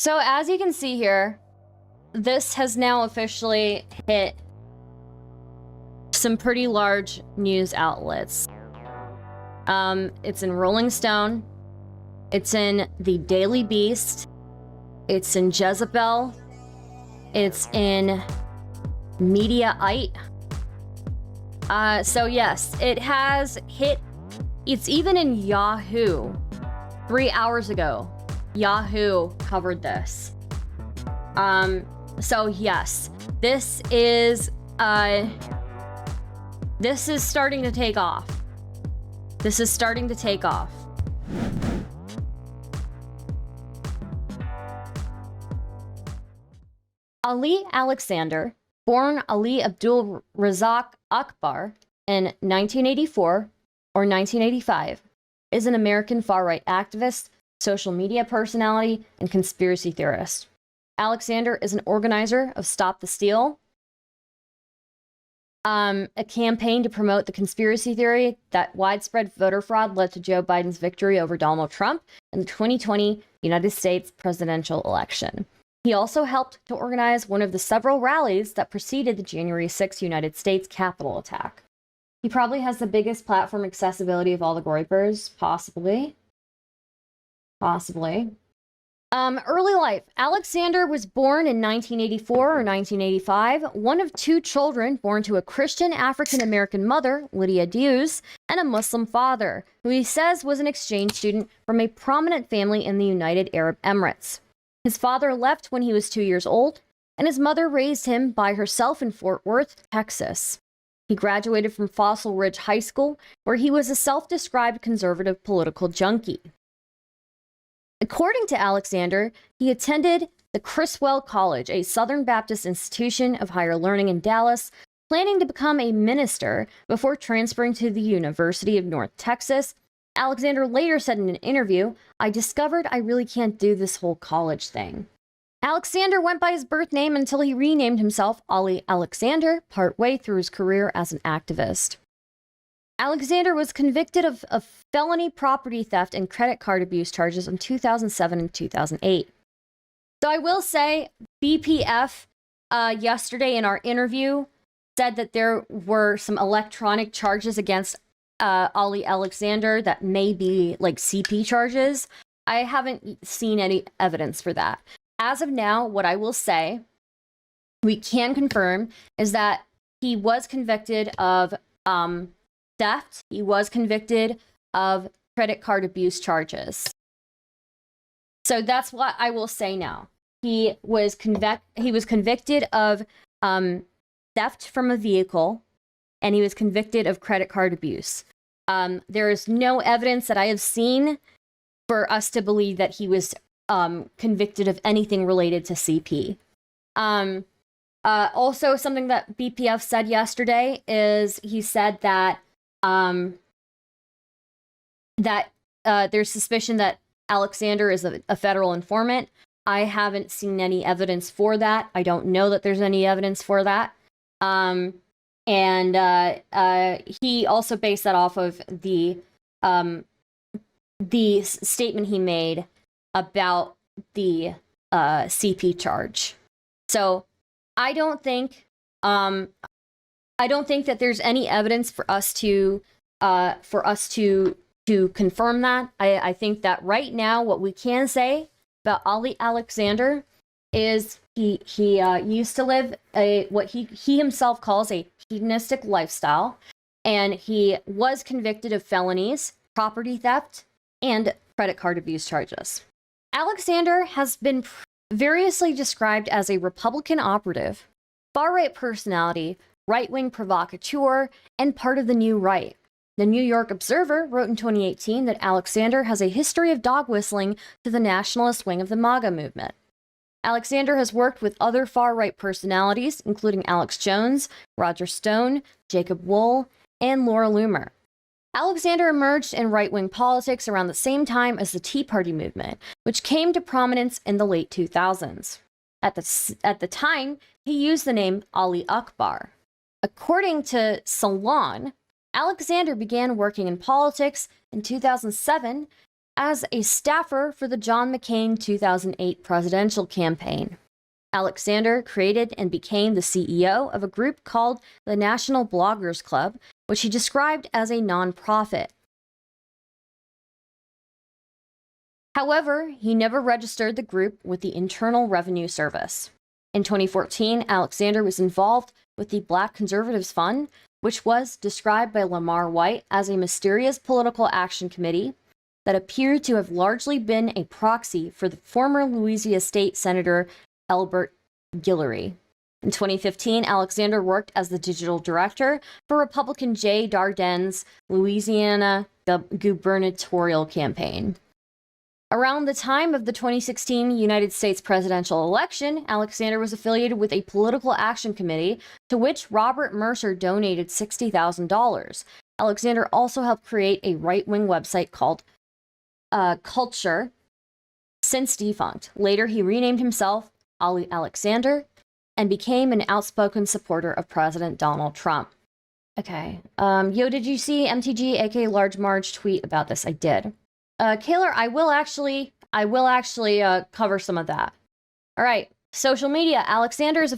So as you can see here, this has now officially hit some pretty large news outlets. It's in Rolling Stone, it's in the Daily Beast, it's in Jezebel, it's in Mediaite. So yes, it has hit, it's even in Yahoo. 3 hours ago, Yahoo covered this. So yes, this is starting to take off. This is starting to take off. Ali Alexander, born Ali Abdul Razak Akbar in 1984 or 1985, is an American far-right activist, social media personality, and conspiracy theorist. Alexander is an organizer of Stop the Steal, a campaign to promote the conspiracy theory that widespread voter fraud led to Joe Biden's victory over Donald Trump in the 2020 United States presidential election. He also helped to organize one of the several rallies that preceded the January 6th United States Capitol attack. He probably has the biggest platform accessibility of all the Groypers, possibly. Early life. Alexander was born in 1984 or 1985, one of 2 children born to a Christian African-American mother, Lydia Dews, and a Muslim father, who he says was an exchange student from a prominent family in the United Arab Emirates. His father left when he was 2 years old, and his mother raised him by herself in Fort Worth, Texas. He graduated from Fossil Ridge High School, where he was a self-described conservative political junkie. According to Alexander, he attended the Criswell College, a Southern Baptist institution of higher learning in Dallas, planning to become a minister before transferring to the University of North Texas. Alexander later said in an interview, "I discovered I really can't do this whole college thing." Alexander went by his birth name until he renamed himself Ali Alexander partway through his career as an activist. Alexander was convicted of felony property theft and credit card abuse charges in 2007 and 2008. So I will say, BPF yesterday in our interview said that there were some electronic charges against Ali Alexander that may be like CP charges. I haven't seen any evidence for that. As of now, what I will say, we can confirm, is that he was convicted of theft. He was convicted of credit card abuse charges. So that's what I will say now. He was convicted of theft from a vehicle, and he was convicted of credit card abuse. There is no evidence that I have seen for us to believe that he was convicted of anything related to CP. Also, something that BPF said yesterday is he said that there's suspicion that Alexander is a federal informant. I haven't seen any evidence for that. I don't know that there's any evidence for that. He also based that off of the statement he made about the CP charge. So I don't think that there's any evidence for us to confirm that. I think that right now what we can say about Ali Alexander is he used to live what he himself calls a hedonistic lifestyle, and he was convicted of felonies, property theft, and credit card abuse charges. Alexander has been variously described as a Republican operative, far-right personality, right-wing provocateur, and part of the New Right. The New York Observer wrote in 2018 that Alexander has a history of dog whistling to the nationalist wing of the MAGA movement. Alexander has worked with other far-right personalities, including Alex Jones, Roger Stone, Jacob Wohl, and Laura Loomer. Alexander emerged in right-wing politics around the same time as the Tea Party movement, which came to prominence in the late 2000s. At the time, he used the name Ali Akbar. According to Salon, Alexander began working in politics in 2007 as a staffer for the John McCain 2008 presidential campaign. Alexander created and became the CEO of a group called the National Bloggers Club, which he described as a nonprofit. However, he never registered the group with the Internal Revenue Service. In 2014, Alexander was involved with the Black Conservatives Fund, which was described by Lamar White as a mysterious political action committee that appeared to have largely been a proxy for the former Louisiana State Senator Elbert Guillory. In 2015, Alexander worked as the digital director for Republican Jay Darden's Louisiana gubernatorial campaign. Around the time of the 2016 United States presidential election, Alexander was affiliated with a political action committee to which Robert Mercer donated $60,000. Alexander also helped create a right-wing website called Culture, since defunct. Later, he renamed himself Ali Alexander and became an outspoken supporter of President Donald Trump. Okay. Yo, did you see MTG, aka Large Marge, tweet about this? I did. Kaylor, I will actually cover some of that. All right. Social media. Alexander is a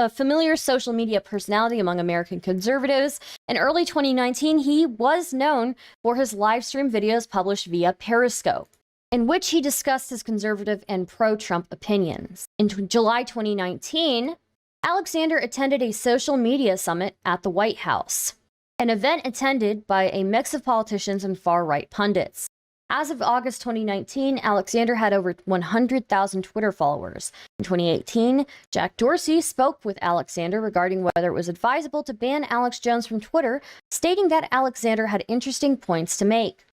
familiar social media personality among American conservatives. In early 2019, he was known for his live stream videos published via Periscope, in which he discussed his conservative and pro-Trump opinions. In July 2019, Alexander attended a social media summit at the White House, an event attended by a mix of politicians and far-right pundits. As of August 2019, Alexander had over 100,000 Twitter followers. In 2018, Jack Dorsey spoke with Alexander regarding whether it was advisable to ban Alex Jones from Twitter, stating that Alexander had interesting points to make.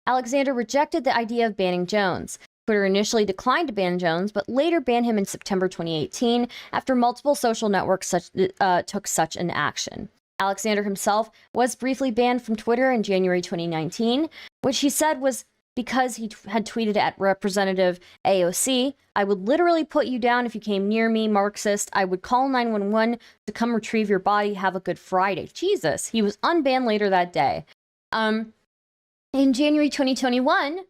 Alexander rejected the idea of banning Jones. Twitter initially declined to ban Jones, but later banned him in September 2018 after multiple social networks took such an action. Alexander himself was briefly banned from Twitter in January 2019, which he said was because he had tweeted at Representative AOC, "I would literally put you down if you came near me, Marxist. I would call 911 to come retrieve your body. Have a good Friday." Jesus, he was unbanned later that day. In January 2021,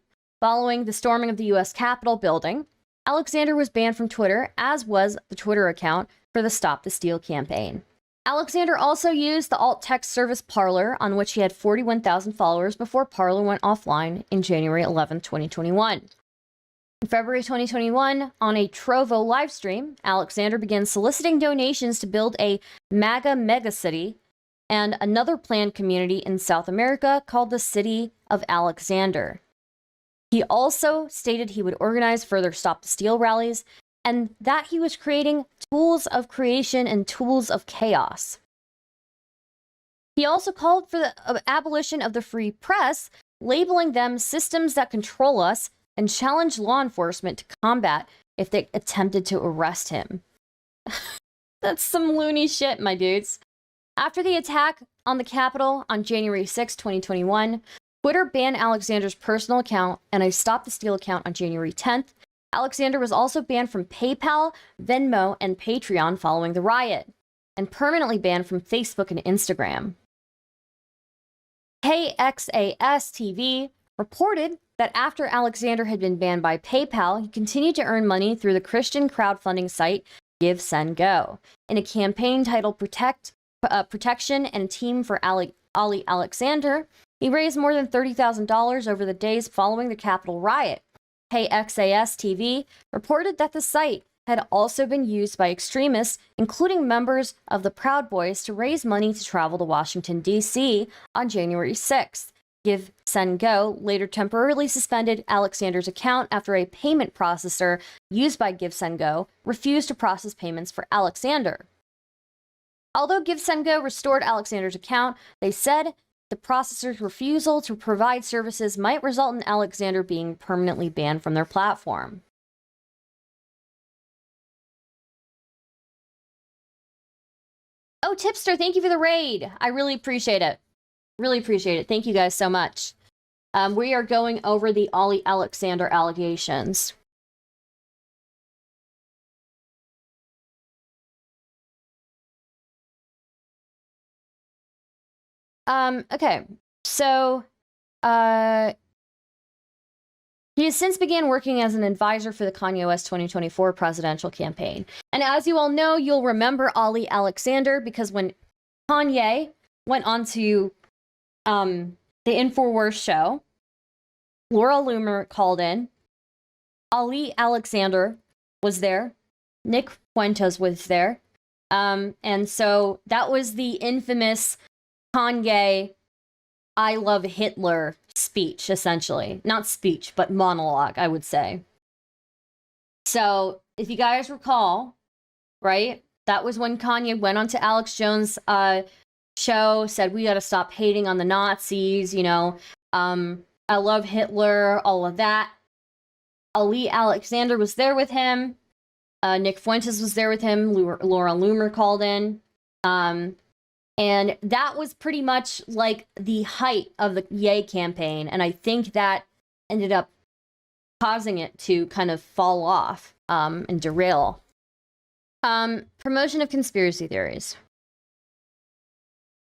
following the storming of the U.S. Capitol building, Alexander was banned from Twitter, as was the Twitter account for the Stop the Steal campaign. Alexander also used the alt-text service Parler, on which he had 41,000 followers before Parler went offline in January 11, 2021. In February 2021, on a Trovo livestream, Alexander began soliciting donations to build a MAGA megacity and another planned community in South America called the City of Alexander. He also stated he would organize further Stop the Steal rallies and that he was creating tools of creation and tools of chaos. He also called for the abolition of the free press, labeling them systems that control us, and challenged law enforcement to combat if they attempted to arrest him. That's some loony shit, my dudes. After the attack on the Capitol on January 6, 2021, Twitter banned Alexander's personal account and a Stop the Steal account on January 10th. Alexander was also banned from PayPal, Venmo, and Patreon following the riot, and permanently banned from Facebook and Instagram. KXAS TV reported that after Alexander had been banned by PayPal, he continued to earn money through the Christian crowdfunding site Give, Send, Go. In a campaign titled Protection and a Team for Ali Alexander, he raised more than $30,000 over the days following the Capitol riot. KXAS TV reported that the site had also been used by extremists, including members of the Proud Boys, to raise money to travel to Washington, D.C. on January 6th. Give, Send, Go later temporarily suspended Alexander's account after a payment processor used by Give, Send, Go refused to process payments for Alexander. Although Give, Send, Go restored Alexander's account, they said the processor's refusal to provide services might result in Alexander being permanently banned from their platform. Oh, Tipster, thank you for the raid. I really appreciate it. Really appreciate it. Thank you guys so much. We are going over the Ali Alexander allegations. Okay. So, He has since began working as an advisor for the Kanye West 2024 presidential campaign. And as you all know, you'll remember Ali Alexander, because when Kanye went on to the Infowars show, Laura Loomer called in. Ali Alexander was there. Nick Fuentes was there. And so that was the infamous Kanye I love Hitler speech, essentially. Not speech, but monologue, I would say. So if you guys recall, right, that was when Kanye went on to Alex Jones' show, said we got to stop hating on the Nazis, you know, I love Hitler, all of that. Ali Alexander was there with him. Nick Fuentes was there with him. Laura Loomer called in. And that was pretty much like the height of the Ye campaign. And I think that ended up causing it to kind of fall off and derail. Promotion of conspiracy theories.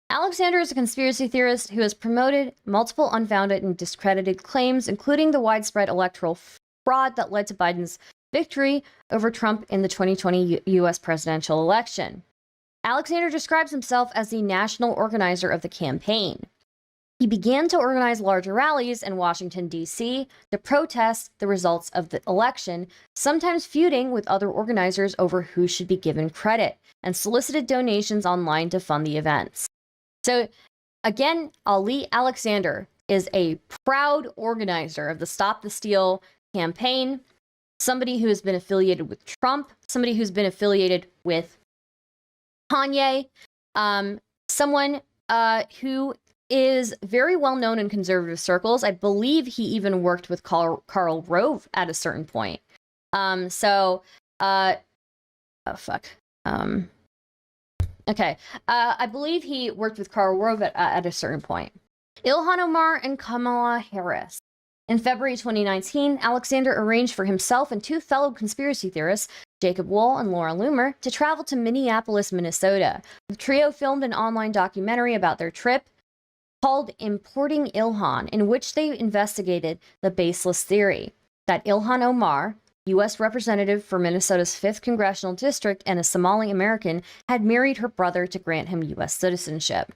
Alexander is a conspiracy theorist who has promoted multiple unfounded and discredited claims, including the widespread electoral fraud that led to Biden's victory over Trump in the 2020 U.S. presidential election. Alexander describes himself as the national organizer of the campaign. He began to organize larger rallies in Washington, D.C. to protest the results of the election, sometimes feuding with other organizers over who should be given credit, and solicited donations online to fund the events. So, again, Ali Alexander is a proud organizer of the Stop the Steal campaign, somebody who has been affiliated with Trump, somebody who's been affiliated with Kanye, someone who is very well known in conservative circles. I believe he even worked with Karl Rove at a certain point. Okay. I believe he worked with Karl Rove at a certain point. Ilhan Omar and Kamala Harris. In February 2019, Alexander arranged for himself and two fellow conspiracy theorists, Jacob Wohl and Laura Loomer, to travel to Minneapolis, Minnesota. The trio filmed an online documentary about their trip called Importing Ilhan, in which they investigated the baseless theory that Ilhan Omar, U.S. representative for Minnesota's 5th Congressional District and a Somali American, had married her brother to grant him U.S. citizenship.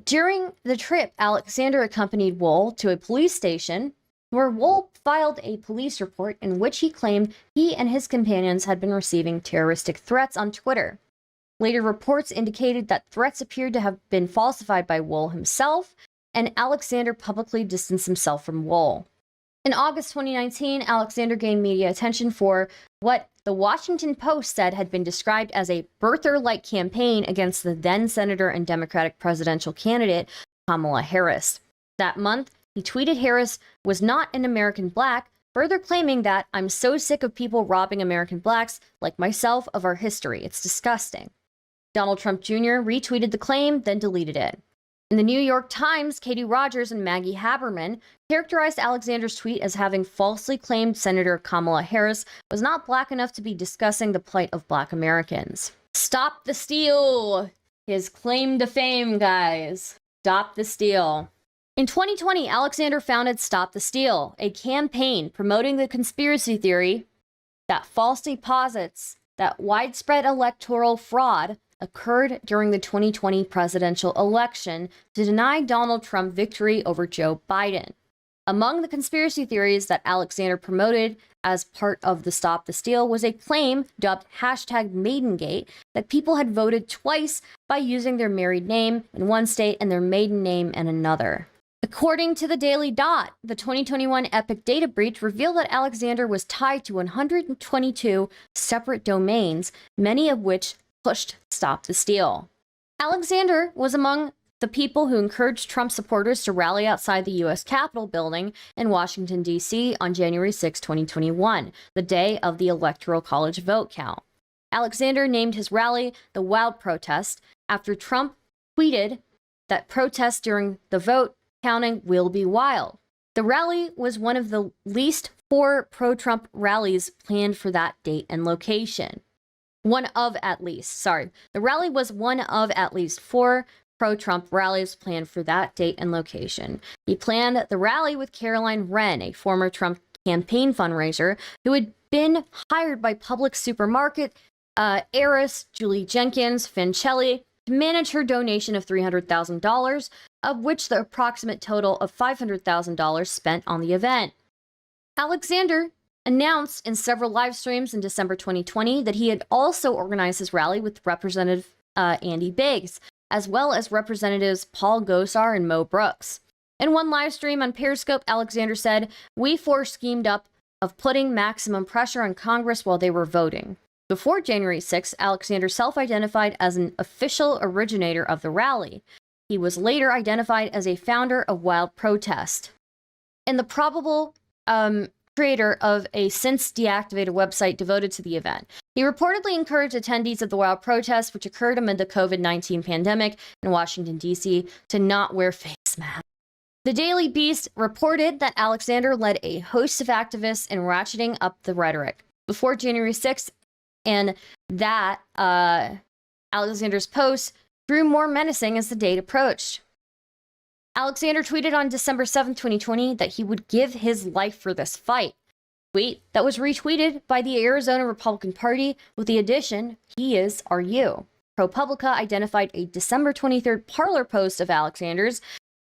During the trip, Alexander accompanied Wohl to a police station where Wohl filed a police report in which he claimed he and his companions had been receiving terroristic threats on Twitter. Later reports indicated that threats appeared to have been falsified by Wohl himself, and Alexander publicly distanced himself from Wohl. In August 2019, Alexander gained media attention for what the Washington Post said had been described as a birther-like campaign against the then-Senator and Democratic presidential candidate, Kamala Harris. That month, he tweeted Harris was not an American black, further claiming that I'm so sick of people robbing American blacks, like myself, of our history. It's disgusting. Donald Trump Jr. retweeted the claim, then deleted it. In the New York Times, Katie Rogers and Maggie Haberman characterized Alexander's tweet as having falsely claimed Senator Kamala Harris was not black enough to be discussing the plight of black Americans. Stop the steal! His claim to fame, guys. Stop the steal. In 2020, Alexander founded Stop the Steal, a campaign promoting the conspiracy theory that falsely posits that widespread electoral fraud occurred during the 2020 presidential election to deny Donald Trump victory over Joe Biden. Among the conspiracy theories that Alexander promoted as part of the Stop the Steal was a claim dubbed #Maidengate that people had voted twice by using their married name in one state and their maiden name in another. According to the Daily Dot, the 2021 Epic data breach revealed that Alexander was tied to 122 separate domains, many of which pushed Stop the Steal. Alexander was among the people who encouraged Trump supporters to rally outside the U.S. Capitol building in Washington, D.C. on January 6, 2021, the day of the Electoral College vote count. Alexander named his rally the Wild Protest after Trump tweeted that protests during the vote counting will be wild. The rally was one of the least 4 pro-Trump rallies planned for that date and location. The rally was one of at least 4 pro-Trump rallies planned for that date and location. He planned the rally with Caroline Wren, a former Trump campaign fundraiser, who had been hired by public supermarket heiress Julie Jenkins Fincelli to manage her donation of $300,000, of which the approximate total of $500,000 spent on the event. Alexander announced in several live streams in December 2020 that he had also organized his rally with Representative Andy Biggs, as well as Representatives Paul Gosar and Mo Brooks. In one live stream on Periscope, Alexander said, "We four schemed up of putting maximum pressure on Congress while they were voting." Before January 6th, Alexander self-identified as an official originator of the rally. He was later identified as a founder of Wild Protest and the probable creator of a since deactivated website devoted to the event. He reportedly encouraged attendees of the Wild Protest, which occurred amid the COVID-19 pandemic in Washington, D.C., to not wear face masks. The Daily Beast reported that Alexander led a host of activists in ratcheting up the rhetoric. Before January 6th, and that Alexander's posts grew more menacing as the date approached. Alexander tweeted on December 7, 2020, that he would give his life for this fight. Tweet that was retweeted by the Arizona Republican Party with the addition, "He is, are you?" ProPublica identified a December 23rd Parler post of Alexander's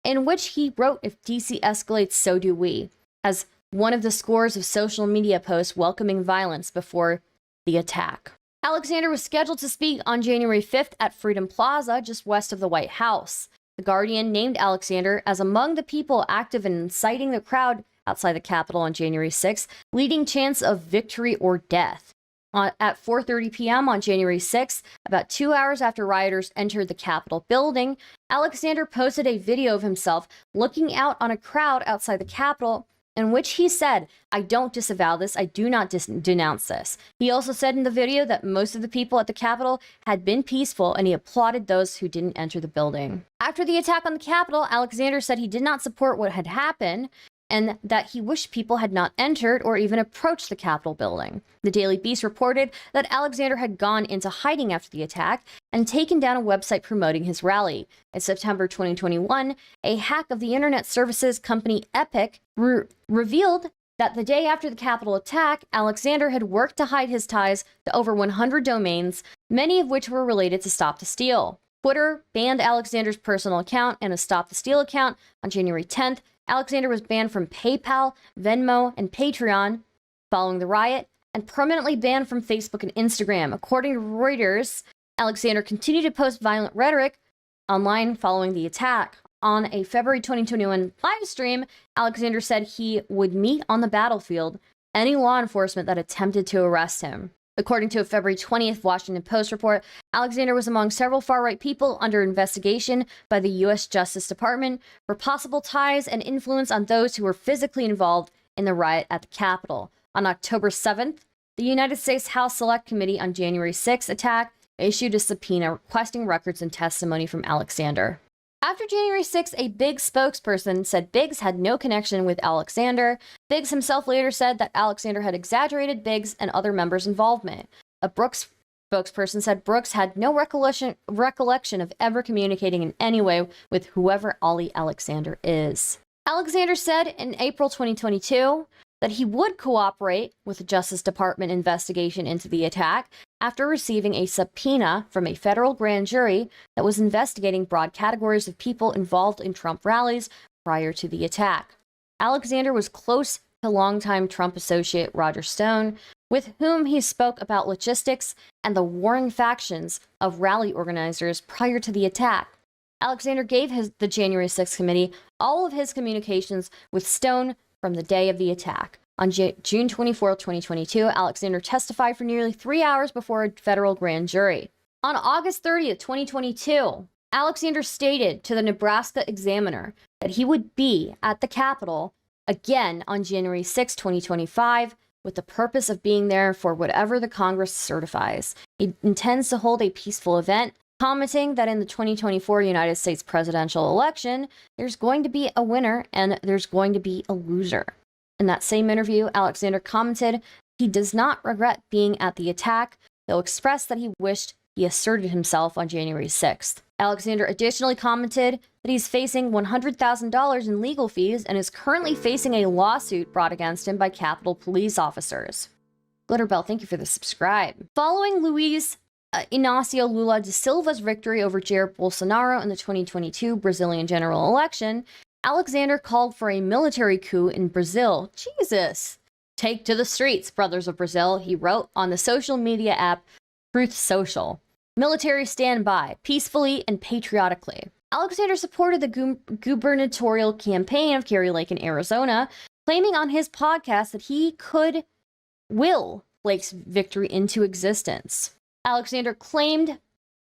in which he wrote, "If DC escalates, so do we," as one of the scores of social media posts welcoming violence before the attack. Alexander was scheduled to speak on January 5th at Freedom Plaza, just west of the White House. The Guardian named Alexander as among the people active in inciting the crowd outside the Capitol on January 6th, leading chance of victory or death. At 4:30 p.m. on January 6th, about 2 hours after rioters entered the Capitol building, Alexander posted a video of himself looking out on a crowd outside the Capitol, in which he said, "I don't disavow this, I do not denounce this." He also said in the video that most of the people at the Capitol had been peaceful, and he applauded those who didn't enter the building. After the attack on the Capitol, Alexander said he did not support what had happened, and that he wished people had not entered or even approached the Capitol building. The Daily Beast reported that Alexander had gone into hiding after the attack and taken down a website promoting his rally. In September 2021, a hack of the internet services company Epic revealed that the day after the Capitol attack, Alexander had worked to hide his ties to over 100 domains, many of which were related to Stop the Steal. Twitter banned Alexander's personal account and a Stop the Steal account on January 10th. Alexander was banned from PayPal, Venmo, and Patreon following the riot, and permanently banned from Facebook and Instagram. According to Reuters, Alexander continued to post violent rhetoric online following the attack. On a February 2021 live stream, Alexander said he would meet on the battlefield any law enforcement that attempted to arrest him. According to a February 20th Washington Post report, Alexander was among several far-right people under investigation by the U.S. Justice Department for possible ties and influence on those who were physically involved in the riot at the Capitol. On October 7th, the United States House Select Committee on January 6th attack issued a subpoena requesting records and testimony from Alexander. After January 6th, a Biggs spokesperson said Biggs had no connection with Alexander. Biggs himself later said that Alexander had exaggerated Biggs and other members' involvement. A Brooks spokesperson said Brooks had no recollection of ever communicating in any way with whoever Ollie Alexander is. Alexander said in April 2022 that he would cooperate with the Justice Department investigation into the attack after receiving a subpoena from a federal grand jury that was investigating broad categories of people involved in Trump rallies prior to the attack. Alexander was close to longtime Trump associate Roger Stone, with whom he spoke about logistics and the warring factions of rally organizers prior to the attack. Alexander gave the January 6th committee all of his communications with Stone from the day of the attack. On June 24, 2022, Alexander testified for nearly 3 hours before a federal grand jury. On August 30th, 2022, Alexander stated to the Nebraska Examiner that he would be at the Capitol again on January 6, 2025, with the purpose of being there for whatever the Congress certifies. He intends to hold a peaceful event, commenting that in the 2024 United States presidential election, there's going to be a winner and there's going to be a loser. In that same interview, Alexander commented he does not regret being at the attack, though expressed that he wished he asserted himself on January 6th. Alexander additionally commented that he's facing $100,000 in legal fees and is currently facing a lawsuit brought against him by Capitol police officers. Glitterbell, thank you for the subscribe. Following Luiz Inácio Lula da Silva's victory over Jair Bolsonaro in the 2022 Brazilian general election, Alexander called for a military coup in Brazil. Jesus! Take to the streets, brothers of Brazil, he wrote on the social media app Truth Social. Military stand by, peacefully and patriotically. Alexander supported the gubernatorial campaign of Kari Lake in Arizona, claiming on his podcast that he could will Lake's victory into existence. Alexander claimed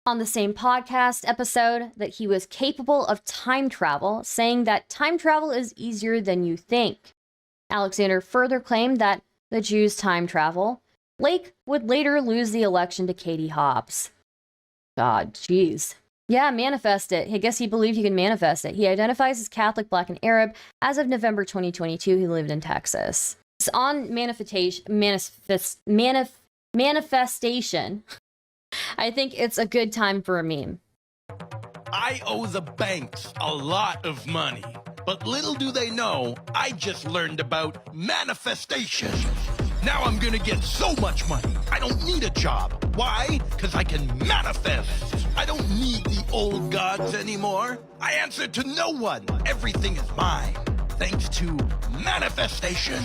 on the same podcast episode that he was capable of time travel, saying that time travel is easier than you think. Alexander further claimed that the Jews time travel. Lake would later lose the election to Katie Hobbs. God, jeez. Yeah, manifest it. I guess he believed he could manifest it. He identifies as Catholic, Black, and Arab. As of November 2022, he lived in Texas. It's on manifestation. I think it's a good time for a meme. I owe the banks a lot of money, but little do they know, I just learned about manifestation. Now I'm gonna get so much money, I don't need a job. Why? Because I can manifest. I don't need the old gods anymore. I answer to no one. Everything is mine, thanks to manifestation.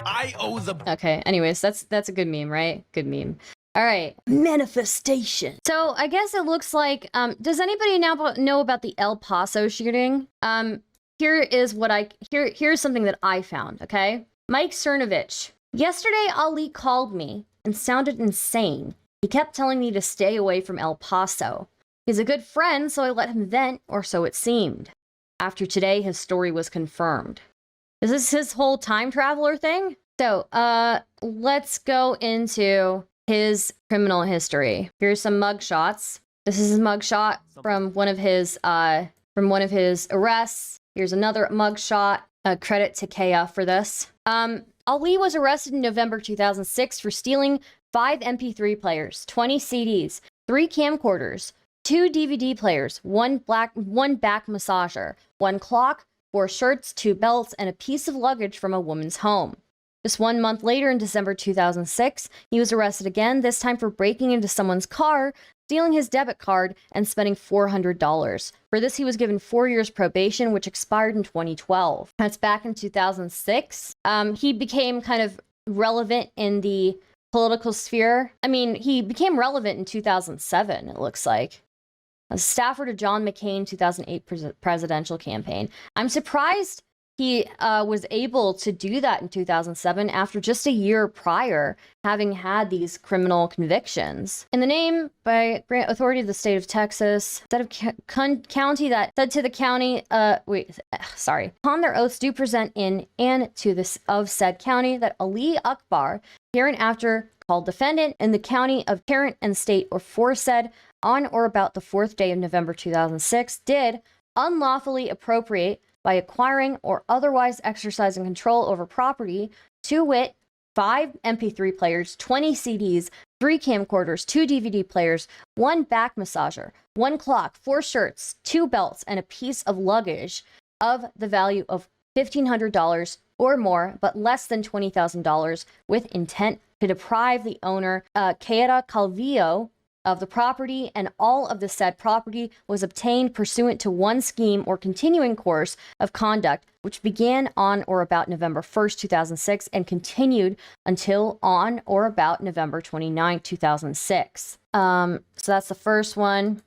I owe the... Okay, anyways, that's a good meme, right? Good meme. All right, manifestation. So I guess it looks like, does anybody now know about the El Paso shooting? Here's something that I found, okay? Mike Cernovich. Yesterday, Ali called me and sounded insane. He kept telling me to stay away from El Paso. He's a good friend, so I let him vent, or so it seemed. After today, his story was confirmed. Is this his whole time traveler thing? So, let's go into his criminal history. Here's some mugshots. This is his mugshot from one of his arrests. Here's another mugshot. Credit to Kea for this. Ali was arrested in November 2006 for stealing 5 MP3 players, 20 CDs, 3 camcorders, 2 DVD players, 1 back massager, 1 clock, 4 shirts, 2 belts, and a piece of luggage from a woman's home. Just 1 month later, in December 2006, he was arrested again, this time for breaking into someone's car, stealing his debit card, and spending $400. For this, he was given 4 years probation, which expired in 2012. That's back in 2006. He became kind of relevant in the political sphere. I mean, he became relevant in 2007, it looks like. A staffer to John McCain 2008 presidential campaign. I'm surprised he was able to do that in 2007 after just a year prior having had these criminal convictions. In the name by grant authority of the state of Texas, said of county that said to the county, upon their oaths do present in and to this of said county that Ali Akbar, hereinafter called defendant in the county of parent and state aforesaid on or about the 4th day of November 2006, did unlawfully appropriate by acquiring or otherwise exercising control over property, to wit, 5 MP3 players, 20 CDs, 3 camcorders, 2 DVD players, 1 back massager, 1 clock, 4 shirts, 2 belts, and a piece of luggage of the value of $1,500 or more, but less than $20,000, with intent to deprive the owner, Keira Calvillo, of the property, and all of the said property was obtained pursuant to one scheme or continuing course of conduct, which began on or about November 1st, 2006, and continued until on or about November 29, 2006. So that's the first one.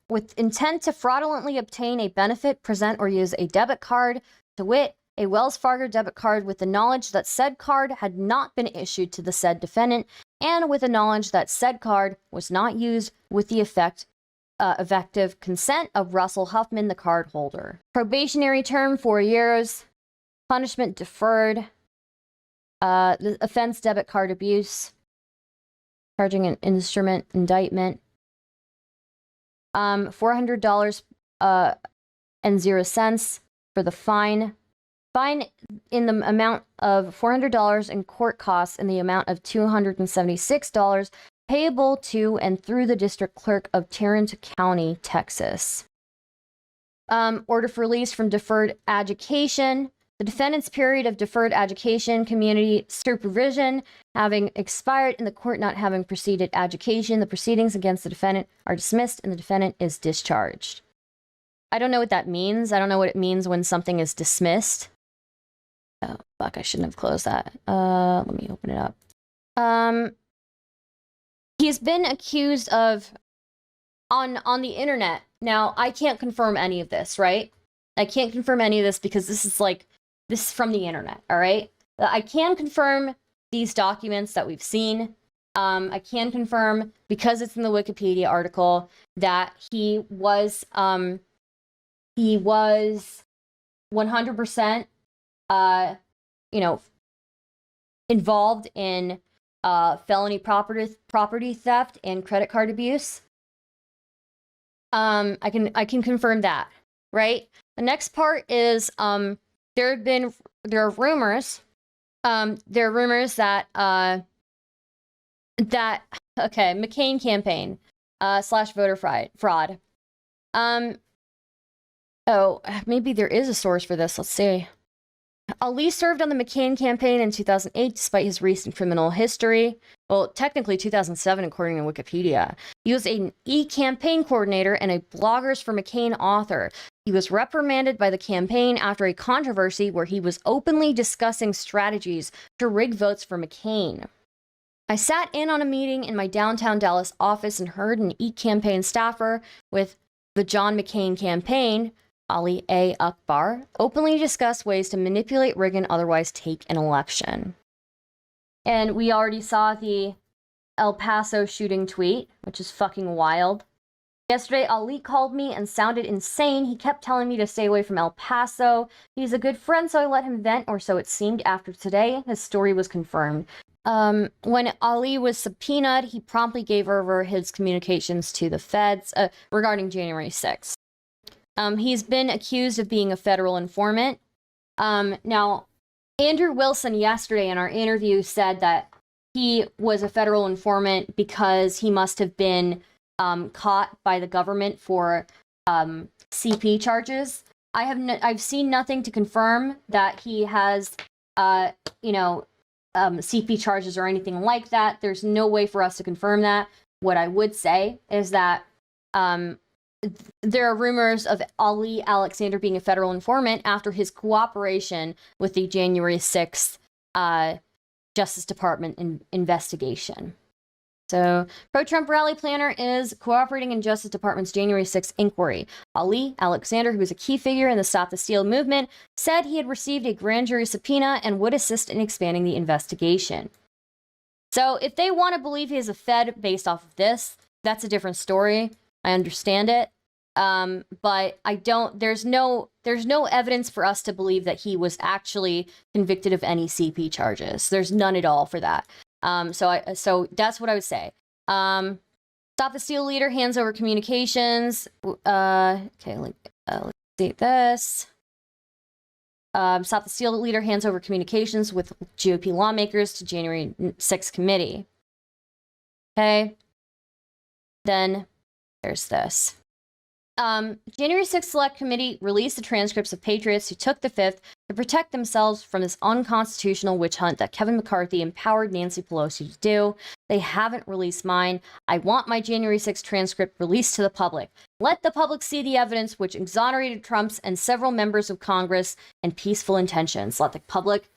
With intent to fraudulently obtain a benefit, present or use a debit card, to wit, a Wells Fargo debit card, with the knowledge that said card had not been issued to the said defendant, and with the knowledge that said card was not used with the effective consent of Russell Huffman, the card holder. Probationary term, 4 years. Punishment deferred. The offense, debit card abuse. Charging an instrument indictment. $400 and 0 cents for the fine. fine in the amount of $400 and court costs in the amount of $276 payable to and through the district clerk of Tarrant County, Texas. Order for release from deferred adjudication. The defendant's period of deferred adjudication community supervision having expired and the court not having proceeded adjudication, the proceedings against the defendant are dismissed and the defendant is discharged. I don't know what that means. I don't know what it means when something is dismissed. Oh, fuck, I shouldn't have closed that. Let me open it up. He's been accused of, on the internet. Now, I can't confirm any of this, right? I can't confirm any of this because this is from the internet, all right? I can confirm these documents that we've seen. I can confirm, because it's in the Wikipedia article, that he was 100%, involved in felony property theft and credit card abuse. I can confirm that, right? The next part is there are rumors that McCain campaign / voter fraud. Oh, maybe there is a source for this. Let's see. Ali served on the McCain campaign in 2008 despite his recent criminal history. Well, technically 2007 according to Wikipedia. He was an e-campaign coordinator and a Bloggers for McCain author. He was reprimanded by the campaign after a controversy where he was openly discussing strategies to rig votes for McCain. I sat in on a meeting in my downtown Dallas office and heard an e-campaign staffer with the John McCain campaign, Ali A. Akbar, openly discuss ways to manipulate, rig, and otherwise take an election. And we already saw the El Paso shooting tweet, which is fucking wild. Yesterday, Ali called me and sounded insane. He kept telling me to stay away from El Paso. He's a good friend, so I let him vent, or so it seemed. After today, his story was confirmed. When Ali was subpoenaed, he promptly gave over his communications to the feds regarding January 6th. He's been accused of being a federal informant. Now, Andrew Wilson yesterday in our interview said that he was a federal informant because he must have been caught by the government for CP charges. I've seen nothing to confirm that he has, CP charges or anything like that. There's no way for us to confirm that. What I would say is that there are rumors of Ali Alexander being a federal informant after his cooperation with the January 6th Justice Department investigation. So, pro-Trump rally planner is cooperating in Justice Department's January 6th inquiry. Ali Alexander, who is a key figure in the Stop the Steal movement, said he had received a grand jury subpoena and would assist in expanding the investigation. So, if they want to believe he is a Fed based off of this, that's a different story. I understand it. But I don't, there's no evidence for us to believe that he was actually convicted of any CP charges. There's none at all for that. So that's what I would say. Stop the Steal leader hands over communications. Let's see this. Stop the Steal leader hands over communications with GOP lawmakers to January 6th committee. Okay. Then there's this. January 6th Select Committee released the transcripts of patriots who took the Fifth to protect themselves from this unconstitutional witch hunt that Kevin McCarthy empowered Nancy Pelosi to do. They haven't released mine. I want my January 6th transcript released to the public. Let the public see the evidence which exonerated Trump's and several members of Congress and peaceful intentions. Let the public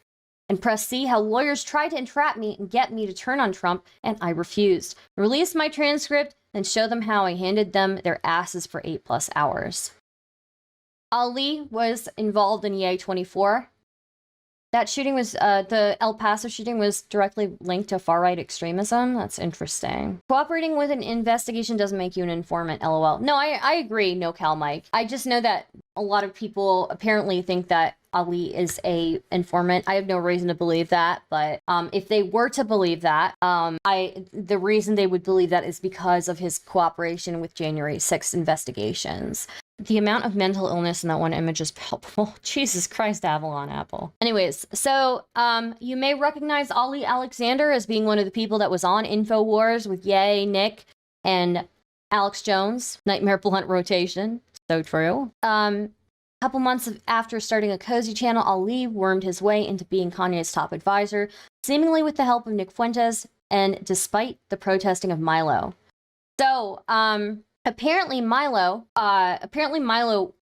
and press see how lawyers tried to entrap me and get me to turn on Trump, and I refused. Release my transcript and show them how I handed them their asses for 8+ hours. Ali was involved in EA-24. That shooting was, the El Paso shooting was directly linked to far-right extremism. That's interesting. Cooperating with an investigation doesn't make you an informant, LOL. No, I agree, no Cal Mike. I just know that a lot of people apparently think that Ali is a informant. I have no reason to believe that, but if they were to believe that, the reason they would believe that is because of his cooperation with January 6th investigations. The amount of mental illness in that one image is palpable. Jesus Christ, Avalon Apple. Anyways, so you may recognize Ali Alexander as being one of the people that was on Infowars with Ye, Nick, and Alex Jones. Nightmare Blunt rotation. So true. Couple months after starting a cozy channel, Ali wormed his way into being Kanye's top advisor, seemingly with the help of Nick Fuentes, and despite the protesting of Milo. So, apparently Milo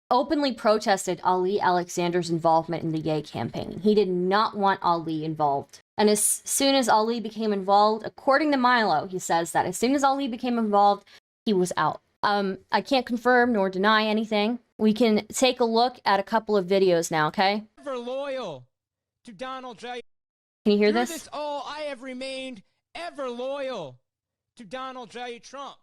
openly protested Ali Alexander's involvement in the Ye campaign. He did not want Ali involved. And as soon as Ali became involved, according to Milo, he says that as soon as Ali became involved, he was out. I can't confirm nor deny anything. We can take a look at a couple of videos now, okay? Ever loyal to Donald J. Can you hear Through this? this all, I have remained ever loyal to Donald J. Trump.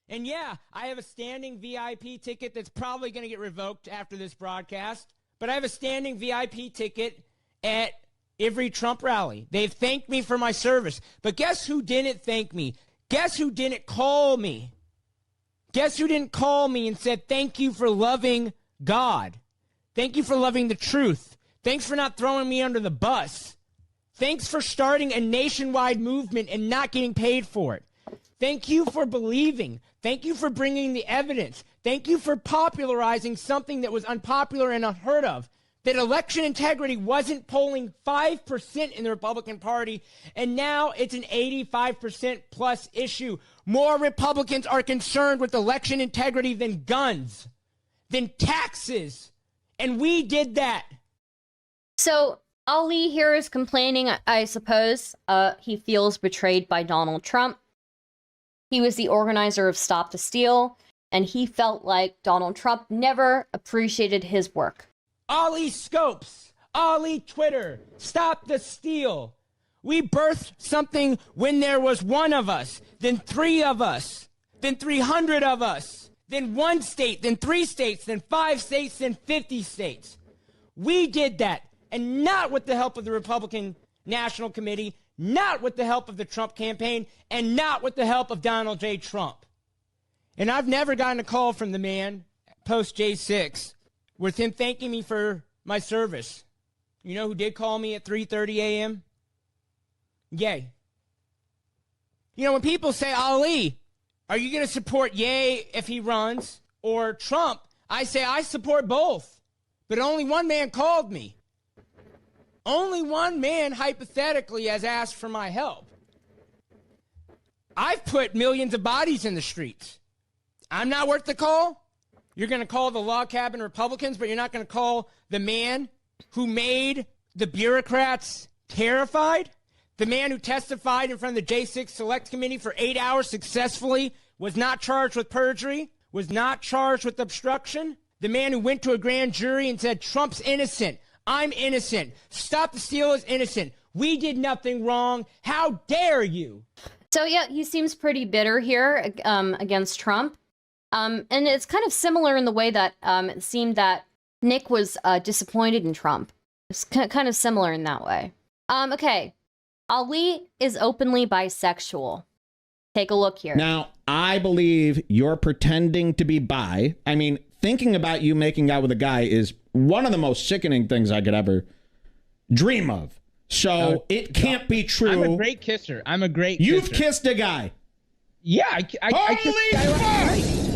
And yeah, I have a standing VIP ticket that's probably going to get revoked after this broadcast. But I have a standing VIP ticket at every Trump rally. They've thanked me for my service. But guess who didn't thank me? Guess who didn't call me? Guess who didn't call me and said, thank you for loving God. Thank you for loving the truth. Thanks for not throwing me under the bus. Thanks for starting a nationwide movement and not getting paid for it. Thank you for believing. Thank you for bringing the evidence. Thank you for popularizing something that was unpopular and unheard of. That election integrity wasn't polling 5% in the Republican Party, and now it's an 85% plus issue. More Republicans are concerned with election integrity than guns, than taxes, and we did that. So Ali here is complaining, I suppose, he feels betrayed by Donald Trump. He was the organizer of Stop the Steal, and he felt like Donald Trump never appreciated his work. Ali Scopes, Ali Twitter, Stop the Steal. We birthed something when there was one of us, then three of us, then 300 of us, then one state, then 3 states, then 5 states, then 50 states. We did that, and not with the help of the Republican National Committee, not with the help of the Trump campaign, and not with the help of Donald J. Trump. And I've never gotten a call from the man, post J6, with him thanking me for my service. You know who did call me at 3:30 a.m.? Ye. You know, when people say, Ali, are you going to support Ye if he runs, or Trump? I say, I support both. But only one man called me. Only one man, hypothetically, has asked for my help. I've put millions of bodies in the streets. I'm not worth the call. You're going to call the log cabin Republicans, but you're not going to call the man who made the bureaucrats terrified? The man who testified in front of the J6 Select Committee for 8 hours successfully, was not charged with perjury, was not charged with obstruction? The man who went to a grand jury and said, Trump's innocent, I'm innocent, Stop the Steal is innocent, we did nothing wrong, how dare you? So yeah, he seems pretty bitter here against Trump. And it's kind of similar in the way that it seemed that Nick was disappointed in Trump. It's kind of similar in that way. Okay, Ali is openly bisexual. Take a look here. Now, I believe you're pretending to be bi. I mean, thinking about you making out with a guy is one of the most sickening things I could ever dream of. So it can't be true. I'm a great kisser. I'm a great kisser. You've kissed a guy. Yeah, I kissed a guy last night.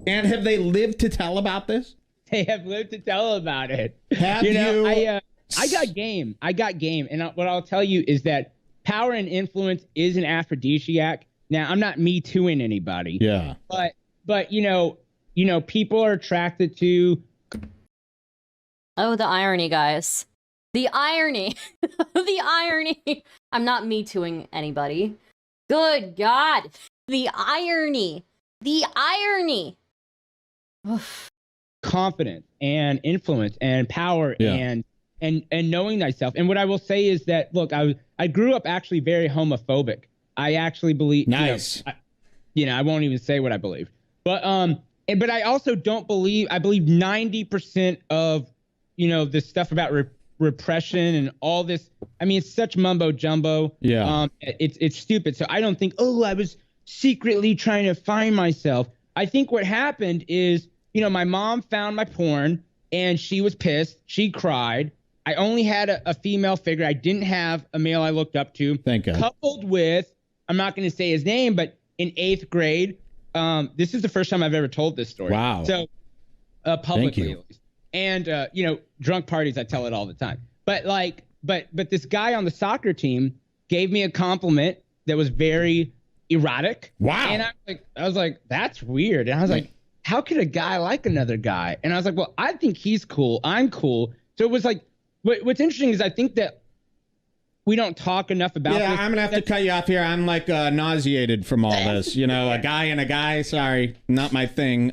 And have they lived to tell about this? They have lived to tell about it. Have you? I got game. I got game. And what I'll tell you is that power and influence is an aphrodisiac. Now, I'm not me tooing anybody. Yeah. But you know, people are attracted to. Oh, the irony, guys. The irony. The irony. I'm not me tooing anybody. Good God. The irony. The irony. Confidence and influence and power and knowing thyself. And what I will say is that, look, I grew up actually very homophobic. I actually believe. Nice. I won't even say what I believe. But I also don't believe. I believe 90% of this stuff about repression and all this. I mean, it's such mumbo jumbo. Yeah. It's stupid. So I don't think. Oh, I was secretly trying to find myself. I think what happened is, my mom found my porn and she was pissed. She cried. I only had a female figure. I didn't have a male I looked up to. Thank God. Coupled with, I'm not going to say his name, but in 8th grade, this is the first time I've ever told this story. Wow. So publicly, you. at least. And, drunk parties, I tell it all the time. But but this guy on the soccer team gave me a compliment that was very erotic. Wow. And I was like, that's weird. And I was like, how could a guy like another guy? And I was like, well, I think he's cool. I'm cool. So it was like, what's interesting is I think that we don't talk enough about this. I'm going to have to cut you off here. I'm like nauseated from all this. A guy and a guy. Sorry, not my thing.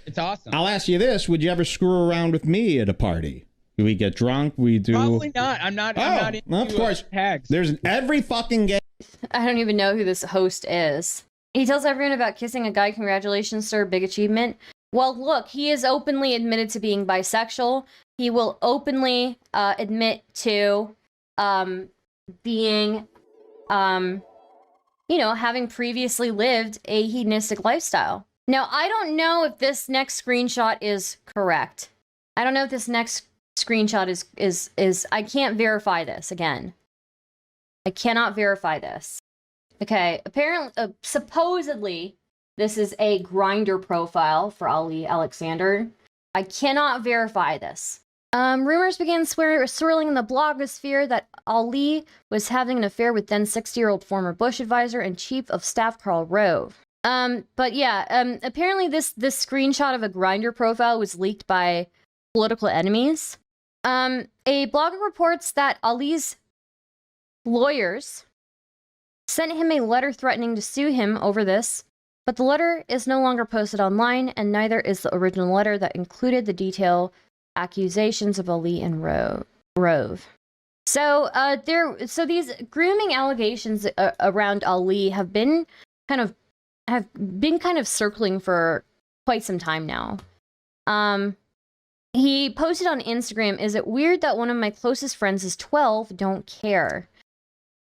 It's awesome. I'll ask you this. Would you ever screw around with me at a party? Do we get drunk? We do. Probably not. I'm not into well, of course. tags. There's every fucking game. I don't even know who this host is. He tells everyone about kissing a guy. Congratulations, sir. Big achievement. Well, look, he is openly admitted to being bisexual. He will openly admit to being, having previously lived a hedonistic lifestyle. Now, I don't know if this next screenshot is correct. I don't know if this next screenshot is I can't verify this again. I cannot verify this. Okay, apparently, supposedly, this is a Grindr profile for Ali Alexander. I cannot verify this. Rumors began swirling in the blogosphere that Ali was having an affair with then 60-year-old former Bush advisor and chief of staff Karl Rove. Apparently this screenshot of a Grindr profile was leaked by political enemies. A blogger reports that Ali's lawyers sent him a letter threatening to sue him over this, but the letter is no longer posted online, and neither is the original letter that included the detailed accusations of Ali and Rove. So these grooming allegations around Ali have been kind of circling for quite some time now. He posted on Instagram, "Is it weird that one of my closest friends is 12? Don't care."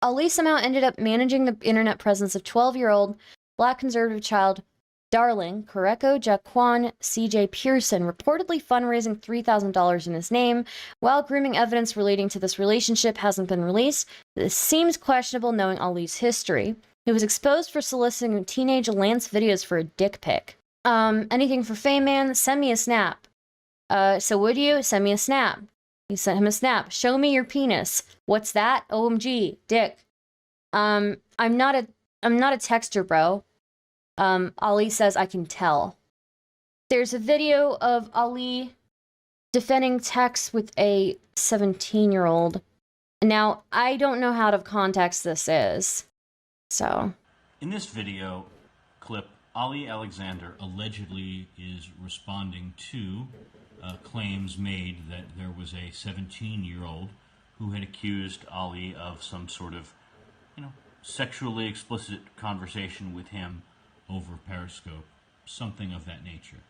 Ali somehow ended up managing the internet presence of 12-year-old Black conservative child Darling Koreko Jaquan CJ Pearson, reportedly fundraising $3,000 in his name. While grooming evidence relating to this relationship hasn't been released, this seems questionable knowing Ali's history. He was exposed for soliciting teenage Lance videos for a dick pic. Anything for fame, man? Send me a snap. So would you? Send me a snap. He sent him a snap. Show me your penis. What's that? OMG, dick. I'm not a texter, bro. Ali says I can tell. There's a video of Ali defending Tex with a 17-year-old. Now, I don't know how out of context this is. So. In this video clip, Ali Alexander allegedly is responding to claims made that there was a 17-year-old who had accused Ali of some sort of, sexually explicit conversation with him over Periscope, something of that nature.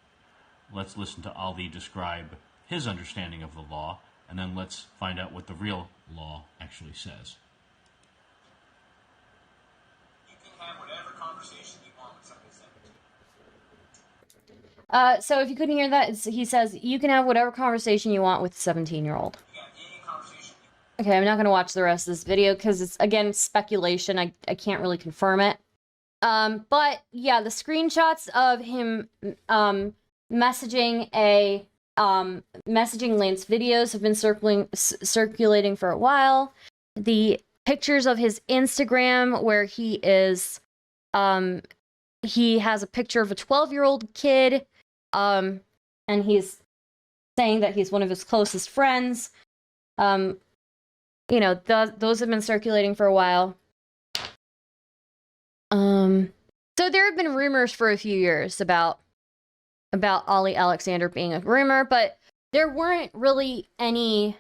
Let's listen to Ali describe his understanding of the law, and then let's find out what the real law actually says. You can have whatever conversation you want with somebody 17. So if you couldn't hear that, he says, you can have whatever conversation you want with a 17-year-old. Yeah, any conversation. Okay, I'm not going to watch the rest of this video because it's, again, speculation. I can't really confirm it. But yeah, the screenshots of him messaging Lance videos have been circulating for a while. The pictures of his Instagram where he is he has a picture of a 12-year-old kid, and he's saying that he's one of his closest friends. Those have been circulating for a while. So there have been rumors for a few years about Ali Alexander being a groomer, but there weren't really any.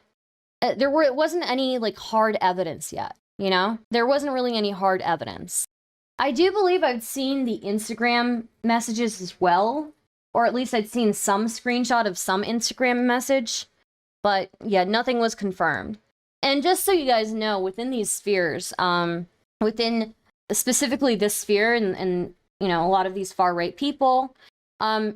It wasn't any like hard evidence yet. There wasn't really any hard evidence. I do believe I've seen the Instagram messages as well, or at least I'd seen some screenshot of some Instagram message, but yeah, nothing was confirmed. And just so you guys know, within these spheres, within specifically this sphere and you know, a lot of these far right people.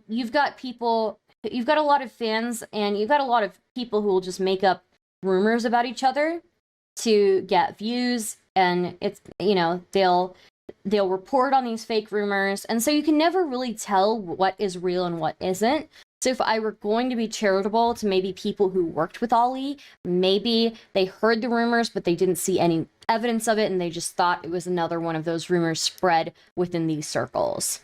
You've got a lot of fans, and you've got a lot of people who will just make up rumors about each other to get views, and it's, you know, they'll report on these fake rumors, and so you can never really tell what is real and what isn't. So if I were going to be charitable to maybe people who worked with Ali, maybe they heard the rumors, but they didn't see any evidence of it, and they just thought it was another one of those rumors spread within these circles.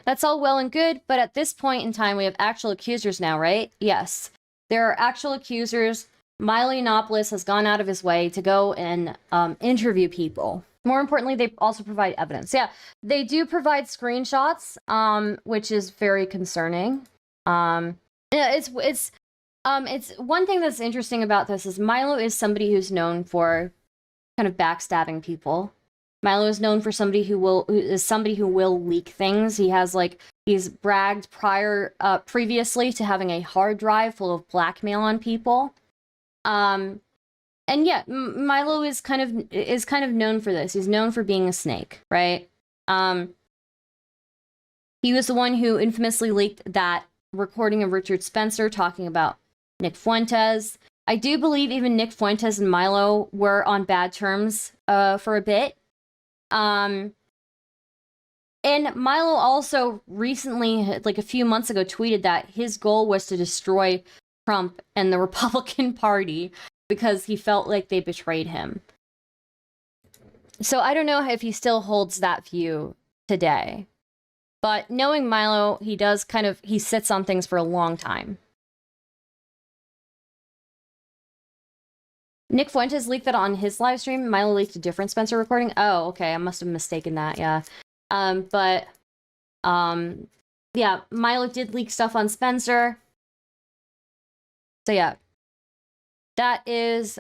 That's all well and good, but at this point in time, we have actual accusers now, right? Yes. There are actual accusers. Milo Yiannopoulos has gone out of his way to go and interview people. More importantly, they also provide evidence. Yeah, they do provide screenshots, which is very concerning. It's one thing that's interesting about this is Milo is somebody who's known for kind of backstabbing people. Milo is known for somebody who will leak things. He's bragged previously to having a hard drive full of blackmail on people. And yeah, Milo is kind of known for this. He's known for being a snake, right? He was the one who infamously leaked that recording of Richard Spencer talking about Nick Fuentes. I do believe even Nick Fuentes and Milo were on bad terms for a bit. And Milo also recently, like a few months ago, tweeted that his goal was to destroy Trump and the Republican Party because he felt like they betrayed him. So I don't know if he still holds that view today. But knowing Milo, he sits on things for a long time. Nick Fuentes leaked that on his live stream. Milo leaked a different Spencer recording. Oh, okay. I must have mistaken that. Yeah. Yeah, Milo did leak stuff on Spencer. So yeah, that is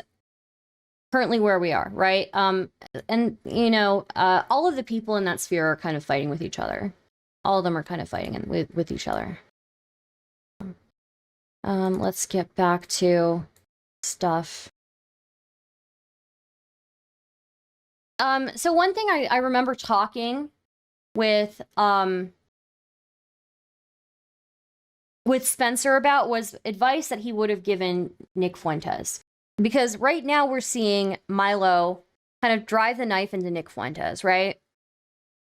currently where we are, right? And you know, all of the people in that sphere are kind of fighting with each other. All of them are kind of fighting with each other. Let's get back to stuff. So one thing I remember talking with Spencer about was advice that he would have given Nick Fuentes. Because right now we're seeing Milo kind of drive the knife into Nick Fuentes, right?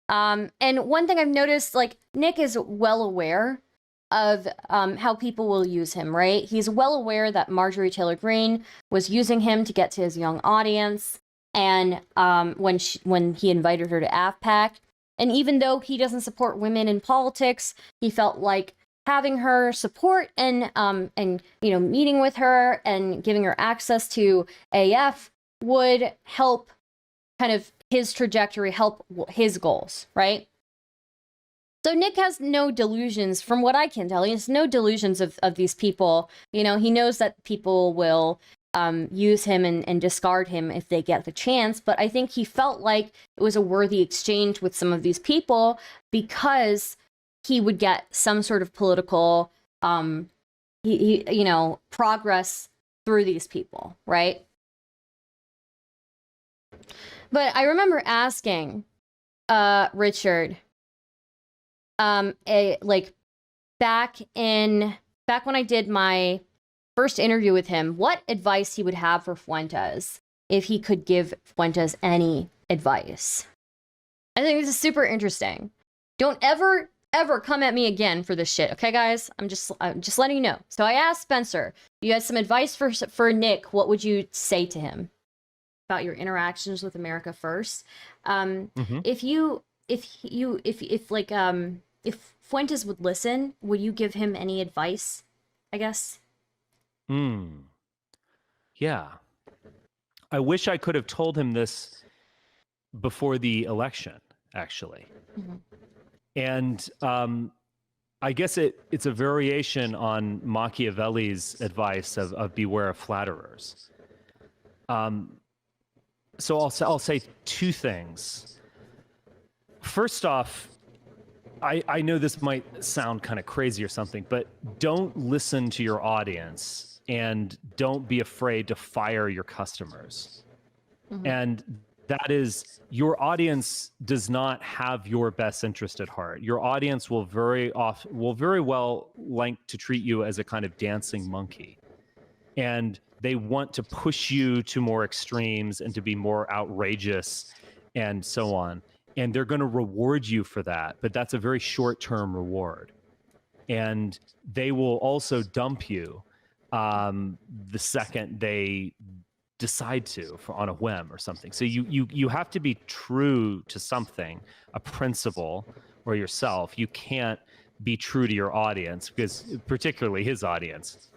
And one thing I've noticed, like, Nick is well aware of how people will use him, right? He's well aware that Marjorie Taylor Greene was using him to get to his young audience, and when he invited her to AFPAC. And even though he doesn't support women in politics, he felt like having her support and you know, meeting with her and giving her access to AF would help kind of his trajectory, help his goals, right? So Nick has no delusions, from what I can tell. He has no delusions of these people. You know, he knows that people will use him and discard him if they get the chance. But I think he felt like it was a worthy exchange with some of these people because he would get some sort of political, you know, progress through these people, right? But I remember asking Richard, back when I did my first interview with him, what advice he would have for Fuentes, if he could give Fuentes any advice. I think this is super interesting. Don't ever come at me again for this shit, okay, guys? I'm just letting you know. So I asked Spencer, you had some advice for Nick. What would you say to him about your interactions with America First? If Fuentes would listen, would you give him any advice, I guess? Yeah. I wish I could have told him this before the election, actually. And I guess it's a variation on Machiavelli's advice of beware of flatterers. So I'll say two things. First off, I know this might sound kind of crazy or something, but don't listen to your audience and don't be afraid to fire your customers. And that is, your audience does not have your best interest at heart. Your audience will very well like to treat you as a kind of dancing monkey. And they want to push you to more extremes and to be more outrageous and so on. And they're going to reward you for that, but that's a very short-term reward. And they will also dump you the second they decide to on a whim or something. So you have to be true to something, a principle or yourself. You can't be true to your audience, because particularly his audience,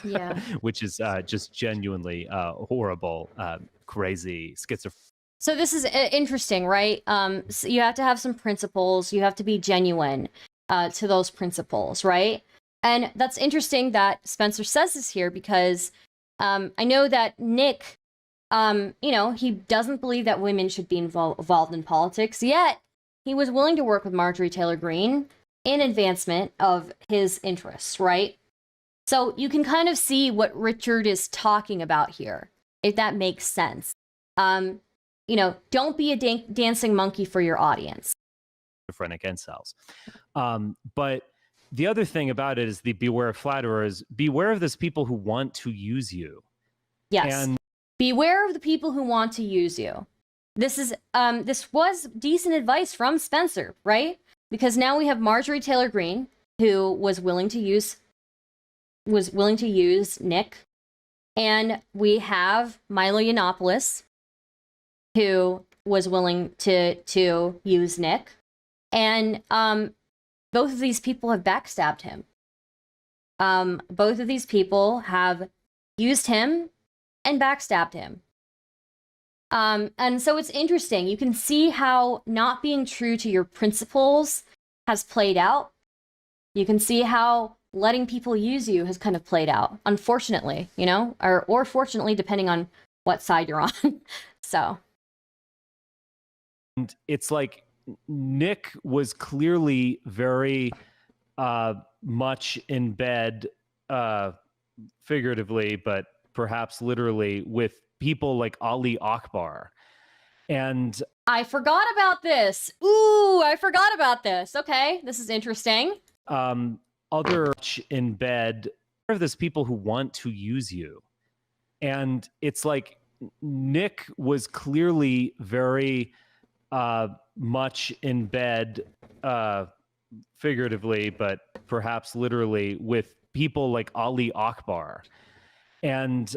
Yeah. which is just genuinely horrible, crazy, schizophrenic. So this is interesting, right? So you have to have some principles. You have to be genuine to those principles, right? And that's interesting that Spencer says this here, because I know that Nick, he doesn't believe that women should be involved in politics, yet he was willing to work with Marjorie Taylor Greene in advancement of his interests, right? So you can kind of see what Richard is talking about here, if that makes sense. Don't be a dancing monkey for your audience. Schizophrenic incels. But the other thing about it is the beware of flatterers. Beware of those people who want to use you. Yes. And beware of the people who want to use you. This was decent advice from Spencer, right? Because now we have Marjorie Taylor Greene, who was willing to use Nick, and we have Milo Yiannopoulos, who was willing to use Nick, and both of these people have backstabbed him. Both of these people have used him and backstabbed him. And so it's interesting. You can see how not being true to your principles has played out. You can see how letting people use you has kind of played out, unfortunately, or fortunately, depending on what side you're on. So. And it's like Nick was clearly very much in bed, figuratively, but perhaps literally, with people like Ali Akbar. And I forgot about this. Ooh, I forgot about this. Okay, this is interesting. Other in bed, there's people who want to use you. And it's like Nick was clearly very much in bed, figuratively, but perhaps literally, with people like Ali Akbar and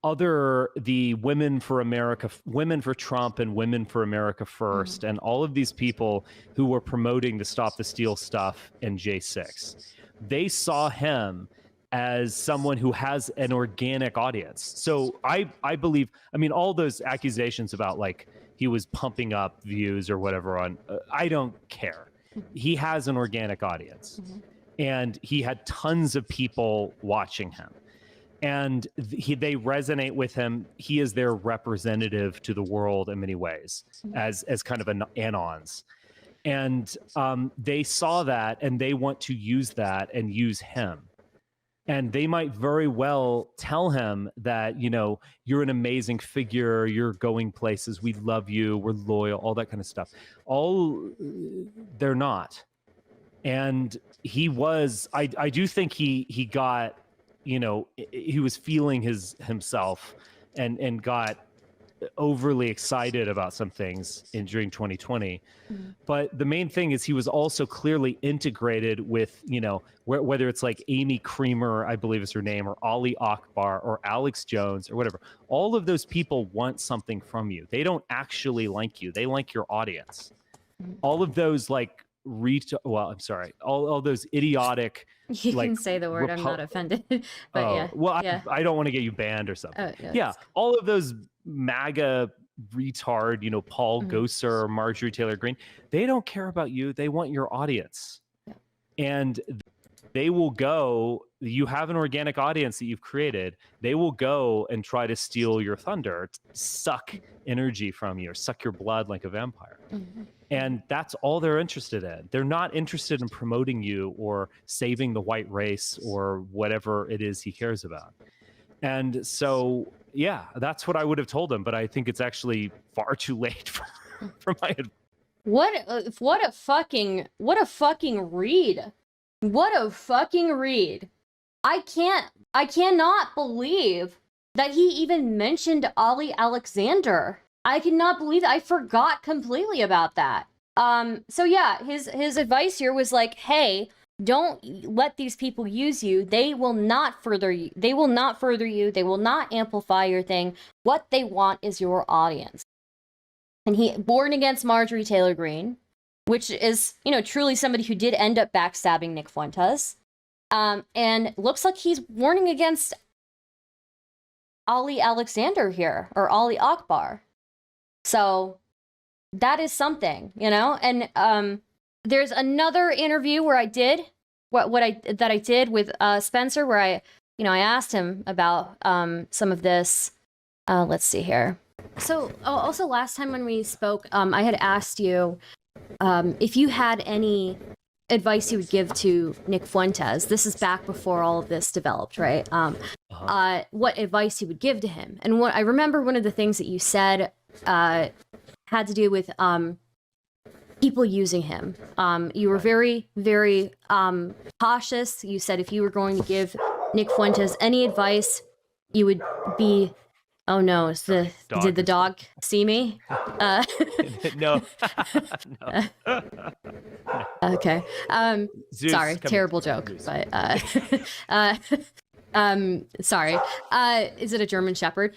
the Women for America, Women for Trump, and Women for America First, and all of these people who were promoting the Stop the Steal stuff in J6. They saw him as someone who has an organic audience. So I believe, all those accusations about like he was pumping up views or whatever on, I don't care. He has an organic audience, and he had tons of people watching him, and they resonate with him. He is their representative to the world in many ways, as kind of an anons. And they saw that, and they want to use that and use him. And they might very well tell him that, you're an amazing figure, you're going places, we love you, we're loyal, all that kind of stuff. They're not. And he was, I do think he got, he was feeling himself and got overly excited about some things during 2020. But the main thing is he was also clearly integrated with, whether it's like Amy Creamer, I believe is her name, or Ali Akbar or Alex Jones or whatever. All of those people want something from you. They don't actually like you. They like your audience. All of those like all those idiotic. You can say the word. I'm not offended. But yeah. I don't want to get you banned or something. All of those MAGA retard, Paul Gosar, Marjorie Taylor Greene, they don't care about you. They want your audience. Yeah. And they will go, you have an organic audience that you've created. They will go and try to steal your thunder, suck energy from you, or suck your blood like a vampire. And that's all they're interested in. They're not interested in promoting you or saving the white race or whatever it is he cares about. And so Yeah, that's what I would have told him, but I think it's actually far too late for my advice. What a fucking read. What a fucking read. I cannot believe that he even mentioned Ollie Alexander. I cannot believe that. I forgot completely about that. So yeah, his advice here was like, hey, don't let these people use you. They will not further you. They will not further you. They will not amplify your thing. What they want is your audience. And he warned against Marjorie Taylor Greene, which is, you know, truly somebody who did end up backstabbing Nick Fuentes. And looks like he's warning against Ollie Alexander here, or Ali Akbar. So that is something, you know? And there's another interview where I did that I did with Spencer, where I asked him about some of this. Let's see here. So also last time when we spoke, I had asked you if you had any advice you would give to Nick Fuentes. This is back before all of this developed, right? What advice you would give to him. And what I remember, one of the things that you said had to do with people using him. You were very, very cautious. You said if you were going to give Nick Fuentes any advice, you would be... Oh no, did the dog see me? No. No. Okay. Zeus, sorry, terrible here. joke. But sorry. Is it a German Shepherd?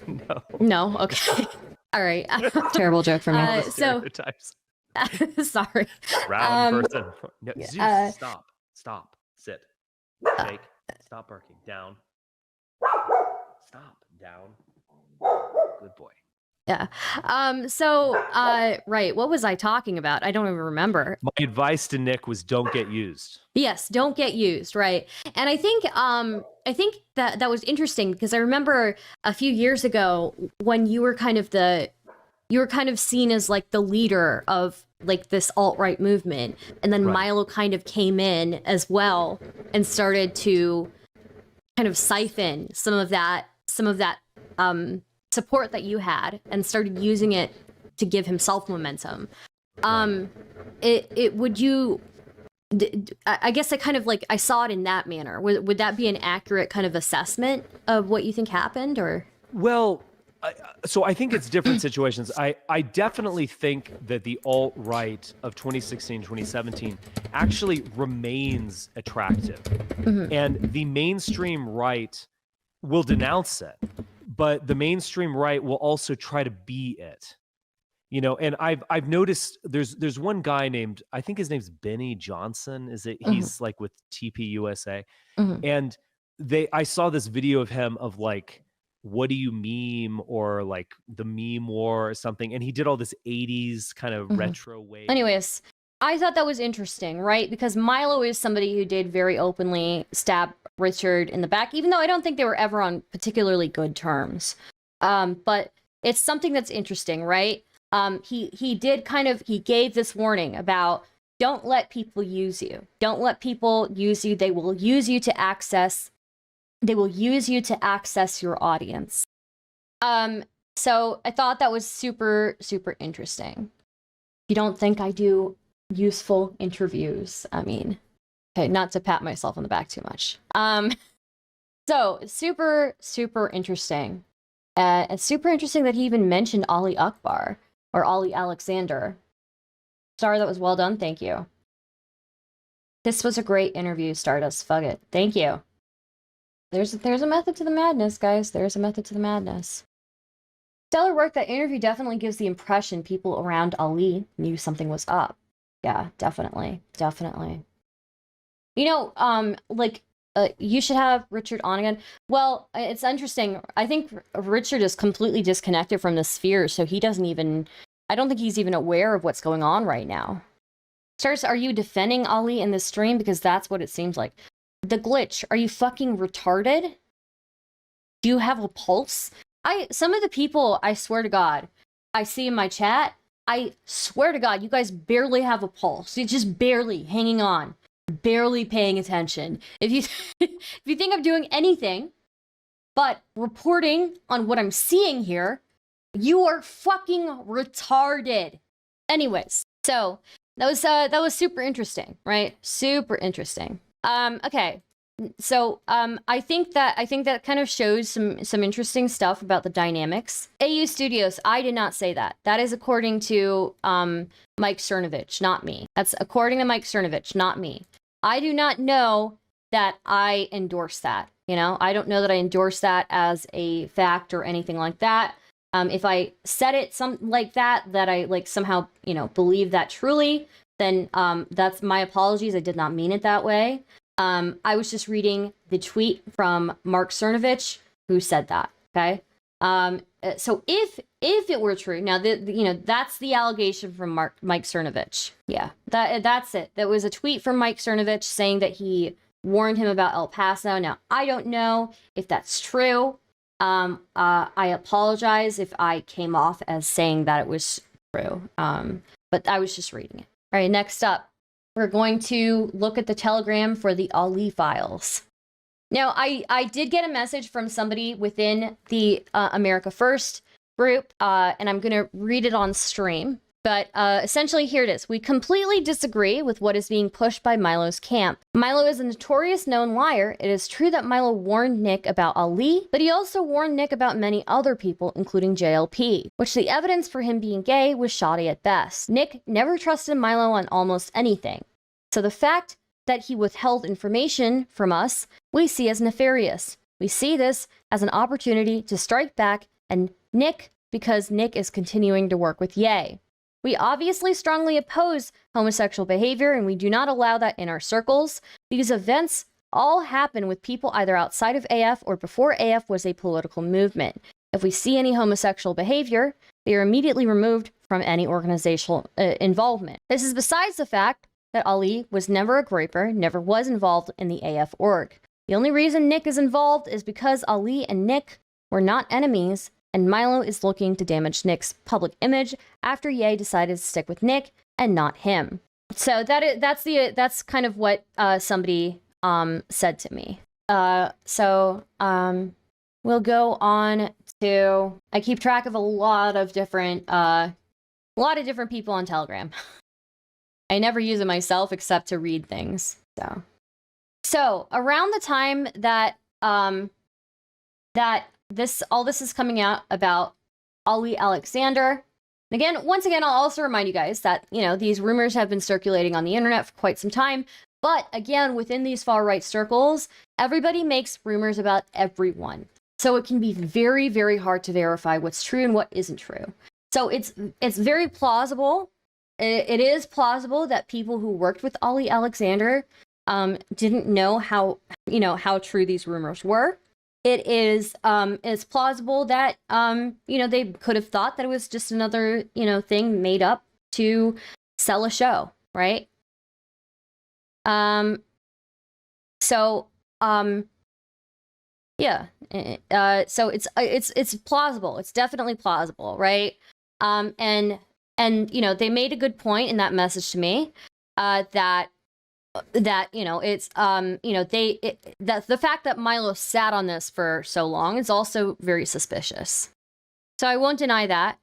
No. No. Okay. All right. Terrible joke for me. Stereotypes. Sorry. Round person. No, Zeus, stop, sit, shake, stop barking, down. Stop, down. Good boy. Yeah. Right. What was I talking about? I don't even remember. My advice to Nick was don't get used. Yes, don't get used, right? And I think that was interesting because I remember a few years ago when you were kind of seen as like the leader of like this alt-right movement, and then Milo kind of came in as well and started to kind of siphon some of that support that you had and started using it to give himself momentum. I guess I kind of like, I saw it in that manner. Would that be an accurate kind of assessment of what you think happened, or? Well, so I think it's different situations. I definitely think that the alt-right of 2016, 2017 actually remains attractive. Mm-hmm. And the mainstream right will denounce it, but the mainstream right will also try to be it. You know, and I've noticed there's one guy named, I think his name's Benny Johnson. Is it? Mm-hmm. He's like with TPUSA. Mm-hmm. And I saw this video of him of like, what do you meme, or like the meme war or something, and he did all this 80s kind of retro wave. Anyways, I thought that was interesting, right? Because Milo is somebody who did very openly stab Richard in the back, even though I don't think they were ever on particularly good terms. But it's something that's interesting, right? He gave this warning about, don't let people use you. Don't let people use you. They will use you to access your audience. So I thought that was super, super interesting. You don't think I do useful interviews? I mean, okay, not to pat myself on the back too much. So super, super interesting. It's super interesting that he even mentioned Ali Akbar or Ali Alexander. Sorry, that was well done. Thank you. This was a great interview, Stardust. Fuck it. Thank you. There's a method to the madness, guys. There's a method to the madness. Stellar work. That interview definitely gives the impression people around Ali knew something was up. Yeah, definitely. Definitely. You know, you should have Richard on again. Well, it's interesting. I think Richard is completely disconnected from the sphere, so he doesn't even... I don't think he's even aware of what's going on right now. Stars, are you defending Ali in this stream? Because that's what it seems like. The glitch. Are you fucking retarded? Do you have a pulse? Some of the people, I swear to God, I see in my chat, I swear to God, you guys barely have a pulse. You're just barely hanging on. Barely paying attention. If you think I'm doing anything But reporting on what I'm seeing here, you are fucking retarded. Anyways, so that was super interesting, right? Super interesting. Okay. So I think that kind of shows some interesting stuff about the dynamics. AU Studios, I did not say that. That is according to Mike Cernovich, not me. That's according to Mike Cernovich, not me. I do not know that I endorse that. You know, I don't know that I endorse that as a fact or anything like that. If I said it something like that I like somehow, you know, believe that truly, then that's my apologies. I did not mean it that way. I was just reading the tweet from Mark Cernovich who said that. Okay. So if it were true, now you know, that's the allegation from Mike Cernovich. Yeah, that's it. That was a tweet from Mike Cernovich saying that he warned him about El Paso. Now, I don't know if that's true. I apologize if I came off as saying that it was true. But I was just reading it. All right, next up, we're going to look at the Telegram for the Ali files. Now, I did get a message from somebody within the America First group, and I'm going to read it on stream. But essentially, here it is. We completely disagree with what is being pushed by Milo's camp. Milo is a notorious known liar. It is true that Milo warned Nick about Ali, but he also warned Nick about many other people, including JLP, which the evidence for him being gay was shoddy at best. Nick never trusted Milo on almost anything. So the fact that he withheld information from us, we see as nefarious. We see this as an opportunity to strike back and Nick, because Nick is continuing to work with Ye. We obviously strongly oppose homosexual behavior, and we do not allow that in our circles. These events all happen with people either outside of AF or before AF was a political movement. If we see any homosexual behavior, they are immediately removed from any organizational involvement. This is besides the fact that Ali was never a Groyper, never was involved in the AF org. The only reason Nick is involved is because Ali and Nick were not enemies, and Milo is looking to damage Nick's public image after Ye decided to stick with Nick and not him. So that's kind of what somebody said to me. We'll go on to, I keep track of a lot of different people on Telegram. I never use it myself except to read things. So around the time that all this is coming out about Ali Alexander. Once again, I'll also remind you guys that, you know, these rumors have been circulating on the internet for quite some time. But again, within these far-right circles, everybody makes rumors about everyone. So it can be very, very hard to verify what's true and what isn't true. So it's very plausible. It is plausible that people who worked with Ali Alexander didn't know how true these rumors were. It is it's plausible that they could have thought that it was just another thing made up to sell a show, right? So it's plausible. It's definitely plausible, right? And they made a good point in that message to me that it's that the fact that Milo sat on this for so long is also very suspicious. So I won't deny that.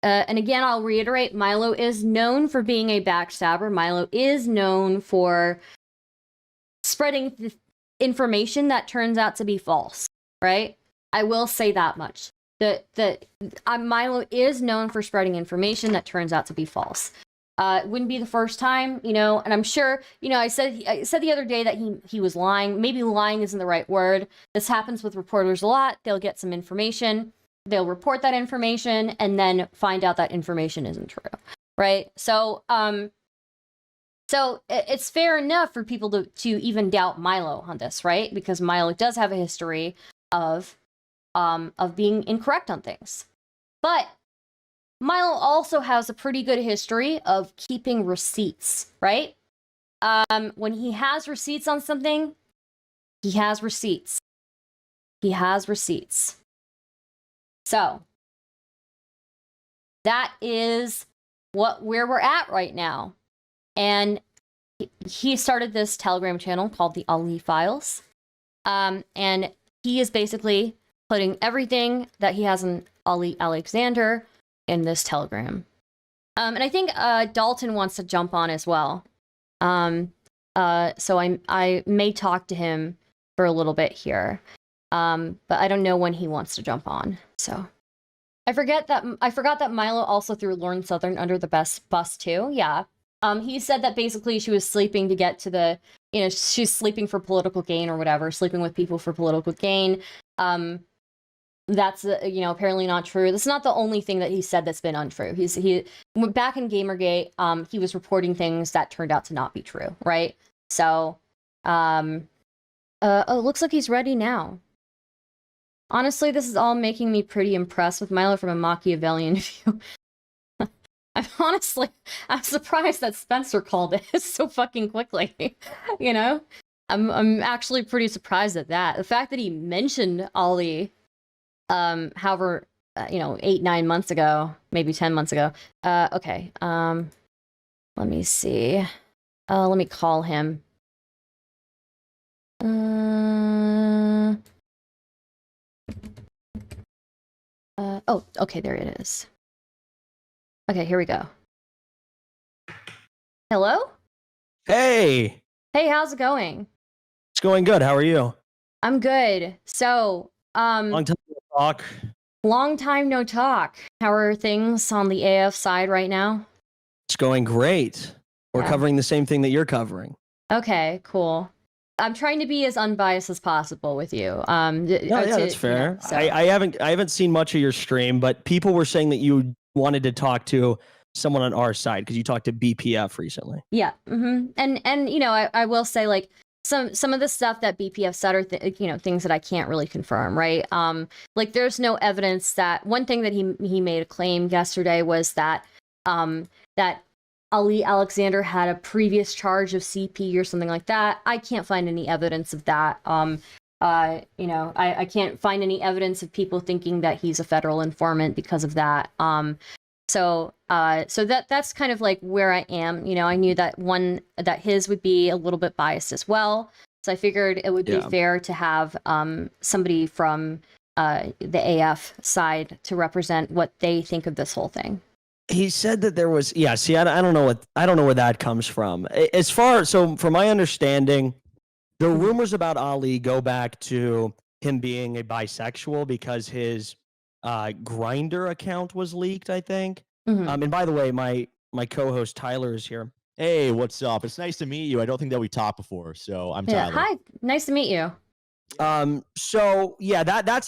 And again, I'll reiterate, Milo is known for being a backstabber. Milo is known for spreading the information that turns out to be false, right? I will say that much. Milo is known for spreading information that turns out to be false. It wouldn't be the first time, and I'm sure, I said the other day that he was lying. Maybe lying isn't the right word. This happens with reporters a lot. They'll get some information, they'll report that information, and then find out that information isn't true, right? So it's fair enough for people to even doubt Milo on this, right? Because Milo does have a history of being incorrect on things. But Milo also has a pretty good history of keeping receipts, right? When he has receipts on something, he has receipts. He has receipts. So that is where we're at right now. And he started this Telegram channel called the Ali Files. And he is basically putting everything that he has on Ali Alexander in this telegram. And I think Dalton wants to jump on as well. So I may talk to him for a little bit here. But I don't know when he wants to jump on. So I forgot that Milo also threw Lauren Southern under the bus too. Yeah. He said that basically she was sleeping to get to the, she's sleeping for political gain or whatever, sleeping with people for political gain. That's apparently not true. That's not the only thing that he said that's been untrue. He back in Gamergate, he was reporting things that turned out to not be true, right? So, it looks like he's ready now. Honestly, this is all making me pretty impressed with Milo from a Machiavellian view. I'm surprised that Spencer called it so fucking quickly. I'm actually pretty surprised at that. The fact that he mentioned Ali, however, 8-9 months ago, maybe 10 months ago. Okay. Let me see. Let me call him. Oh, okay, there it is. Okay, here we go. Hello? Hey! Hey, how's it going? It's going good. How are you? I'm good. So, Long time no talk. long time no talk. How are things on the AF side right now? It's going great. We're Yeah. covering the same thing that you're covering. Okay, cool. I'm trying to be as unbiased as possible with you. Yeah, that's fair. I haven't seen much of your stream, but people were saying that you wanted to talk to someone on our side because you talked to BPF recently. Yeah. And I will say, like, some of the stuff that BPF said are things that I can't really confirm, right? Like, there's no evidence that one thing that he made a claim yesterday was that that Ali Alexander had a previous charge of CP or something like that. I can't find any evidence of that. I can't find any evidence of people thinking that he's a federal informant because of that. So that's kind of like where I am. I knew that his would be a little bit biased as well. So I figured it would be fair to have somebody from the AF side to represent what they think of this whole thing. He said that there was I don't know where that comes from. From my understanding, the rumors about Ali go back to him being a bisexual because his Grindr account was leaked, I think. And by the way, my co-host Tyler is here. Hey, what's up? It's nice to meet you. I don't think that we talked before, so I'm Tyler. Hi, nice to meet you. That's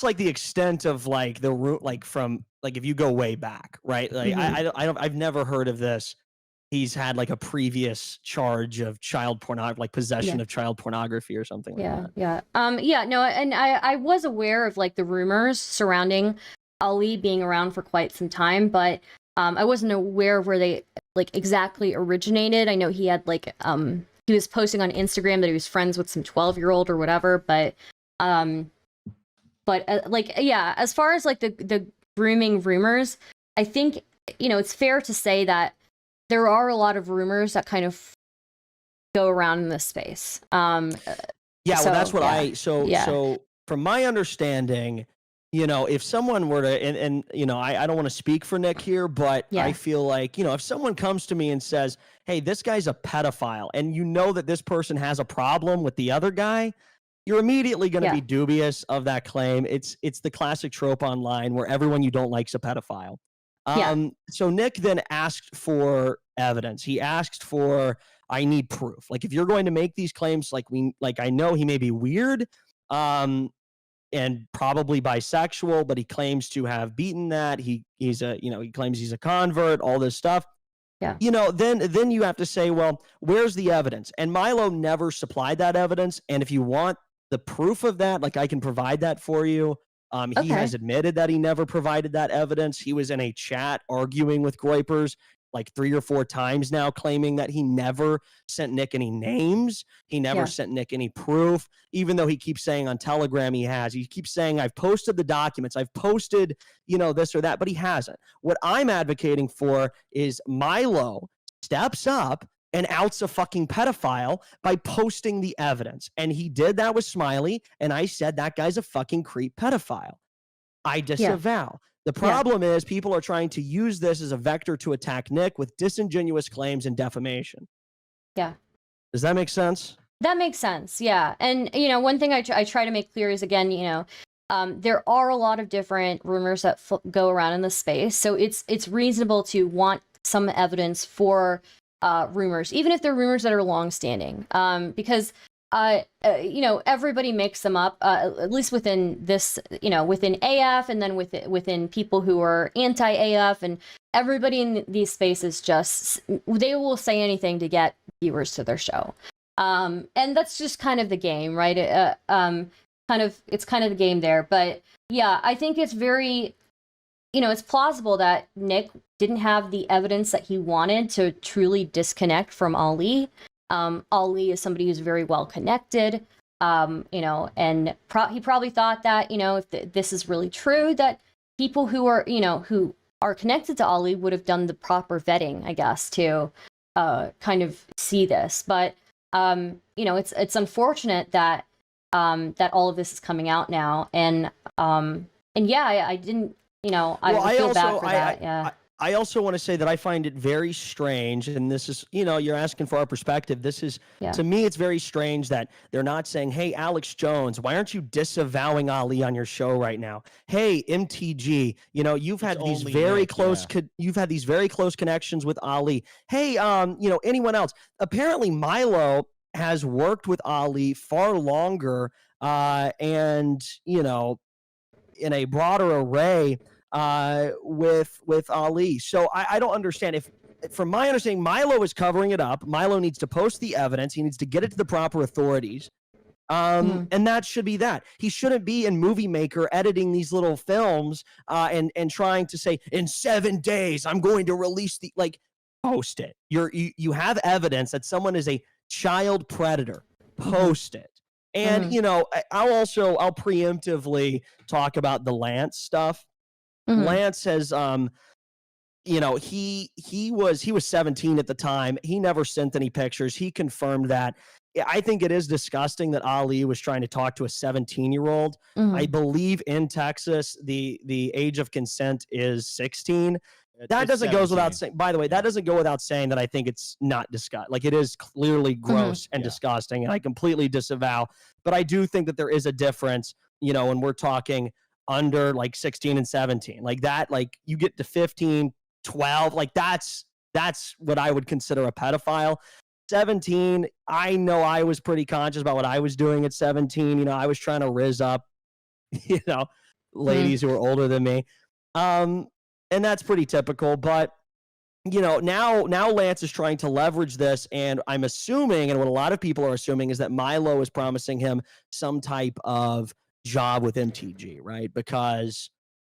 like the extent of like the root, like from like if you go way back, right? Like I've never heard of this. He's had like a previous charge of child pornography, like possession of child pornography or something like that. No, and I was aware of like the rumors surrounding Ali being around for quite some time, but I wasn't aware of where they like exactly originated. I know he had like he was posting on Instagram that he was friends with some 12-year-old or whatever, but as far as like the grooming rumors, I think it's fair to say that there are a lot of rumors that kind of go around in this space. So from my understanding, if someone were to, and I don't want to speak for Nick here, but I feel like, if someone comes to me and says, hey, this guy's a pedophile, and that this person has a problem with the other guy, you're immediately going to be dubious of that claim. It's the classic trope online where everyone you don't like's a pedophile. So Nick then asked for evidence. He asked for, I need proof. Like, if you're going to make these claims, I know he may be weird, and probably bisexual, but he claims to have beaten that. He claims he's a convert, all this stuff. Then you have to say, well, where's the evidence? And Milo never supplied that evidence. And if you want the proof of that, like, I can provide that for you. He has admitted that he never provided that evidence. He was in a chat arguing with Groypers like 3 or 4 times now, claiming that he never sent Nick any names. He never sent Nick any proof, even though he keeps saying on Telegram he has. He keeps saying, I've posted the documents. I've posted, this or that, but he hasn't. What I'm advocating for is Milo steps up and outs a fucking pedophile by posting the evidence. And he did that with Smiley, and I said that guy's a fucking creep pedophile. I disavow. The problem is people are trying to use this as a vector to attack Nick with disingenuous claims and defamation. Yeah. Does that make sense? That makes sense. Yeah. And, one thing I try to make clear is, again, there are a lot of different rumors that go around in the space. So it's reasonable to want some evidence for rumors, even if they're rumors that are longstanding, because everybody makes them up, at least within this, within AF, and then within people who are anti-AF, and everybody in these spaces they will say anything to get viewers to their show. And that's just kind of the game, right? It's kind of the game there. But yeah, I think it's very, it's plausible that Nick didn't have the evidence that he wanted to truly disconnect from Ali. Ali is somebody who's very well connected, and he probably thought that, if this is really true, that people who are connected to Ali would have done the proper vetting, I guess, to kind of see this. But it's unfortunate that that all of this is coming out now, and yeah, I didn't, I feel bad for that. Yeah. I also want to say that I find it very strange, and this is, you're asking for our perspective. This is, to me, it's very strange that they're not saying, hey, Alex Jones, why aren't you disavowing Ali on your show right now? Hey, MTG, you've had these very close, you've had these very close connections with Ali. Hey, anyone else? Apparently, Milo has worked with Ali far longer, and, in a broader array with Ali. So I don't understand. If from my understanding, Milo is covering it up. Milo needs to post the evidence. He needs to get it to the proper authorities. And that should be that. He shouldn't be in Movie Maker editing these little films and trying to say, in 7 days, I'm going to release post it. You have evidence that someone is a child predator. Post it. And, I'll preemptively talk about the Lance stuff. Lance has, he was 17 at the time. He never sent any pictures. He confirmed that. I think it is disgusting that Ali was trying to talk to a 17-year-old. I believe in Texas, the age of consent is 16. That doesn't go without saying. By the way, that doesn't go without saying that I think it's not disgusting. It is clearly gross and disgusting, and I completely disavow. But I do think that there is a difference, when we're talking under 16 and 17, you get to 15, 12, that's what I would consider a pedophile. 17, I know I was pretty conscious about what I was doing at 17. I was trying to rizz up, ladies who are older than me. And that's pretty typical, but now Lance is trying to leverage this, and I'm assuming, and what a lot of people are assuming, is that Milo is promising him some type of job with MTG, right? Because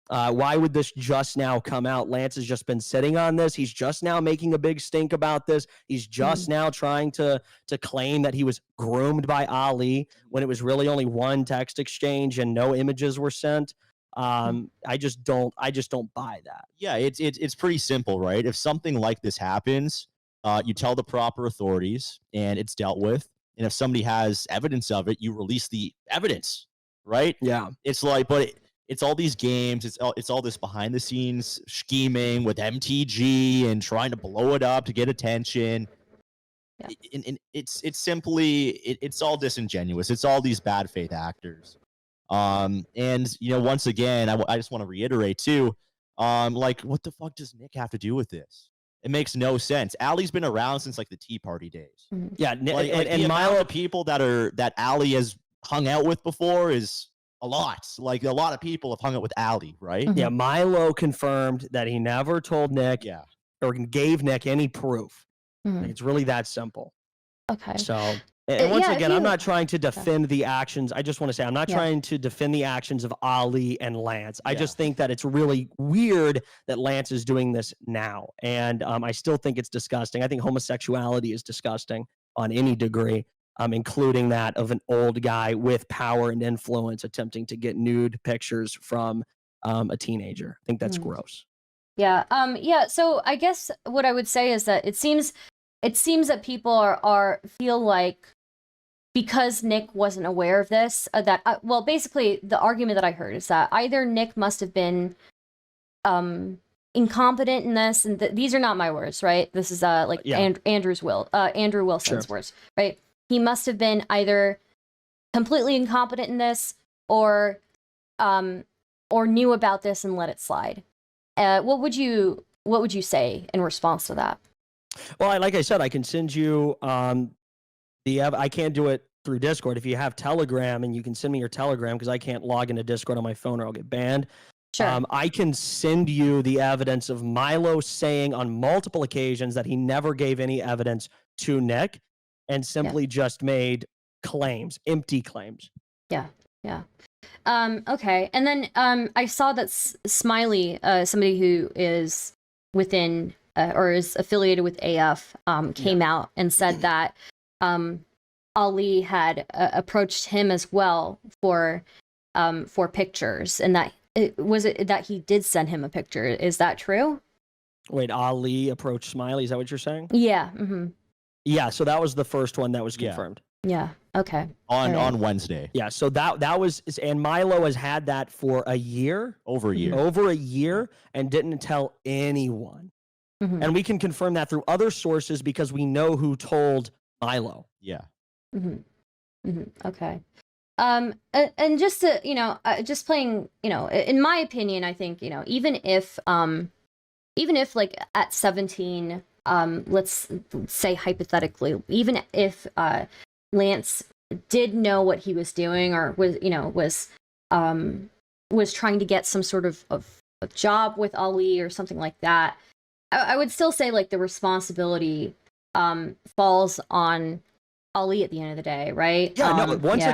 why would this just now come out? Lance has just been sitting on this. He's just now making a big stink about this. He's just now trying to claim that he was groomed by Ali when it was really only one text exchange and no images were sent. I just don't buy that. Yeah, it's pretty simple, right? If something like this happens, you tell the proper authorities and it's dealt with. And if somebody has evidence of it, you release the evidence. Right? Yeah. It's but it's all these games. It's all this behind the scenes scheming with MTG and trying to blow it up to get attention. Yeah. And it's simply it's all disingenuous. It's all these bad faith actors. And once again, I just want to reiterate too. What the fuck does Nick have to do with this? It makes no sense. Ali's been around since the Tea Party days. Yeah, and Milo people that Ali has hung out with before is a lot. A lot of people have hung out with Ali, right? Yeah, Milo confirmed that he never told Nick or gave Nick any proof. It's really that simple. Okay. So, and once again, I'm not trying to defend the actions. I just want to say I'm not trying to defend the actions of Ali and Lance. I just think that it's really weird that Lance is doing this now. And I still think it's disgusting. I think homosexuality is disgusting on any degree. Including that of an old guy with power and influence attempting to get nude pictures from a teenager. I think that's gross. Yeah. So I guess what I would say is that it seems that people feel like because Nick wasn't aware of this, well, basically the argument that I heard is that either Nick must have been incompetent in this, and these are not my words, right? This is Andrew Wilson's words, right? He must have been either completely incompetent in this, or knew about this and let it slide. What would you say in response to that? Well, like I said, I can send you I can't do it through Discord. If you have Telegram, and you can send me your Telegram, because I can't log into Discord on my phone or I'll get banned. Sure. I can send you the evidence of Milo saying on multiple occasions that he never gave any evidence to Nick, and simply just made claims, empty claims. Yeah. Okay. And then I saw that Smiley, somebody who is within or is affiliated with AF, came out and said that Ali had approached him as well for pictures, and that that he did send him a picture. Is that true? Wait, Ali approached Smiley? Is that what you're saying? Yeah. Mm-hmm. Yeah. So that was the first one that was confirmed. Yeah. Okay. On Wednesday. Yeah. So that was, and Milo has had that for a year, over a year, and didn't tell anyone. Mm-hmm. And we can confirm that through other sources because we know who told Milo. Yeah. Mm-hmm. Mm-hmm. Okay. And just to, just playing, in my opinion, I think, even if like at 17, let's say hypothetically, even if Lance did know what he was doing, or was trying to get some sort of job with Ali or something like that, I would still say like the responsibility falls on Ali at the end of the day, right? Yeah, no, but once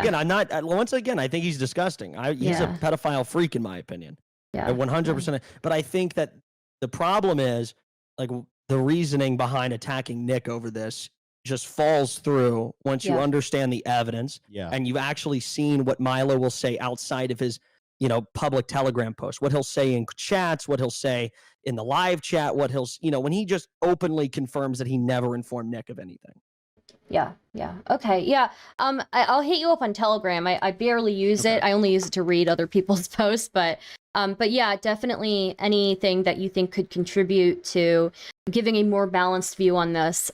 again, I think he's disgusting. He's a pedophile freak, in my opinion. Yeah. 100%. But I think that the problem is, like, the reasoning behind attacking Nick over this just falls through once you understand the evidence. Yeah. And you've actually seen what Milo will say outside of his, public Telegram post, what he'll say in chats, what he'll say in the live chat, what he'll, when he just openly confirms that he never informed Nick of anything. Yeah. Okay. Yeah. I'll hit you up on Telegram. I barely use it. I only use it to read other people's posts, but yeah, definitely anything that you think could contribute to giving a more balanced view on this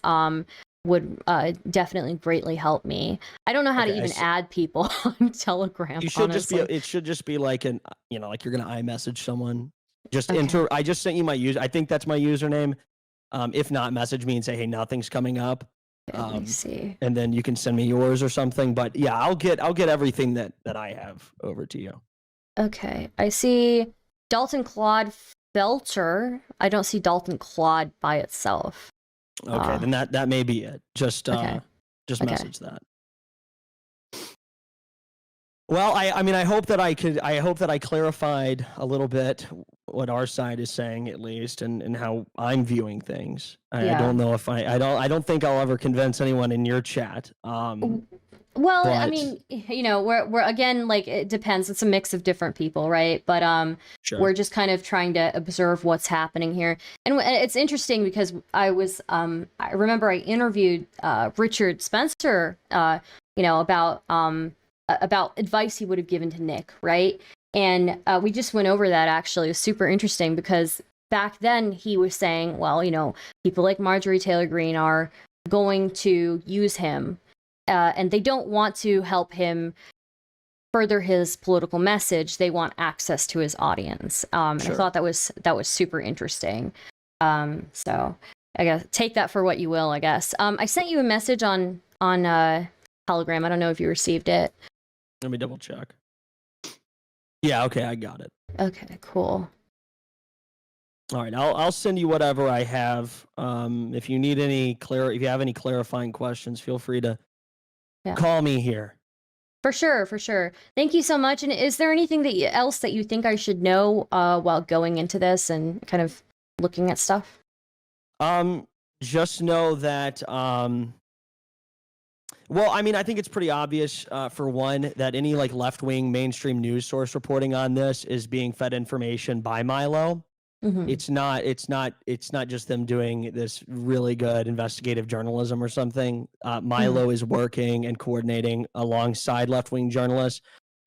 would definitely greatly help me. I don't know how to even add people on Telegram. You should honestly. it should just be like like you're gonna iMessage someone. Just enter. I just sent you my user. I think that's my username. If not, message me and say, hey, nothing's coming up. Let me see. And then you can send me yours or something. But yeah, I'll get everything that I have over to you. Okay. I see Dalton Clodfelter. I don't see Dalton Clod by itself. Okay, then that may be it. Just message that. Well, I hope that I clarified a little bit what our side is saying, at least, and how I'm viewing things. I don't know if I don't think I'll ever convince anyone in your chat. Well, but, I mean, we're again, like, it depends. It's a mix of different people, right? But sure. We're just kind of trying to observe what's happening here. And it's interesting because I remember I interviewed Richard Spencer, about advice he would have given to Nick, right? And we just went over that, actually. It was super interesting because back then he was saying, well, people like Marjorie Taylor Greene are going to use him, and they don't want to help him further his political message. They want access to his audience. Sure. I thought that was super interesting. So I guess take that for what you will, I guess. I sent you a message on Telegram. I don't know if you received it. Let me double check. Yeah, okay, I got it. Okay, cool. All right, I'll send you whatever I have. If you need if you have any clarifying questions, feel free to call me here. For sure. Thank you so much. And is there anything else that you think I should know while going into this and kind of looking at stuff? Just know that well, I mean, I think it's pretty obvious, for one, that any left-wing mainstream news source reporting on this is being fed information by Milo. Mhm. It's not just them doing this really good investigative journalism or something. Milo is working and coordinating alongside left-wing journalists.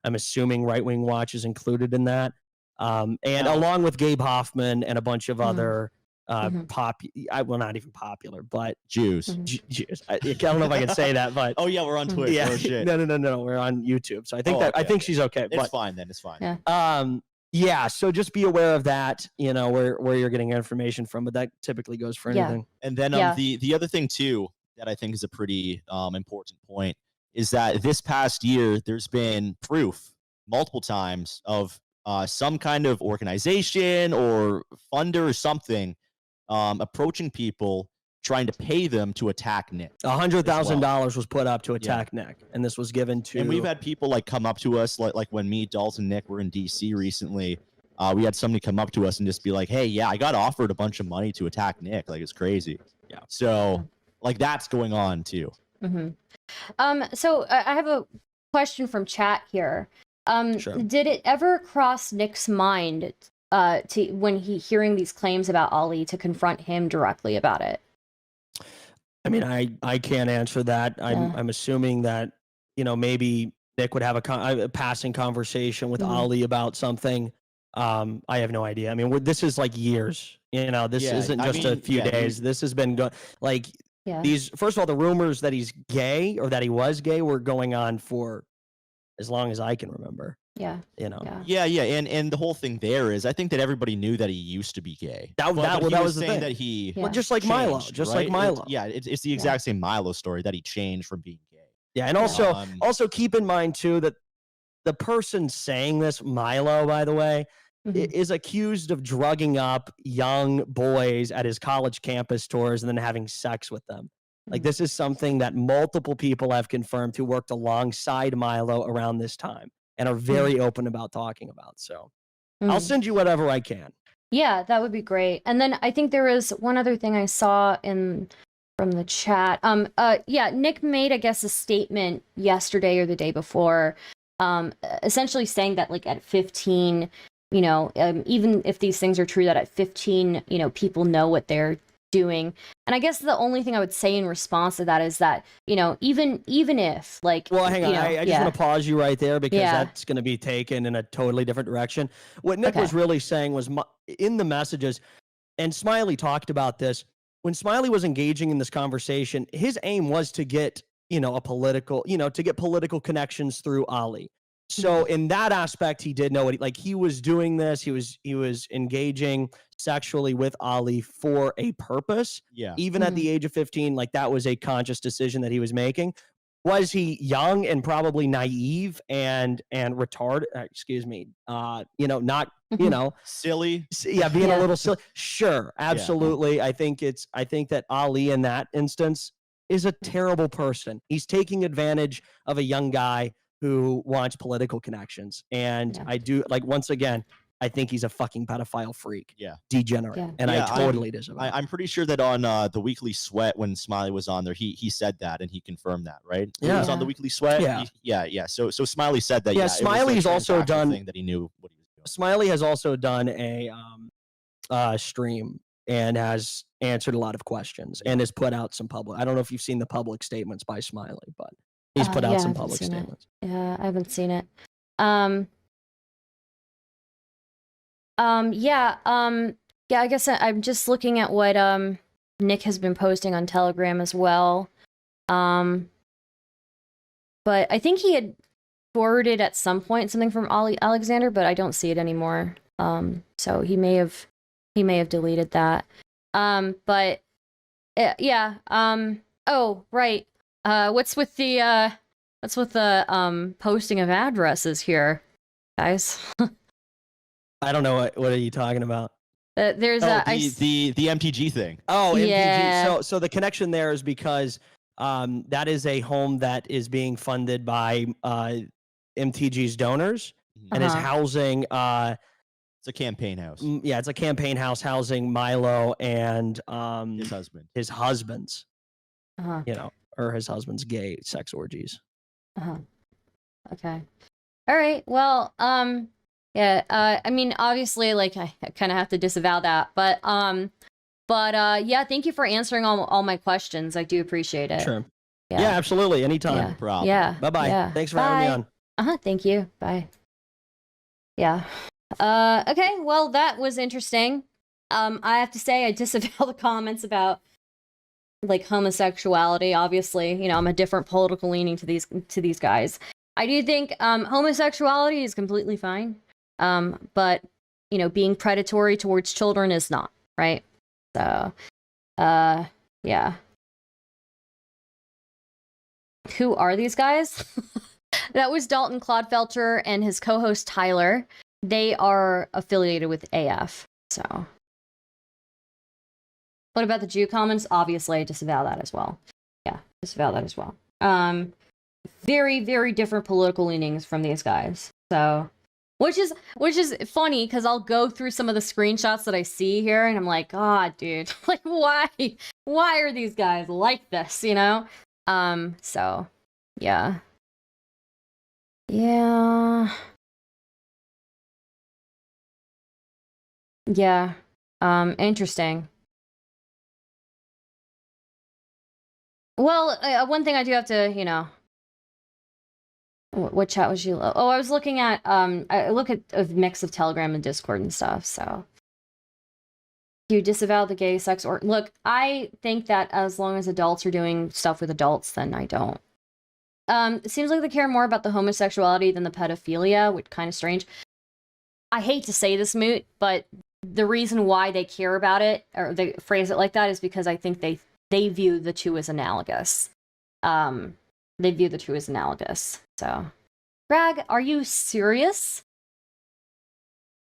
I'm assuming Right Wing Watch is included in that. And along with Gabe Hoffman and a bunch of other well, not even popular, but Jews. Jews. I don't know if I can say that, but Oh yeah, we're on Twitch. yeah, Oh shit. no, we're on YouTube, so I think I okay, think she's okay. It's But fine then. It's fine. Yeah. yeah, so just be aware of that, you know, where you're getting information from, but that typically goes for Yeah. anything. And then Yeah. the other thing too that I think is a pretty important point is that this past year there's been proof multiple times of some kind of organization or funder or something approaching people trying to pay them to attack Nick. $100,000 was put up to attack Nick, and this was given to. And we've had people like come up to us like when me, Dalton, Nick were in DC recently. We had somebody come up to us and just be like, "Hey, yeah, I got offered a bunch of money to attack Nick. Like it's crazy." Yeah. So like that's going on too. So I have a question from chat here. Sure. Did it ever cross Nick's mind to when he hearing these claims about Ali to confront him directly about it? I mean, I can't answer that. I'm assuming that, you know, maybe Nick would have a passing conversation with Ali about something. I have no idea. I mean, this is like years. You know, this isn't just a few days. This has been going like these. First of all, the rumors that he's gay or that he was gay were going on for as long as I can remember. Yeah. You know. Yeah. And the whole thing there is, I think that everybody knew that he used to be gay. That was the saying thing. that he Well, just like changed, Milo, just right? like Milo. It's the exact same Milo story that he changed from being gay. Yeah, and also keep in mind too that the person saying this, Milo, by the way, is accused of drugging up young boys at his college campus tours and then having sex with them. Like this is something that multiple people have confirmed who worked alongside Milo around this time and are very open about talking about. So I'll send you whatever I can. Yeah, that would be great. And then I think there was one other thing I saw from the chat. Nick made, I guess, a statement yesterday or the day before, essentially saying that like at 15, you know, even if these things are true, that at 15, you know, people know what they're doing. And I guess the only thing I would say in response to that is that, you know, even if like, well, hang on, I just want to pause you right there because that's going to be taken in a totally different direction. What Nick was really saying was in the messages, and Smiley talked about this, when Smiley was engaging in this conversation, his aim was to get, you know, to get political connections through Ali. So in that aspect, he did know what he was doing this. He was engaging sexually with Ali for a purpose. Yeah. Even at the age of 15, like that was a conscious decision that he was making. Was he young and probably naive and retarded? You know, not, you know, silly. Yeah, being a little silly. Sure, absolutely. Yeah. I think that Ali in that instance is a terrible person. He's taking advantage of a young guy who wants political connections. And I do, like, once again, I think he's a fucking pedophile freak. Yeah. Degenerate. Yeah. And I totally disagree. I'm pretty sure that on the Weekly Sweat, when Smiley was on there, he said that and he confirmed that, right? Yeah. He was on the Weekly Sweat. Yeah. So Smiley said that. Yeah, Yeah, Smiley's also done thing that he knew what he was doing. Smiley has also done a stream and has answered a lot of questions and has put out some public. I don't know if you've seen the public statements by Smiley, but he's put out some public statements. Yeah, I haven't seen it. I guess I'm just looking at what Nick has been posting on Telegram as well. But I think he had forwarded at some point something from Alexander, but I don't see it anymore. So he may have deleted that. Oh, right. What's with the posting of addresses here, guys? I don't know what are you talking about. There's the MTG thing. Oh, yeah. MTG. So the connection there is because that is a home that is being funded by MTG's donors and is housing. It's a campaign house. Yeah, it's a campaign house housing Milo and his husband's. You know, or his husband's gay sex orgies. Okay. All right. Well, Yeah. I mean, obviously, like, I kind of have to disavow that, but yeah, thank you for answering all my questions. I do appreciate it. Sure. Yeah, absolutely. Anytime. Yeah. No problem. Yeah. Bye-bye. Yeah. Thanks for having me on. Thank you. Bye. Yeah. Okay. Well, that was interesting. I have to say, I disavow the comments about like homosexuality. Obviously, you know, I'm a different political leaning to these guys. I do think homosexuality is completely fine. But you know, being predatory towards children is not, right? So, yeah. Who are these guys? That was Dalton Clodfelter and his co-host Tyler. They are affiliated with AF. So, what about the Jew comments? Obviously, I disavow that as well. Yeah, disavow that as well. Very, very different political leanings from these guys. So, which is funny because I'll go through some of the screenshots that I see here, and I'm like, God, dude, like, why are these guys like this? You know? So, yeah. Yeah. Yeah. Interesting. Well, one thing I do have to, you know, what chat was you? Oh, I was looking at, I look at a mix of Telegram and Discord and stuff, so. You disavow the gay sex or look, I think that as long as adults are doing stuff with adults, then I don't. It seems like they care more about the homosexuality than the pedophilia, which kind of strange. I hate to say this, Moot, but the reason why they care about it, or they phrase it like that, is because I think they view the two as analogous. They view the two as analogous. So, Bragg, are you serious?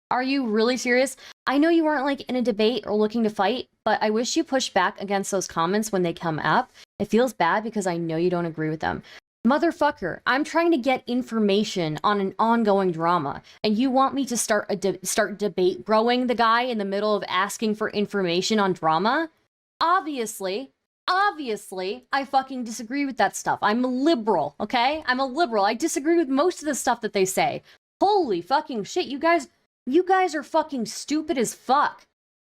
Are you really serious? I know you weren't like in a debate or looking to fight, but I wish you pushed back against those comments when they come up. It feels bad because I know you don't agree with them. Motherfucker, I'm trying to get information on an ongoing drama, and you want me to start debate broing the guy in the middle of asking for information on drama? Obviously, I fucking disagree with that stuff. I'm a liberal, okay? I'm a liberal. I disagree with most of the stuff that they say. Holy fucking shit, you guys are fucking stupid as fuck.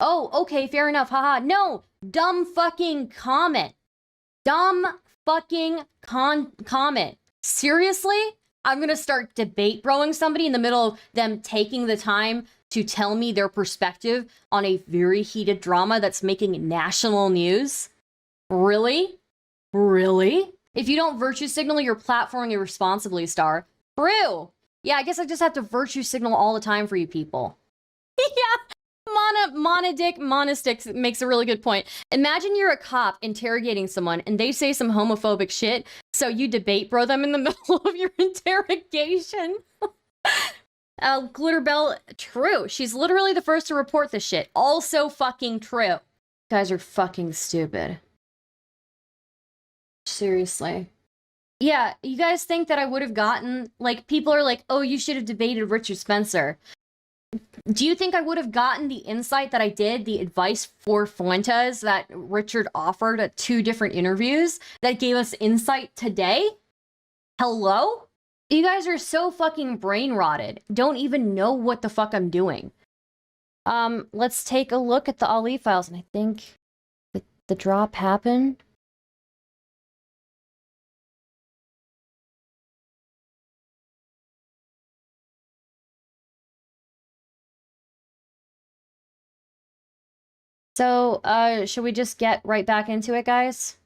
Oh, okay, fair enough, haha. No, dumb fucking comment. Dumb fucking comment. Seriously? I'm gonna start debate broing somebody in the middle of them taking the time to tell me their perspective on a very heated drama that's making national news? Really? Really? If you don't virtue signal, you're platforming irresponsibly, Star. True. Yeah, I guess I just have to virtue signal all the time for you people. Yeah, Monosticks makes a really good point. Imagine you're a cop interrogating someone and they say some homophobic shit, so you debate bro them in the middle of your interrogation. Glitterbell, true. She's literally the first to report this shit. Also fucking true. You guys are fucking stupid. Seriously. Yeah, you guys think that I would have gotten, like, people are like, oh, you should have debated Richard Spencer. Do you think I would have gotten the insight that I did, the advice for Fuentes that Richard offered at 2 different interviews that gave us insight today? Hello? You guys are so fucking brain rotted. Don't even know what the fuck I'm doing. Let's take a look at the Ali files, and I think the drop happened. So, should we just get right back into it, guys?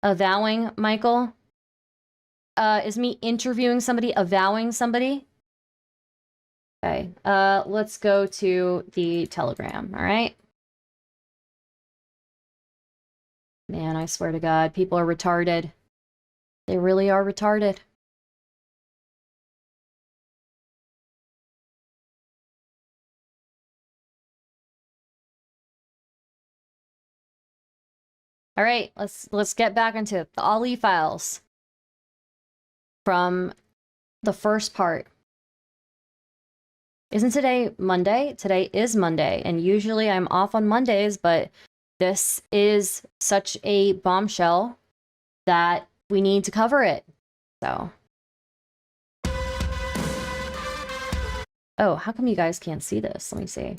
Avowing, Michael? Is me interviewing somebody avowing somebody? Okay, let's go to the Telegram, all right? Man, I swear to God, people are retarded. They really are retarded. All right, let's get back into the Ali files from the first part. Isn't today Monday? Today is Monday, and usually I'm off on Mondays, but this is such a bombshell that we need to cover it. So. Oh, how come you guys can't see this? Let me see.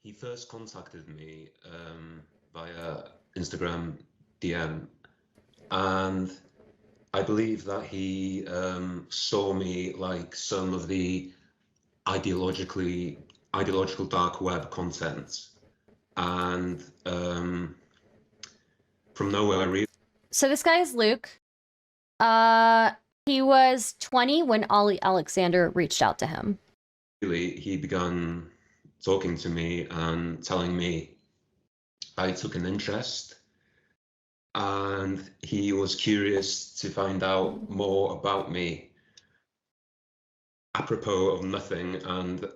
He first contacted me via Instagram DM, and I believe that he saw me like some of the ideological dark web content, and from nowhere I realized. So this guy is Luke. He was 20 when Ollie Alexander reached out to him. Really, he began talking to me and telling me I took an interest, and he was curious to find out more about me apropos of nothing, and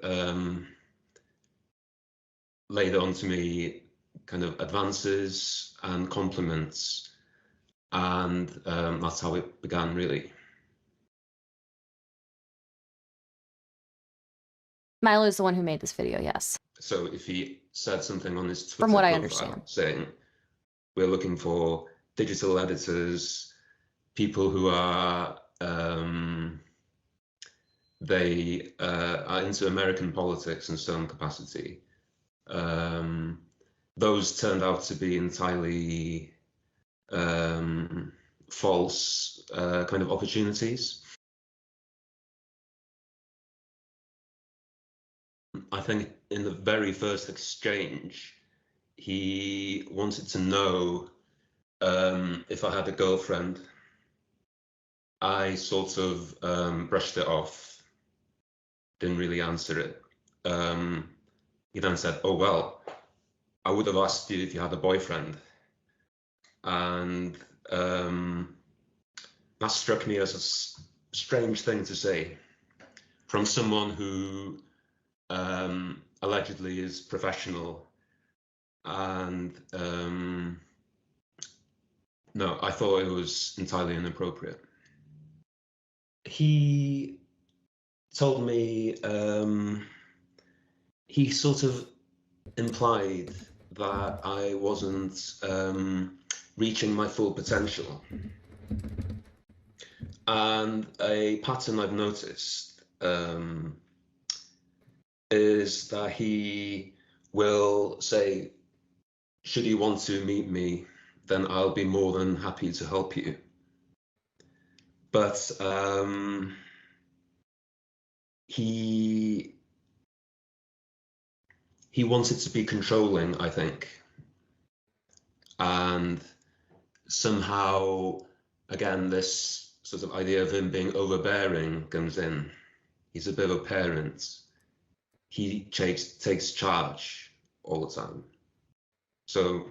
laid on to me kind of advances and compliments, and that's how it began, really. Milo is the one who made this video, yes. So if he said something on his Twitter From what I profile understand, saying, we're looking for digital editors, people who are they are into American politics in some capacity. Those turned out to be entirely false kind of opportunities. I think in the very first exchange, he wanted to know if I had a girlfriend. I sort of brushed it off, didn't really answer it. He then said, oh, well, I would have asked you if you had a boyfriend. And that struck me as a strange thing to say from someone who allegedly is professional. And no, I thought it was entirely inappropriate. He told me, he sort of implied that I wasn't reaching my full potential. And a pattern I've noticed is that he will say, should you want to meet me, then I'll be more than happy to help you. But he wanted to be controlling, I think. And somehow, again, this sort of idea of him being overbearing comes in. He's a bit of a parent. He takes charge all the time. So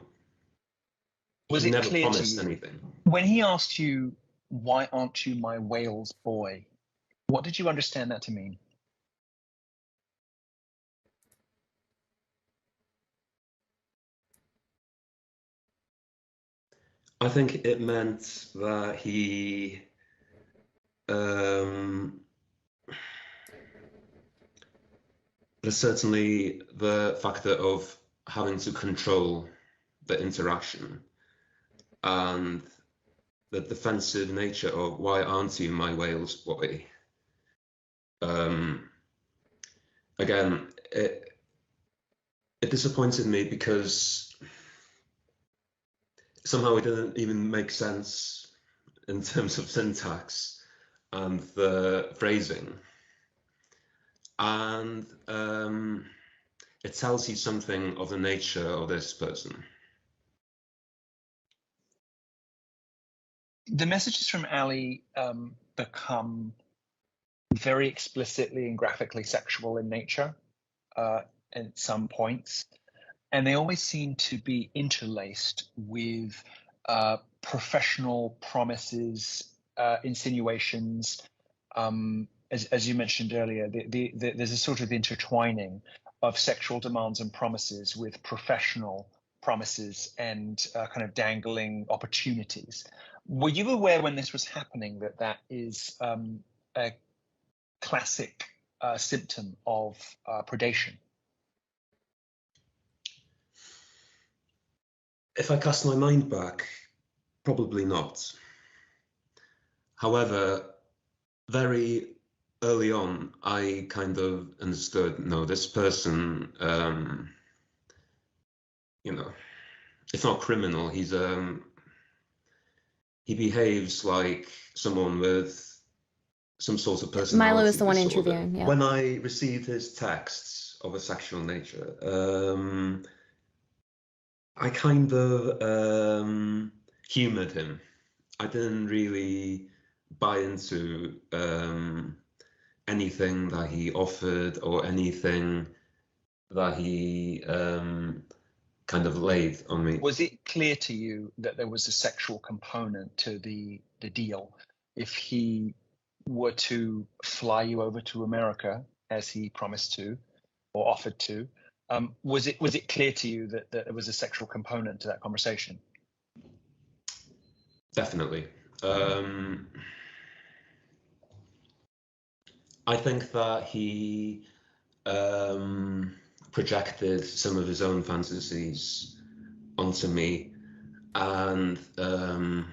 was he it never clear to promised you anything. when he asked you, why aren't you my Wales boy? What did you understand that to mean? I think it meant that he there's certainly the factor of having to control the interaction and the defensive nature of why aren't you my Wales boy? Again, it disappointed me because somehow it didn't even make sense in terms of syntax and the phrasing. And it tells you something of the nature of this person. The messages from Ali become very explicitly and graphically sexual in nature at some points. and they always seem to be interlaced with professional promises, insinuations. As you mentioned earlier, there's a sort of intertwining of sexual demands and promises with professional promises and kind of dangling opportunities. Were you aware when this was happening that is a classic symptom of predation? If I cast my mind back, probably not. However, very early on, I kind of understood, no, this person, you know, it's not criminal. He behaves like someone with some sort of personality Milo is the one disorder. interviewing. Yeah. When I received his texts of a sexual nature, I kind of humored him. I didn't really buy into anything that he offered or anything that he kind of laid on me. Was it clear to you that there was a sexual component to the deal? If he were to fly you over to America, as he promised to or offered to, was it clear to you that there was a sexual component to that conversation? Definitely. I think that he projected some of his own fantasies onto me, and the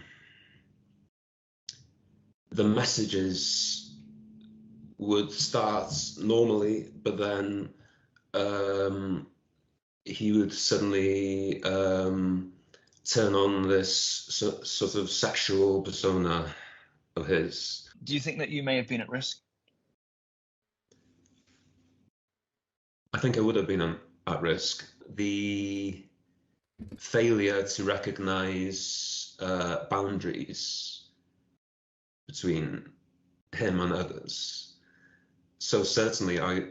messages would start normally, but then he would suddenly turn on this sort of sexual persona of his. Do you think that you may have been at risk? I think I would have been at risk. The failure to recognize boundaries between him and others. So certainly I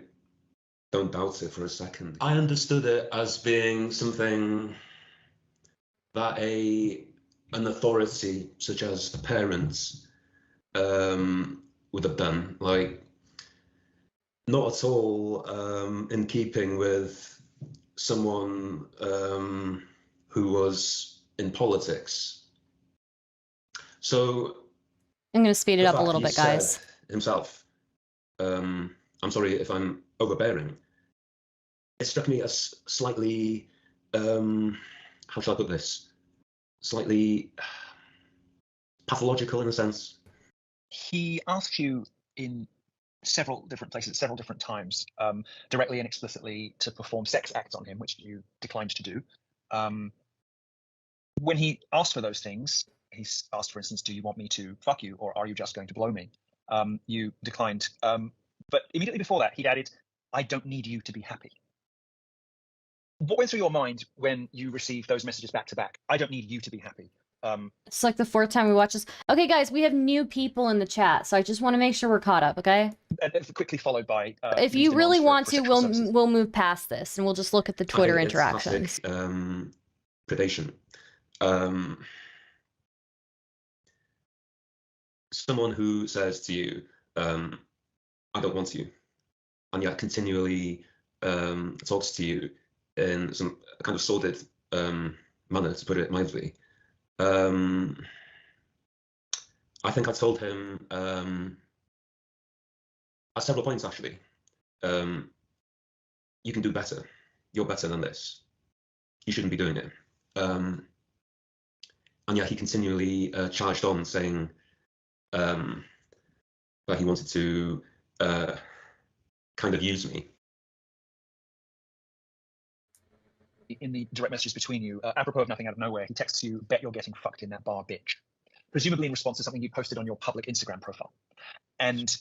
don't doubt it for a second. I understood it as being something that an authority, such as a parent, would have done. Like, not at all in keeping with someone who was in politics. So I'm going to speed it the up a fact little he bit, guys. said himself, I'm sorry if I'm overbearing. It struck me as slightly, how shall I put this? Slightly pathological in a sense. He asked you in several different places, several different times, directly and explicitly, to perform sex acts on him, which you declined to do. When he asked for those things, he asked, for instance, do you want me to fuck you, or are you just going to blow me? You declined. But immediately before that, he'd added, I don't need you to be happy. What went through your mind when you received those messages back to back? I don't need you to be happy. It's like the fourth time we watch this. Okay, guys, we have new people in the chat, so I just want to make sure we're caught up, okay? And quickly followed by... if you really want to, we'll move past this, and we'll just look at the Twitter interactions. Classic, predation. Someone who says to you, I don't want you, and yet continually talks to you in some kind of sordid manner, to put it mildly. I think I told him at several points, actually, you can do better. You're better than this. You shouldn't be doing it. And yet he continually charged on, saying that he wanted to kind of use me. In the direct messages between you, apropos of nothing out of nowhere, he texts you, bet you're getting fucked in that bar, bitch. Presumably in response to something you posted on your public Instagram profile. And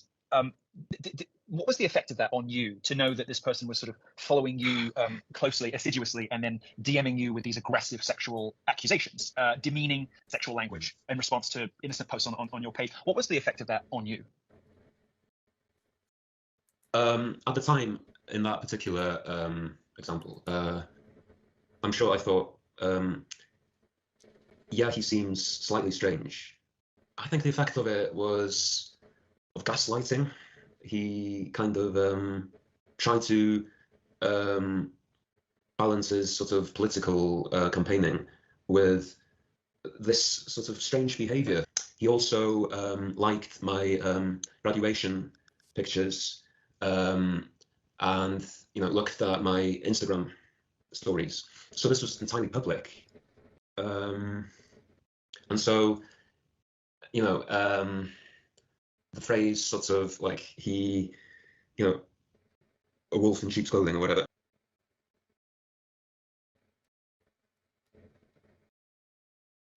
what was the effect of that on you, to know that this person was sort of following you closely, assiduously, and then DMing you with these aggressive sexual accusations, demeaning sexual language in response to innocent posts on your page? What was the effect of that on you? At the time, in that particular example, I'm sure I thought, yeah, he seems slightly strange. I think the effect of it was of gaslighting. He kind of tried to balance his sort of political campaigning with this sort of strange behavior. He also liked my graduation pictures and, you know, looked at my Instagram stories. So this was entirely public. And so, you know, the phrase sort of like he, you know, a wolf in sheep's clothing or whatever.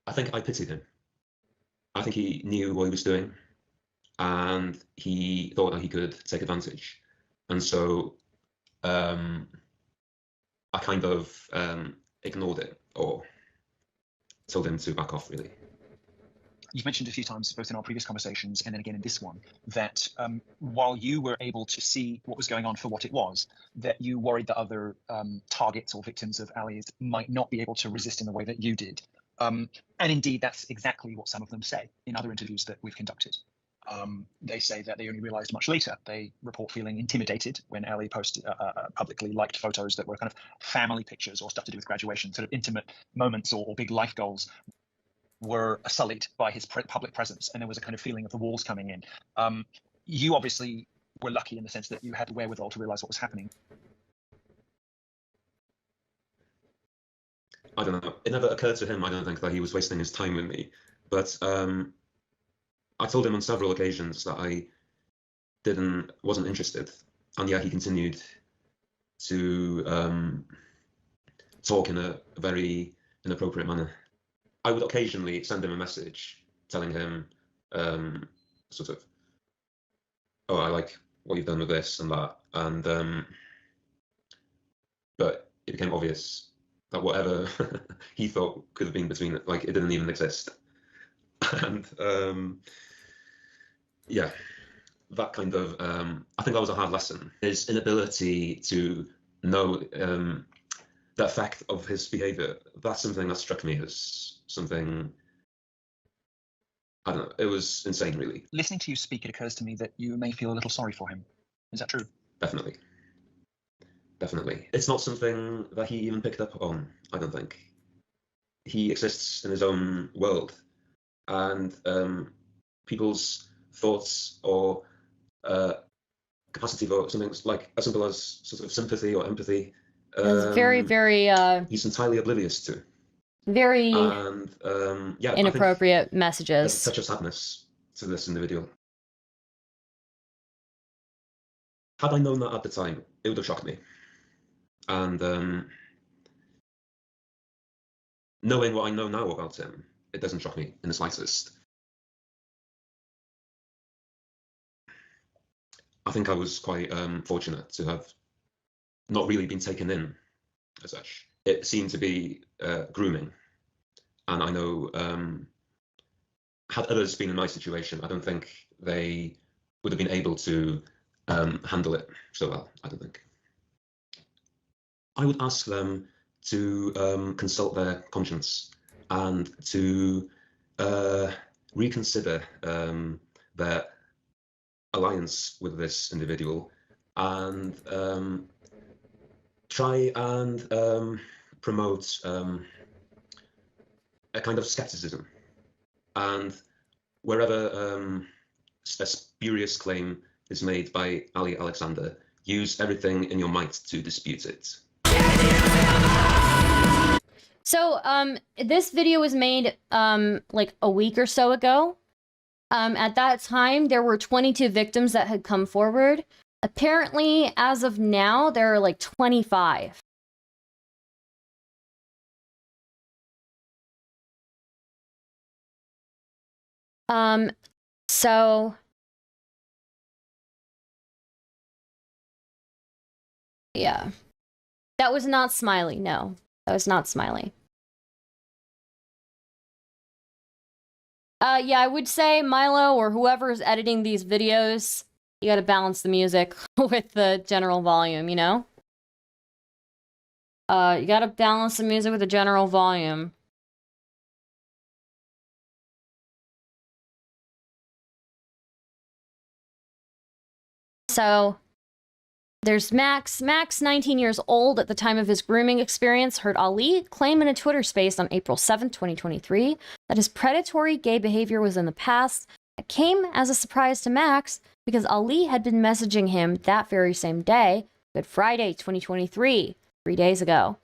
I think I pitied him. I think he knew what he was doing and he thought that he could take advantage. And so I kind of ignored it or told him to back off, really. You've mentioned a few times, both in our previous conversations and then again in this one, that while you were able to see what was going on for what it was, that you worried that other targets or victims of Ali's might not be able to resist in the way that you did. And indeed, that's exactly what some of them say in other interviews that we've conducted. They say that they only realized much later. They report feeling intimidated when Ali posted publicly liked photos that were kind of family pictures or stuff to do with graduation, sort of intimate moments or big life goals were sullied by his public presence, and there was a kind of feeling of the walls coming in. You obviously were lucky in the sense that you had the wherewithal to realize what was happening. I don't know. It never occurred to him, I don't think, that he was wasting his time with me. But I told him on several occasions that I wasn't interested. And yeah, he continued to talk in a very inappropriate manner. I would occasionally send him a message telling him sort of, oh, I like what you've done with this and that. And but it became obvious that whatever he thought could have been between it, like it didn't even exist. And yeah, that kind of, I think that was a hard lesson. His inability to know the effect of his behavior, that's something that struck me as something, I don't know, it was insane, really. Listening to you speak, it occurs to me that you may feel a little sorry for him. Is that true? Definitely. Definitely. It's not something that he even picked up on, I don't think. He exists in his own world, and people's thoughts or capacity for something like as simple as sort of sympathy or empathy, It's very, very he's entirely oblivious to. very And yeah, inappropriate I think there's a messages. touch of sadness to this individual. Had I known that at the time, it would have shocked me. And knowing what I know now about him, it doesn't shock me in the slightest. I think I was quite fortunate to have not really been taken in as such. It seemed to be grooming. And I know, had others been in my situation, I don't think they would have been able to handle it so well, I don't think. I would ask them to consult their conscience and to reconsider their alliance with this individual and try and promote a kind of skepticism. And wherever a spurious claim is made by Ali Alexander, use everything in your might to dispute it. So, this video was made, like a week or so ago. At that time, there were 22 victims that had come forward. Apparently, as of now, there are like 25. So... yeah. That was not Smiley, no. That was not Smiley. Yeah, I would say Milo or whoever's editing these videos, you gotta balance the music with the general volume, you know? You gotta balance the music with the general volume. So, there's Max. Max, 19 years old at the time of his grooming experience, heard Ali claim in a Twitter space on April 7th, 2023, that his predatory gay behavior was in the past. It came as a surprise to Max because Ali had been messaging him that very same day, Good Friday, 2023, 3 days ago.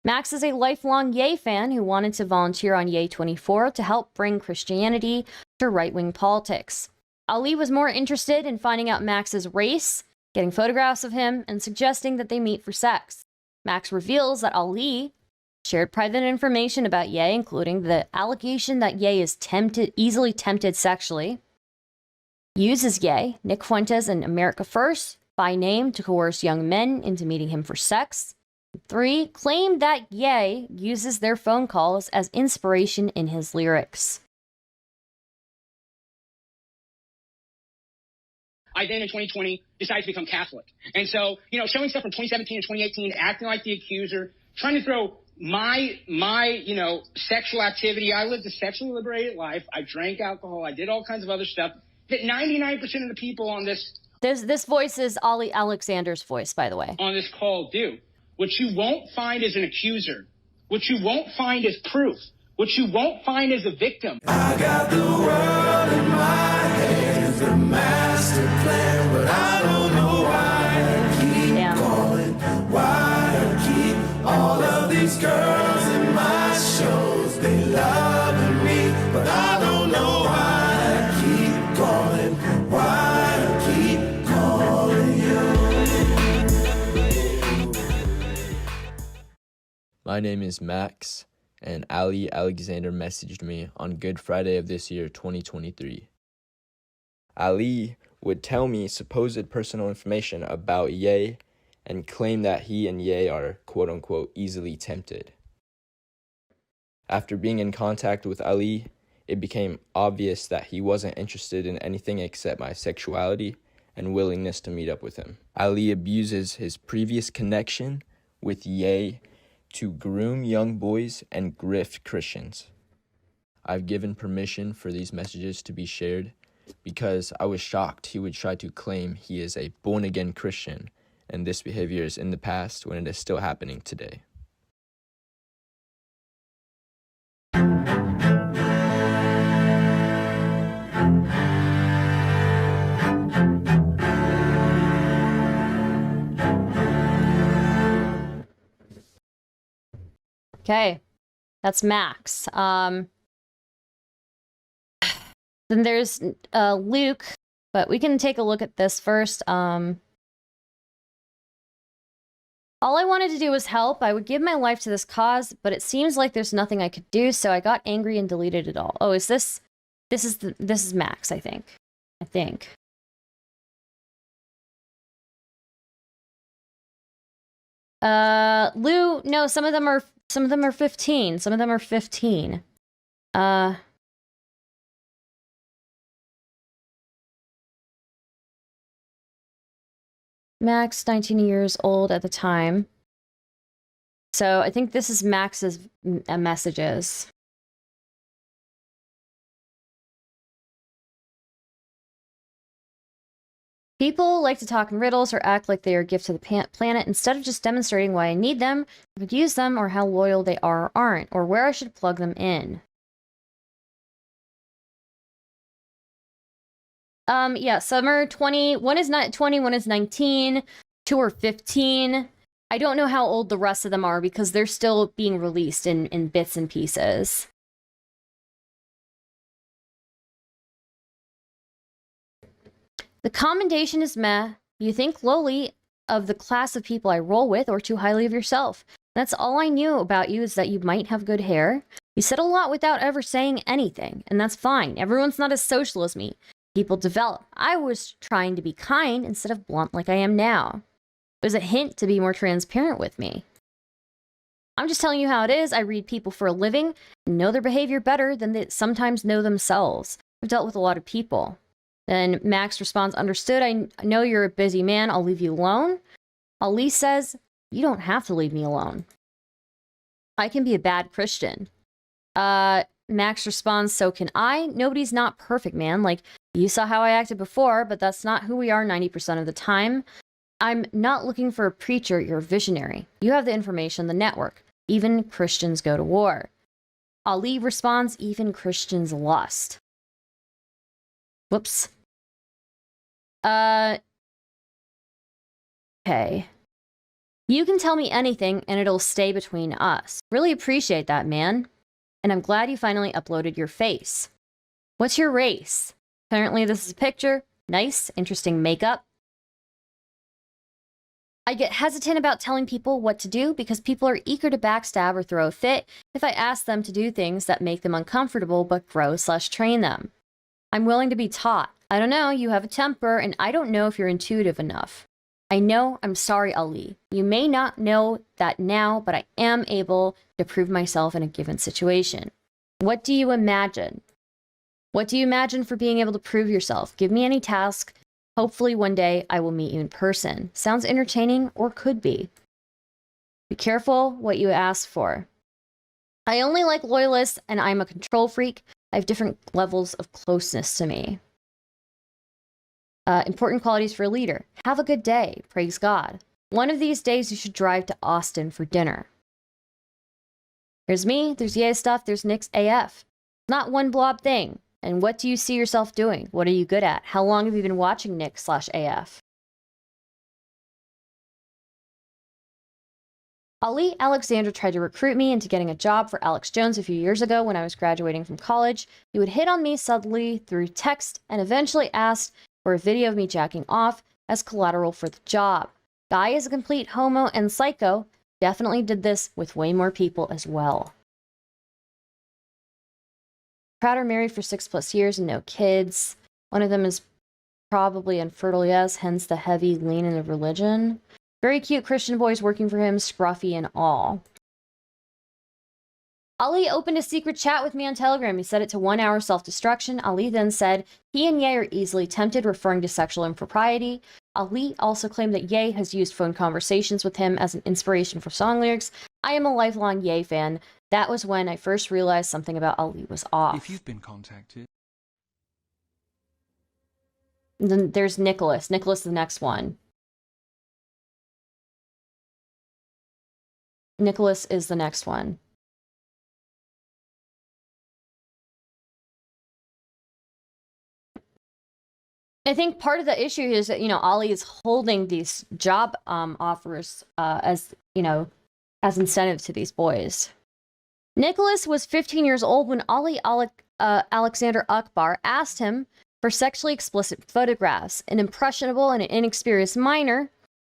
Max is a lifelong Ye fan who wanted to volunteer on Ye 24 to help bring Christianity to right-wing politics. Ali was more interested in finding out Max's race, getting photographs of him, and suggesting that they meet for sex. Max reveals that Ali shared private information about Ye, including the allegation that Ye is easily tempted sexually, uses Ye, Nick Fuentes, and America First by name to coerce young men into meeting him for sex. 3, claimed that Ye uses their phone calls as inspiration in his lyrics. I then in 2020 decided to become Catholic. And so, showing stuff from 2017 and 2018, acting like the accuser, trying to throw my sexual activity. I lived a sexually liberated life. I drank alcohol. I did all kinds of other stuff that 99% of the people on this voice is Ollie Alexander's voice, by the way. On this call do. What you won't find is an accuser. What you won't find is proof. What you won't find is a victim. I got the world in my hands, the master plan, but I don't know why I keep calling, why I keep all of these girls in my shows. They love me, but I don't know why I keep calling, why I keep calling you. My name is Max, and Ali Alexander messaged me on Good Friday of this year, 2023. Ali would tell me supposed personal information about Ye and claim that he and Ye are quote-unquote easily tempted. After being in contact with Ali, it became obvious that he wasn't interested in anything except my sexuality and willingness to meet up with him. Ali abuses his previous connection with Ye to groom young boys and grift Christians. I've given permission for these messages to be shared because I was shocked he would try to claim he is a born-again Christian and this behavior is in the past when it is still happening today. Okay, that's Max. Then there's Luke, but we can take a look at this first. All I wanted to do was help. I would give my life to this cause, but it seems like there's nothing I could do, so I got angry and deleted it all. Oh, is this is Max, I think. Lou, no, some of them are 15. Some of them are 15. Max, 19 years old at the time. So I think this is Max's messages. People like to talk in riddles or act like they are a gift to the planet instead of just demonstrating why I need them, or could use them, or how loyal they are or aren't, or where I should plug them in. Yeah, some are 20. One is not 20, one is 19. 2 are 15. I don't know how old the rest of them are because they're still being released in bits and pieces. The commendation is meh. You think lowly of the class of people I roll with or too highly of yourself. That's all I knew about you is that you might have good hair. You said a lot without ever saying anything, and that's fine. Everyone's not as social as me. People develop. I was trying to be kind instead of blunt like I am now. It was a hint to be more transparent with me. I'm just telling you how it is. I read people for a living and know their behavior better than they sometimes know themselves. I've dealt with a lot of people. Then Max responds, understood. I know you're a busy man. I'll leave you alone. Ali says, You don't have to leave me alone. I can be a bad Christian. Max responds, so can I. Nobody's not perfect, man. Like, you saw how I acted before, but that's not who we are 90% of the time. I'm not looking for a preacher. You're a visionary. You have the information, the network. Even Christians go to war. Ali responds, even Christians lust. Whoops. Okay. You can tell me anything and it'll stay between us. Really appreciate that, man. And I'm glad you finally uploaded your face. What's your race? Apparently this is a picture. Nice, interesting makeup. I get hesitant about telling people what to do because people are eager to backstab or throw a fit if I ask them to do things that make them uncomfortable but grow/train them. I'm willing to be taught. I don't know, you have a temper, and I don't know if you're intuitive enough. I know, I'm sorry, Ali. You may not know that now, but I am able to prove myself in a given situation. What do you imagine? What do you imagine for being able to prove yourself? Give me any task. Hopefully one day I will meet you in person. Sounds entertaining, or could be. Be careful what you ask for. I only like loyalists, and I'm a control freak. I have different levels of closeness to me. Important qualities for a leader. Have a good day. Praise God. One of these days you should drive to Austin for dinner. There's me, there's Ye stuff, there's Nick's AF. Not one blob thing. And what do you see yourself doing? What are you good at? How long have you been watching Nick/AF? Ali Alexander tried to recruit me into getting a job for Alex Jones a few years ago when I was graduating from college. He would hit on me subtly through text and eventually asked for a video of me jacking off as collateral for the job. Guy is a complete homo and psycho. Definitely did this with way more people as well. Proud are married for 6+ years and no kids. One of them is probably infertile, yes, hence the heavy lean into religion. Very cute Christian boys working for him, scruffy and all. Ali opened a secret chat with me on Telegram. He set it to 1 hour self-destruction. Ali then said he and Ye are easily tempted, referring to sexual impropriety. Ali also claimed that Ye has used phone conversations with him as an inspiration for song lyrics. I am a lifelong Ye fan. That was when I first realized something about Ali was off. If you've been contacted. Then there's Nicholas. Nicholas, the next one. Nicholas is the next one. I think part of the issue is that, Ali is holding these job offers as incentive to these boys. Nicholas was 15 years old when Ali Alexander Akbar asked him for sexually explicit photographs. An impressionable and an inexperienced minor,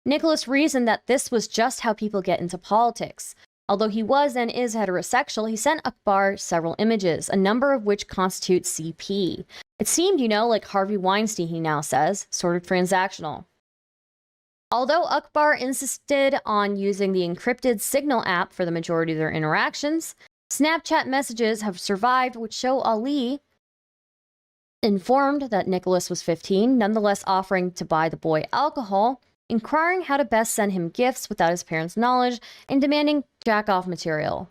Nicholas reasoned that this was just how people get into politics. Although he was and is heterosexual, he sent Akbar several images, a number of which constitute CP. It seemed, like Harvey Weinstein, he now says, sort of transactional. Although Akbar insisted on using the encrypted Signal app for the majority of their interactions, Snapchat messages have survived which show Ali informed that Nicholas was 15, nonetheless offering to buy the boy alcohol, inquiring how to best send him gifts without his parents' knowledge, and demanding jack-off material.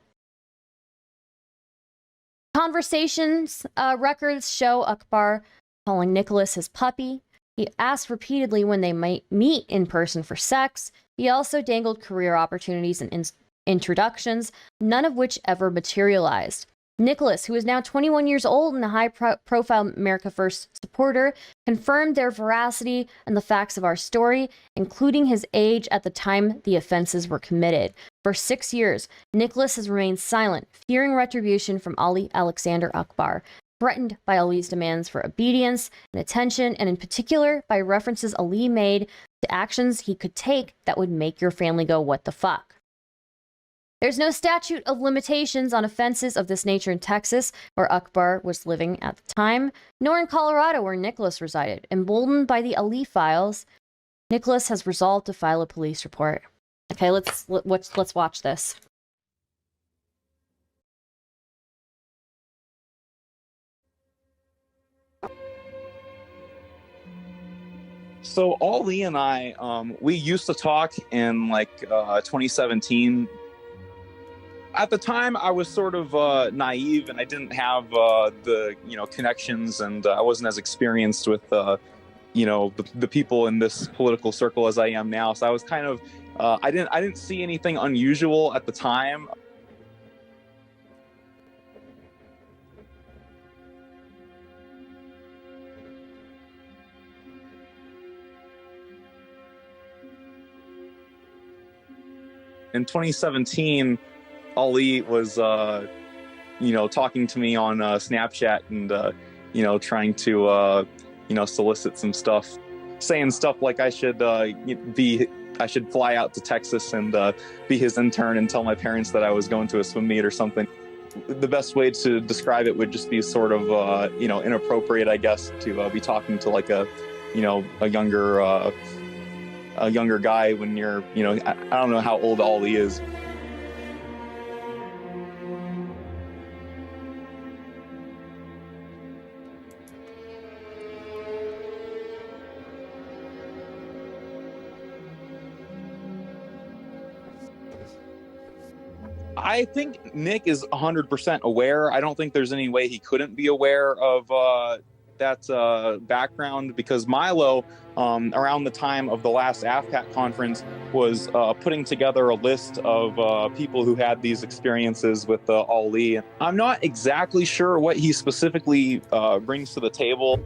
Conversations records show Akbar calling Nicholas his puppy. He asked repeatedly when they might meet in person for sex. He also dangled career opportunities and introductions, none of which ever materialized. Nicholas, who is now 21 years old and a high-profile America First supporter, confirmed their veracity and the facts of our story, including his age at the time the offenses were committed. For 6 years, Nicholas has remained silent, fearing retribution from Ali Alexander Akbar, threatened by Ali's demands for obedience and attention, and in particular by references Ali made to actions he could take that would make your family go, what the fuck? There's no statute of limitations on offenses of this nature in Texas, where Akbar was living at the time, nor in Colorado, where Nicholas resided. Emboldened by the Ali files, Nicholas has resolved to file a police report. Okay, let's watch this. So Ali and I, we used to talk in like 2017. At the time, I was sort of naive, and I didn't have the connections, and I wasn't as experienced with the people in this political circle as I am now. So I was kind of I didn't see anything unusual at the time. In 2017, Ali was, talking to me on Snapchat and, trying to, solicit some stuff, saying stuff like I should fly out to Texas and be his intern and tell my parents that I was going to a swim meet or something. The best way to describe it would just be sort of, inappropriate, I guess, to be talking to like a younger guy when you're, I don't know how old Ali is. I think Nick is 100% aware. I don't think there's any way he couldn't be aware of that background, because Milo, around the time of the last AFCAT conference, was putting together a list of people who had these experiences with Ali. I'm not exactly sure what he specifically brings to the table.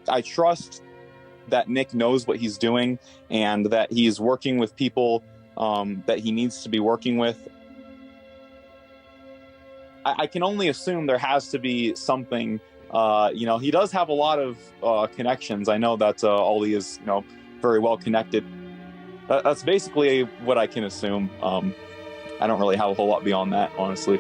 I trust that Nick knows what he's doing and that he's working with people that he needs to be working with. I can only assume there has to be something. He does have a lot of connections. I know that Ali is, very well connected. That's basically what I can assume. I don't really have a whole lot beyond that, honestly.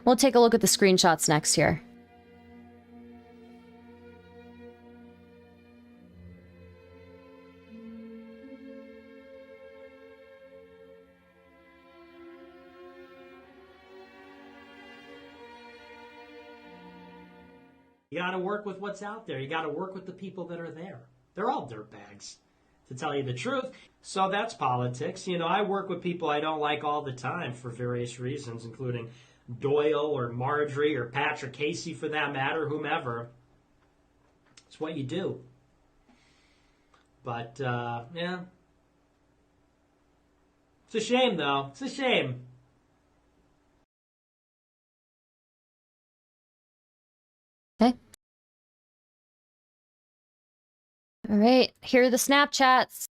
We'll take a look at the screenshots next here. You got to work with what's out there. You got to work with the people that are there. They're all dirtbags, to tell you the truth. So that's politics. I work with people I don't like all the time for various reasons, including Doyle or Marjorie or Patrick Casey, for that matter, whomever. It's what you do. But, yeah. It's a shame, though. It's a shame. Okay. All right. Here are the Snapchats.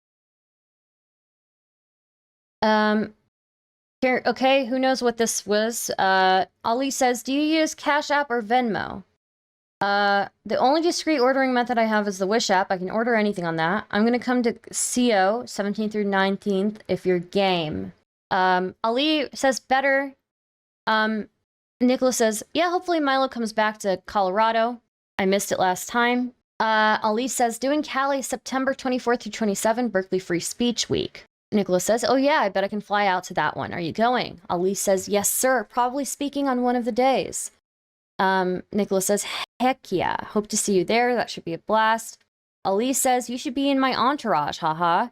Here, okay, who knows what this was? Ali says, do you use Cash App or Venmo? The only discrete ordering method I have is the Wish app. I can order anything on that. I'm going to come to CO 17th through 19th if you're game. Ali says better. Nicholas says, yeah, hopefully Milo comes back to Colorado. I missed it last time. Ali says, doing Cali September 24th through 27, Berkeley Free Speech Week. Nicholas says, oh yeah, I bet I can fly out to that one. Are you going? Ali says, yes, sir. Probably speaking on one of the days. Nicholas says, heck yeah. Hope to see you there. That should be a blast. Ali says, you should be in my entourage, haha.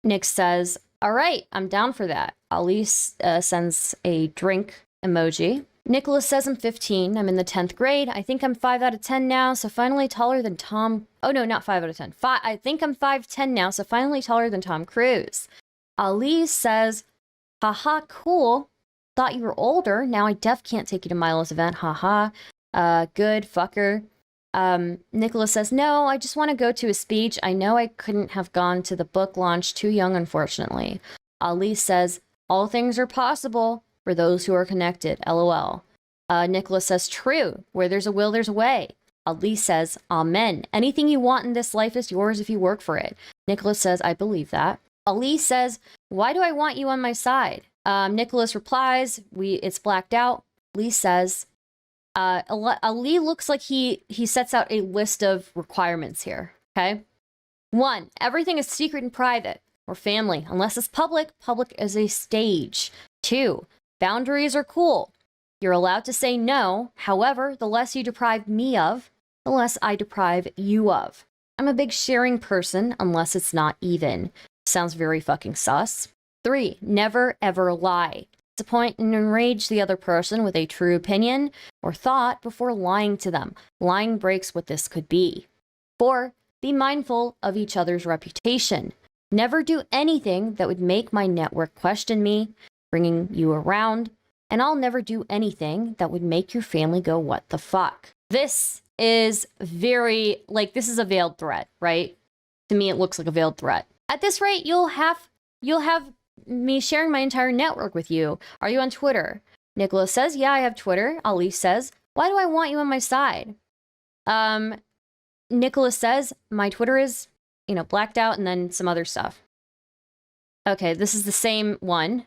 Nick says, all right, I'm down for that. Ali sends a drink emoji. Nicholas says, I'm 15. I'm in the 10th grade. I think I'm 5 out of 10 now, so finally taller than Tom. Oh, no, not 5 out of 10. I think I'm 5'10 now, so finally taller than Tom Cruise. Ali says, haha, cool. Thought you were older. Now I can't take you to Milo's event. Haha. Good fucker. Nicholas says, no, I just want to go to a speech. I know I couldn't have gone to the book launch, too young, unfortunately. Ali says, all things are possible for those who are connected. LOL. Nicholas says, true. Where there's a will, there's a way. Ali says, amen. Anything you want in this life is yours if you work for it. Nicholas says, I believe that. Ali says, why do I want you on my side? Nicholas replies, it's blacked out. Ali says, Ali looks like he sets out a list of requirements here, okay? 1, everything is secret and private, or family. Unless it's public, public is a stage. 2, boundaries are cool. You're allowed to say no. However, the less you deprive me of, the less I deprive you of. I'm a big sharing person, unless it's not even. Sounds very fucking sus. 3, never ever lie. Disappoint and enrage the other person with a true opinion or thought before lying to them. Lying breaks what this could be. 4, be mindful of each other's reputation. Never do anything that would make my network question me, bringing you around, and I'll never do anything that would make your family go, what the fuck? This is very, this is a veiled threat, right? To me, it looks like a veiled threat. At this rate, you'll have me sharing my entire network with you. Are you on Twitter? Nicholas says, yeah, I have Twitter. Ali says, why do I want you on my side? Nicholas says, my Twitter is, blacked out, and then some other stuff. Okay, this is the same one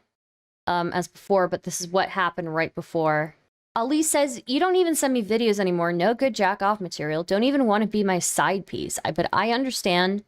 as before, but this is what happened right before. Ali says, you don't even send me videos anymore. No good jack-off material. Don't even want to be my side piece. But I understand.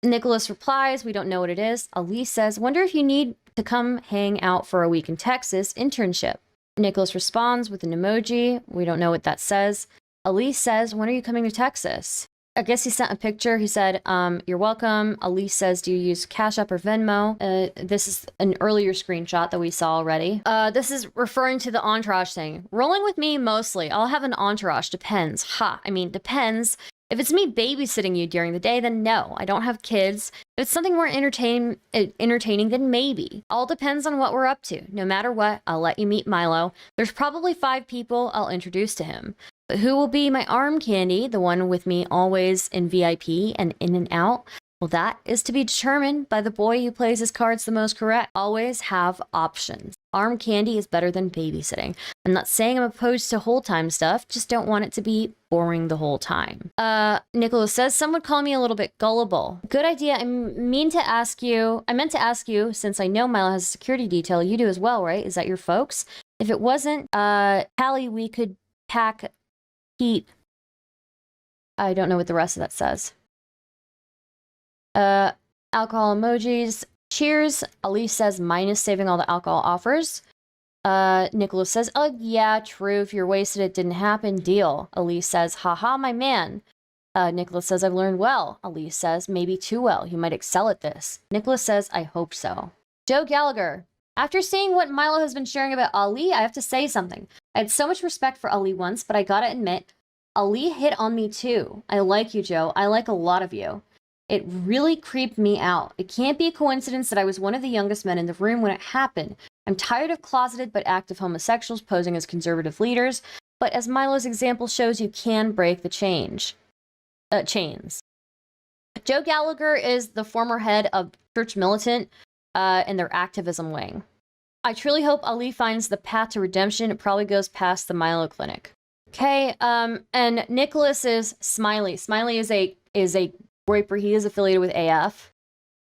Nicholas replies, we don't know what it is. Ali says, wonder if you need to come hang out for a week in Texas, internship. Nicholas responds with an emoji. We don't know what that says. Ali says, when are you coming to Texas? I guess he sent a picture. He said, you're welcome. Ali says, do you use Cash App or Venmo? This is an earlier screenshot that we saw already. This is referring to the entourage thing. Rolling with me mostly. I'll have an entourage. Depends. Depends. If it's me babysitting you during the day, then no, I don't have kids. If it's something more entertaining, then maybe. All depends on what we're up to. No matter what, I'll let you meet Milo. There's probably 5 people I'll introduce to him. But who will be my arm candy, the one with me always in VIP and in and out? Well, that is to be determined by the boy who plays his cards the most correct. Always have options. Arm candy is better than babysitting. I'm not saying I'm opposed to whole time stuff, just don't want it to be boring the whole time. Nicholas says, some would call me a little bit gullible. Good idea. I meant to ask you, since I know Milo has a security detail, you do as well, right? Is that your folks? If it wasn't, Callie, we could pack heat. I don't know what the rest of that says. Alcohol emojis. Cheers. Ali says, minus saving all the alcohol offers. Nicholas says, oh, yeah, true. If you're wasted, it didn't happen. Deal. Ali says, haha, my man. Nicholas says, I've learned well. Ali says, maybe too well. You might excel at this. Nicholas says, I hope so. Joe Gallagher. After seeing what Milo has been sharing about Ali, I have to say something. I had so much respect for Ali once, but I gotta admit, Ali hit on me too. I like you, Joe. I like a lot of you. It really creeped me out. It can't be a coincidence that I was one of the youngest men in the room when it happened. I'm tired of closeted but active homosexuals posing as conservative leaders, but as Milo's example shows, you can break the chains. Joe Gallagher is the former head of Church Militant and their activism wing. I truly hope Ali finds the path to redemption. It probably goes past the Milo Clinic. Okay, and Nicholas is Smiley. Smiley is a Groyper. He is affiliated with AF.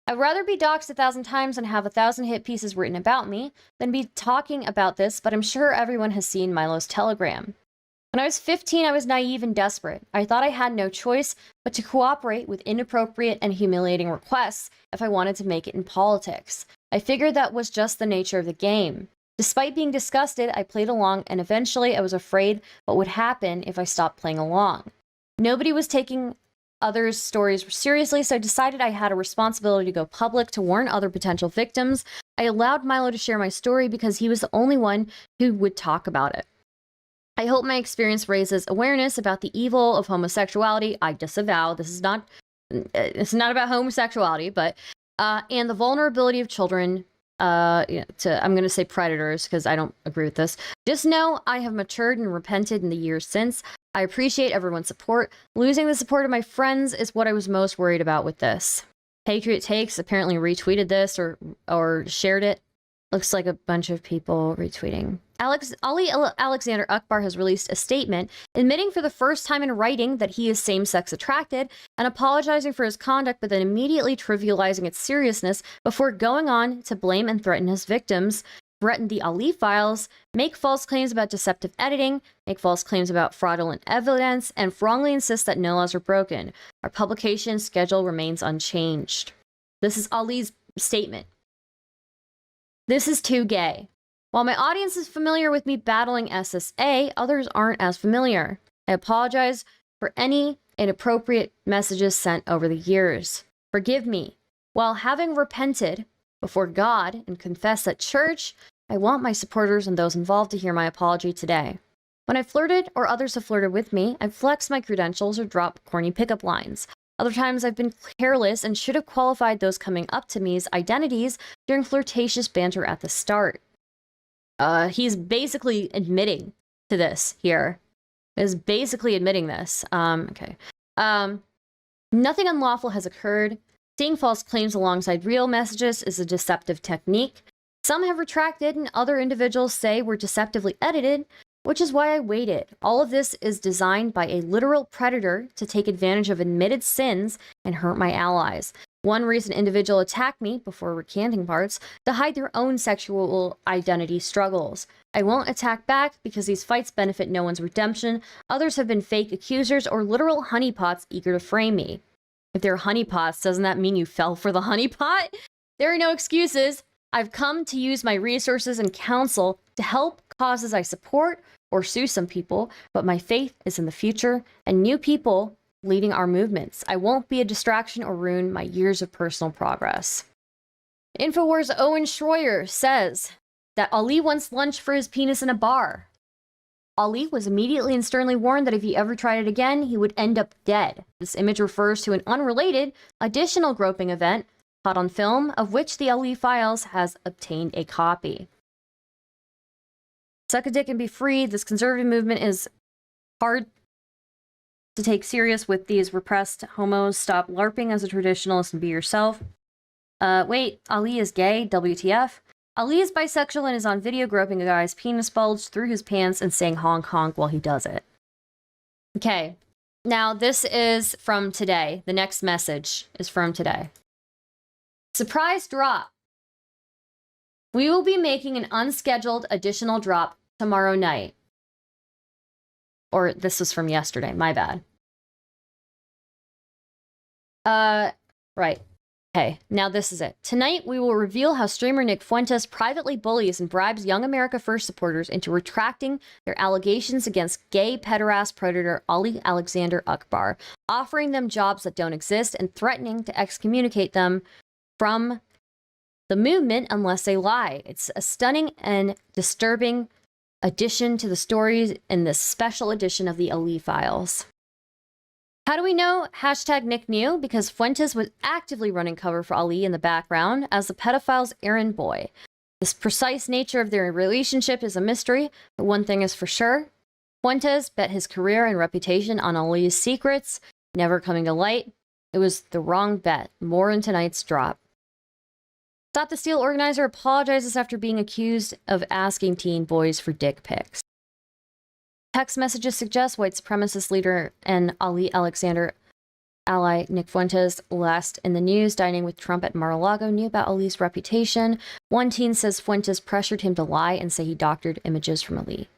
I'd rather be doxxed 1,000 times and have 1,000 hit pieces written about me than be talking about this, but I'm sure everyone has seen Milo's telegram. When I was 15, I was naive and desperate. I thought I had no choice but to cooperate with inappropriate and humiliating requests if I wanted to make it in politics. I figured that was just the nature of the game. Despite being disgusted, I played along, and eventually I was afraid what would happen if I stopped playing along. Nobody was taking others' stories seriously, so I decided I had a responsibility to go public to warn other potential victims. I allowed Milo to share my story because he was the only one who would talk about it. I hope my experience raises awareness about the evil of homosexuality. I disavow. It's not about homosexuality, but and the vulnerability of children to, I'm going to say predators because I don't agree with this. Just know I have matured and repented in the years since. I appreciate everyone's support. Losing the support of my friends is what I was most worried about with this. Patriot Takes apparently retweeted this or shared it. Looks like a bunch of people retweeting. Ali Alexander Akbar has released a statement admitting for the first time in writing that he is same-sex attracted and apologizing for his conduct, but then immediately trivializing its seriousness before going on to blame and threaten his victims, threaten the Ali files, make false claims about deceptive editing, make false claims about fraudulent evidence, and wrongly insist that no laws are broken. Our publication schedule remains unchanged. This is Ali's statement. This is too gay. While my audience is familiar with me battling SSA, others aren't as familiar. I apologize for any inappropriate messages sent over the years. Forgive me. While having repented before God and confessed at church, I want my supporters and those involved to hear my apology today. When I flirted or others have flirted with me, I've flexed my credentials or dropped corny pickup lines. Other times I've been careless and should have qualified those coming up to me's identities during flirtatious banter at the start. He's basically admitting to this here. Is basically admitting this. Okay. Nothing unlawful has occurred. Seeing false claims alongside real messages is a deceptive technique. Some have retracted and other individuals say were deceptively edited, which is why I waited. All of this is designed by a literal predator to take advantage of admitted sins and hurt my allies. One recent individual attacked me, before recanting parts, to hide their own sexual identity struggles. I won't attack back because these fights benefit no one's redemption. Others have been fake accusers or literal honeypots eager to frame me. If they're honeypots, doesn't that mean you fell for the honeypot? There are no excuses. I've come to use my resources and counsel to help causes I support or sue some people, but my faith is in the future and new people leading our movements. I won't be a distraction or ruin my years of personal progress. Infowars Owen Shroyer says that Ali wants lunch for his penis in a bar. Ali was immediately and sternly warned that if he ever tried it again, he would end up dead. This image refers to an unrelated, additional groping event caught on film, of which the Ali Files has obtained a copy. Suck a dick and be free. This conservative movement is hard to take serious with these repressed homos. Stop LARPing as a traditionalist and be yourself. Wait, Ali is gay? WTF? Ali is bisexual and is on video groping a guy's penis bulge through his pants and saying honk honk while he does it. Okay, now this is from today. The next message is from today. Surprise drop. We will be making an unscheduled additional drop tomorrow night. Or this was from yesterday, my bad. Right. Okay, now this is it. Tonight, we will reveal how streamer Nick Fuentes privately bullies and bribes Young America First supporters into retracting their allegations against gay pederast predator Ali Alexander Akbar, offering them jobs that don't exist and threatening to excommunicate them from the movement unless they lie. It's a stunning and disturbing addition to the stories in this special edition of the Ali Files. How do we know? Hashtag Nick knew because Fuentes was actively running cover for Ali in the background as the pedophile's errand boy. This precise nature of their relationship is a mystery, but one thing is for sure. Fuentes bet his career and reputation on Ali's secrets never coming to light. It was the wrong bet. More in tonight's drop. Stop the Steal organizer apologizes after being accused of asking teen boys for dick pics. Text messages suggest white supremacist leader and Ali Alexander ally Nick Fuentes, last in the news, dining with Trump at Mar-a-Lago, knew about Ali's reputation. One teen says Fuentes pressured him to lie and say he doctored images from Ali.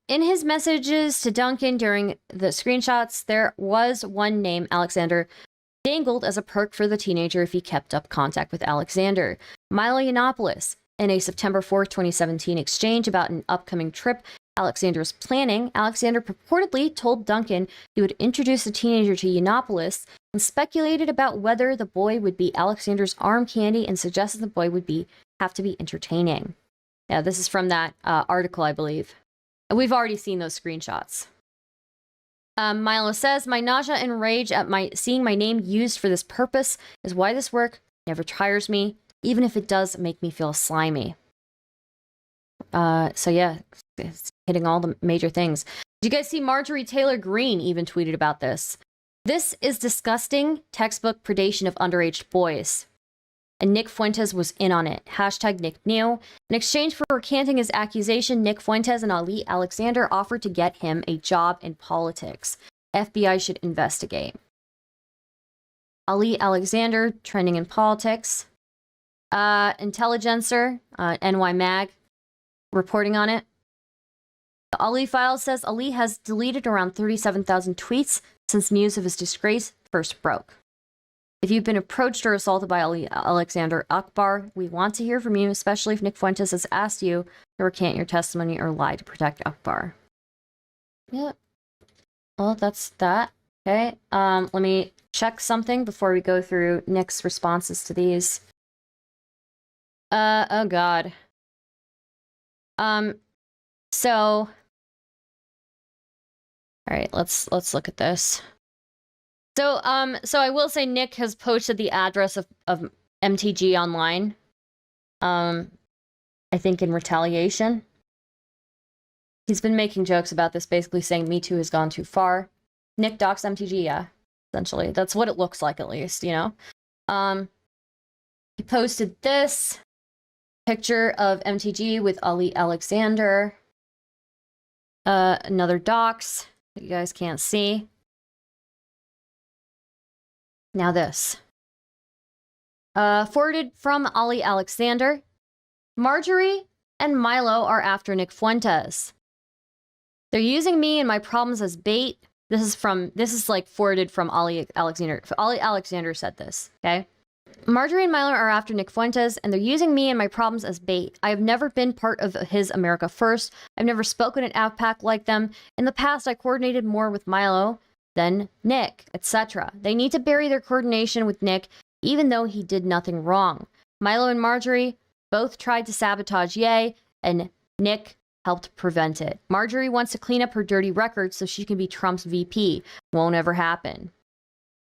In his messages to Duncan during the screenshots, there was one name, Alexander, dangled as a perk for the teenager if he kept up contact with Alexander. Milo Yiannopoulos, in a September 4, 2017 exchange about an upcoming trip Alexander was planning, Alexander purportedly told Duncan he would introduce the teenager to Yiannopoulos and speculated about whether the boy would be Alexander's arm candy and suggested the boy would have to be entertaining. Yeah, this is from that article, I believe. We've already seen those screenshots. Milo says, my nausea and rage at seeing my name used for this purpose is why this work never tires me, even if it does make me feel slimy. So yeah, it's hitting all the major things. Did you guys see Marjorie Taylor Greene even tweeted about this? This is disgusting textbook predation of underage boys. And Nick Fuentes was in on it. Hashtag Nick knew. In exchange for recanting his accusation, Nick Fuentes and Ali Alexander offered to get him a job in politics. FBI should investigate. Ali Alexander, trending in politics. Intelligencer, NY Mag, reporting on it. The Ali file says Ali has deleted around 37,000 tweets since news of his disgrace first broke. If you've been approached or assaulted by Ali Alexander Akbar, we want to hear from you, especially if Nick Fuentes has asked you to recant your testimony or lie to protect Akbar. Yeah. Well, that's that. Okay. Let me check something before we go through Nick's responses to these. Oh God. So, all right, let's look at this. So I will say Nick has posted the address of MTG online. I think in retaliation. He's been making jokes about this, basically saying Me Too has gone too far. Nick docs MTG, yeah, essentially. That's what it looks like, at least, you know? He posted this picture of MTG with Ali Alexander. Another docs that you guys can't see. Now this. Forwarded from Ali Alexander. Marjorie and Milo are after Nick Fuentes. They're using me and my problems as bait. This is like forwarded from Ali Alexander. Ali Alexander said this, okay? Marjorie and Milo are after Nick Fuentes, and they're using me and my problems as bait. I have never been part of his America First. I've never spoken at AVPAC like them. In the past, I coordinated more with Milo than Nick, etc. They need to bury their coordination with Nick, even though he did nothing wrong. Milo and Marjorie both tried to sabotage Ye, and Nick helped prevent it. Marjorie wants to clean up her dirty record so she can be Trump's VP. Won't ever happen.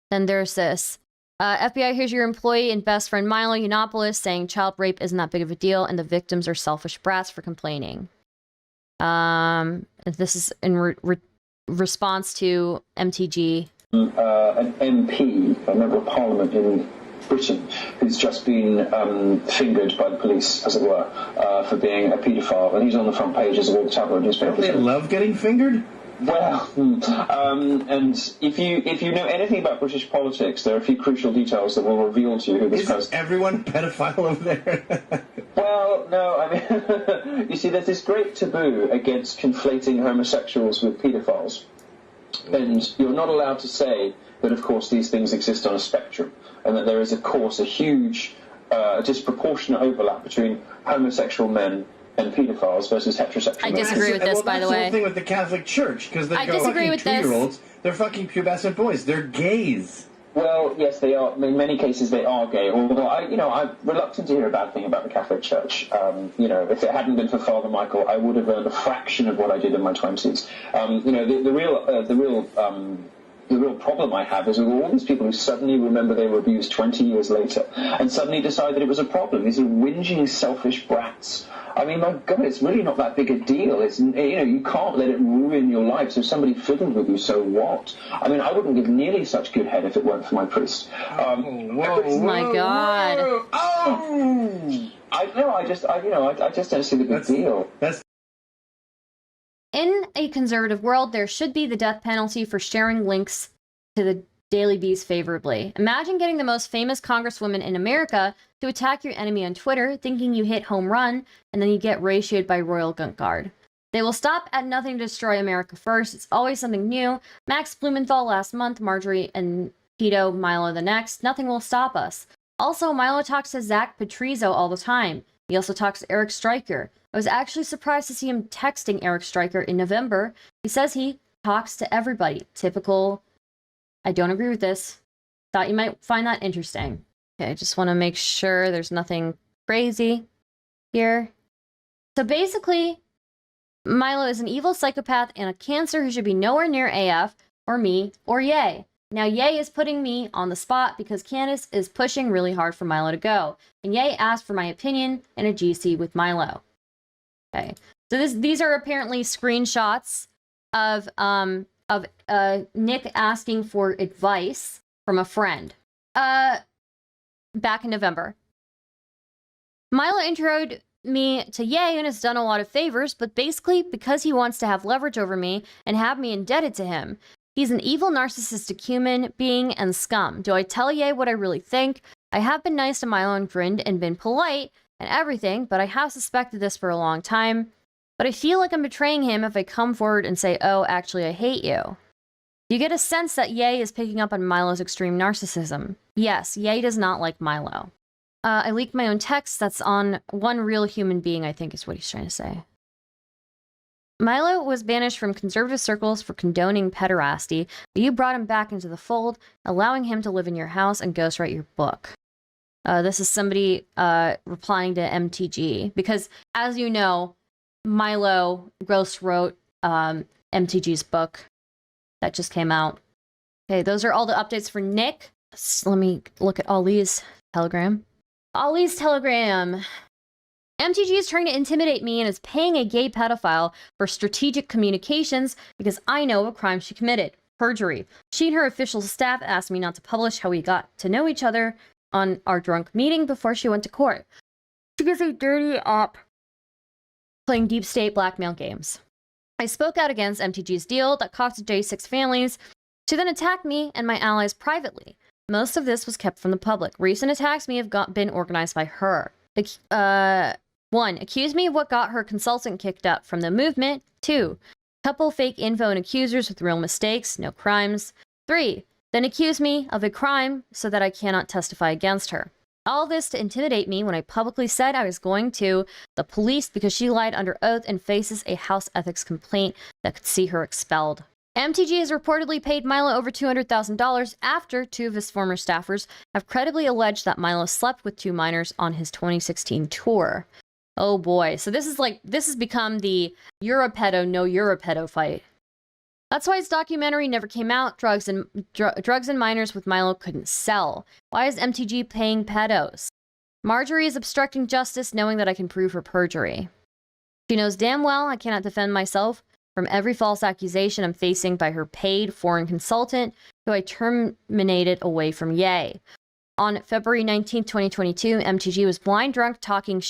Then there's this. FBI, here's your employee and best friend Milo Yiannopoulos saying child rape isn't that big of a deal and the victims are selfish brats for complaining. This is in response to MTG. An MP, a member of parliament in Britain, who's just been fingered by the police, as it were, for being a paedophile, and he's on the front pages of all the tabloid newspapers. Don't they love getting fingered? Well, and if you know anything about British politics, there are a few crucial details that will reveal to you who this person is. Isn't everyone a pedophile over there? Well, no, I mean, you see, there's this great taboo against conflating homosexuals with paedophiles. And you're not allowed to say that, of course, these things exist on a spectrum, and that there is, of course, a huge, disproportionate overlap between homosexual men and pedophiles versus heterosexual men. I disagree with this, by the way. That's the whole thing with the Catholic Church, because they go fucking 2-year-olds. They're fucking pubescent boys. They're gays. Well, yes, they are. In many cases, they are gay. Although I'm reluctant to hear a bad thing about the Catholic Church. If it hadn't been for Father Michael, I would have earned a fraction of what I did in my 20s. The real problem I have is with all these people who suddenly remember they were abused 20 years later and suddenly decide that it was a problem. These are whinging, selfish brats. I mean, my God, it's really not that big a deal. It's, you can't let it ruin your life. So if somebody fiddled with you, so what? I mean, I wouldn't give nearly such good head if it weren't for my priest. My God. I just don't see the big deal. In a conservative world, there should be the death penalty for sharing links to the Daily Beast favorably. Imagine getting the most famous congresswoman in America to attack your enemy on Twitter, thinking you hit home run, and then you get ratioed by Royal Gunk Guard. They will stop at nothing to destroy America first. It's always something new. Max Blumenthal last month, Marjorie and Pedo, Milo the next. Nothing will stop us. Also, Milo talks to Zach Patrizio all the time. He also talks to Eric Stryker. I was actually surprised to see him texting Eric Stryker in November. He says he talks to everybody. Typical. I don't agree with this. Thought you might find that interesting. Okay, I just want to make sure there's nothing crazy here. So basically, Milo is an evil psychopath and a cancer who should be nowhere near AF or me or Ye. Now Ye is putting me on the spot because Candace is pushing really hard for Milo to go. And Ye asked for my opinion in a GC with Milo. Okay, so these are apparently screenshots of Nick asking for advice from a friend. Back in November. Milo introed me to Ye and has done a lot of favors, but basically because he wants to have leverage over me and have me indebted to him. He's an evil, narcissistic human being and scum. Do I tell Ye what I really think? I have been nice to Milo and grinned and been polite and everything, but I have suspected this for a long time. But I feel like I'm betraying him if I come forward and say, oh, actually, I hate you. You get a sense that Ye is picking up on Milo's extreme narcissism. Yes, Ye does not like Milo. I leaked my own text that's on one real human being, I think is what he's trying to say. Milo was banished from conservative circles for condoning pederasty, but you brought him back into the fold, allowing him to live in your house and ghostwrite your book. This is somebody replying to MTG, because as you know, Milo ghostwrote MTG's book that just came out. Okay, those are all the updates for Nick. So let me look at Ali's Telegram. Ali's Telegram. MTG is trying to intimidate me and is paying a gay pedophile for strategic communications because I know of a crime she committed. Perjury. She and her official staff asked me not to publish how we got to know each other on our drunk meeting before she went to court. She is a dirty op playing deep state blackmail games. I spoke out against MTG's deal that cost J6 families. She then attacked me and my allies privately. Most of this was kept from the public. Recent attacks may have been organized by her. 1. Accused me of what got her consultant kicked out from the movement. 2. Couple fake info and accusers with real mistakes, no crimes. 3. Then accused me of a crime so that I cannot testify against her. All this to intimidate me when I publicly said I was going to the police because she lied under oath and faces a house ethics complaint that could see her expelled. MTG has reportedly paid Milo over $200,000 after 2 of his former staffers have credibly alleged that Milo slept with 2 minors on his 2016 tour. Oh boy, so this has become the you're a pedo, no you're a pedo fight. That's why his documentary never came out. Drugs and minors with Milo couldn't sell. Why is MTG paying pedos? Marjorie is obstructing justice knowing that I can prove her perjury. She knows damn well I cannot defend myself from every false accusation I'm facing by her paid foreign consultant, who I terminated away from Ye. On February 19, 2022, MTG was blind drunk talking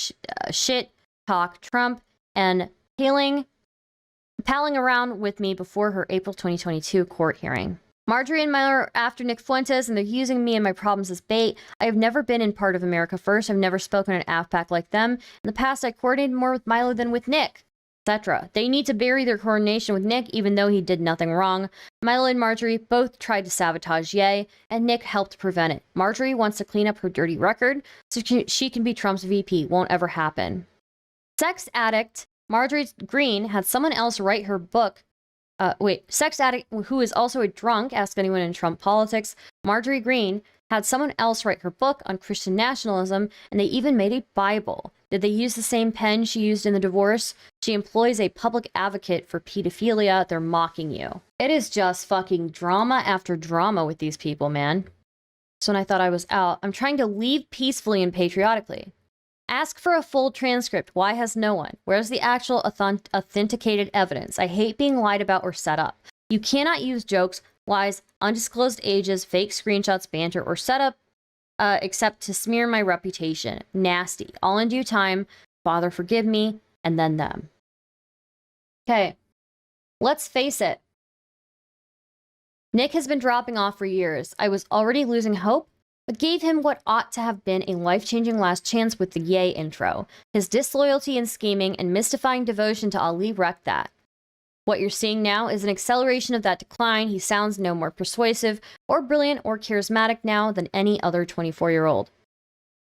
shit, talk Trump, and palling around with me before her April 2022 court hearing. Marjorie and Milo are after Nick Fuentes, and they're using me and my problems as bait. I have never been in part of America First. I've never spoken an AFPAC like them. In the past, I coordinated more with Milo than with Nick, etc. They need to bury their coordination with Nick, even though he did nothing wrong. Milo and Marjorie both tried to sabotage Ye, and Nick helped prevent it. Marjorie wants to clean up her dirty record so she can be Trump's VP. Won't ever happen. Sex addict Marjorie Greene had someone else write her book. Sex addict who is also a drunk, ask anyone in Trump politics. Marjorie Greene had someone else write her book on Christian nationalism, and they even made a Bible. Did they use the same pen she used in the divorce? She employs a public advocate for pedophilia. They're mocking you. It is just fucking drama after drama with these people, man. So when I thought I was out, I'm trying to leave peacefully and patriotically. Ask for a full transcript. Why has no one? Where's the actual authenticated evidence? I hate being lied about or set up. You cannot use jokes, lies, undisclosed ages, fake screenshots, banter, or setup except to smear my reputation. Nasty. All in due time. Father, forgive me, and then them. Okay. Let's face it. Nick has been dropping off for years. I was already losing hope, but gave him what ought to have been a life-changing last chance with the Ye intro. His disloyalty and scheming and mystifying devotion to Ali wrecked that. What you're seeing now is an acceleration of that decline. He sounds no more persuasive or brilliant or charismatic now than any other 24-year-old.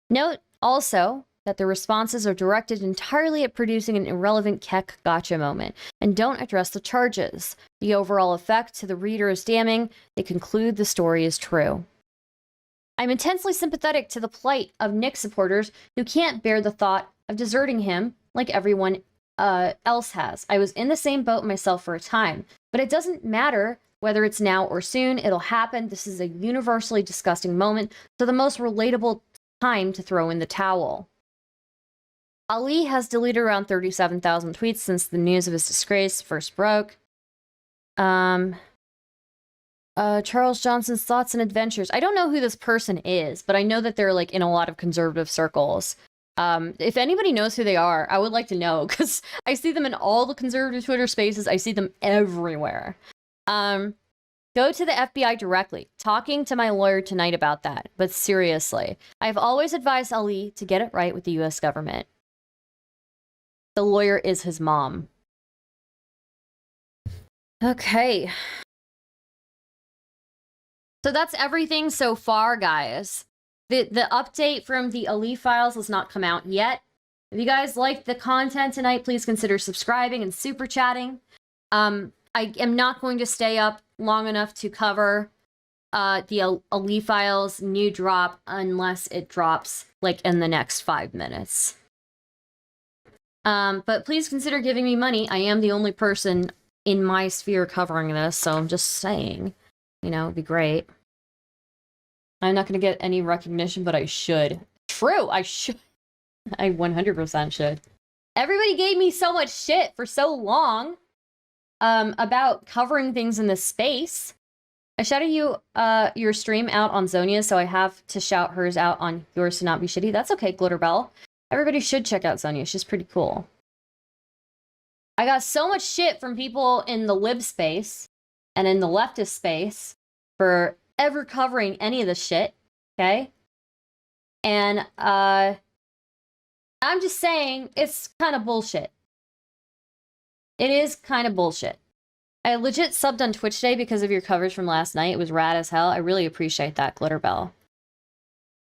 Note also that the responses are directed entirely at producing an irrelevant keck gotcha moment and don't address the charges. The overall effect to the reader is damning. They conclude the story is true. I'm intensely sympathetic to the plight of Nick supporters who can't bear the thought of deserting him like everyone else has. I was in the same boat myself for a time, but it doesn't matter whether it's now or soon. It'll happen. This is a universally disgusting moment, so the most relatable time to throw in the towel. Ali has deleted around 37,000 tweets since the news of his disgrace first broke. Charles Johnson's thoughts and adventures. I don't know who this person is, but I know that they're like in a lot of conservative circles. If anybody knows who they are, I would like to know, because I see them in all the conservative Twitter spaces. I see them everywhere. Go to the FBI directly. Talking to my lawyer tonight about that. But seriously, I've always advised Ali to get it right with the US government. The lawyer is his mom. Okay. So that's everything so far, guys. The update from the Ali files has not come out yet. If you guys liked the content tonight, please consider subscribing and super chatting. I am not going to stay up long enough to cover the Ali files new drop unless it drops like in the next 5 minutes. But please consider giving me money. I am the only person in my sphere covering this, so I'm just saying, you know, it'd be great. I'm not going to get any recognition, but I should. True, I should. I 100% should. Everybody gave me so much shit for so long about covering things in this space. I shouted your stream out on Zonia, so I have to shout hers out on yours to not be shitty. That's okay, Glitterbell. Everybody should check out Zonia. She's pretty cool. I got so much shit from people in the lib space and in the leftist space for ever covering any of this shit, okay? And I'm just saying, it's kind of bullshit. It is kind of bullshit. I legit subbed on Twitch today because of your coverage from last night. It was rad as hell. I really appreciate that, Glitterbell.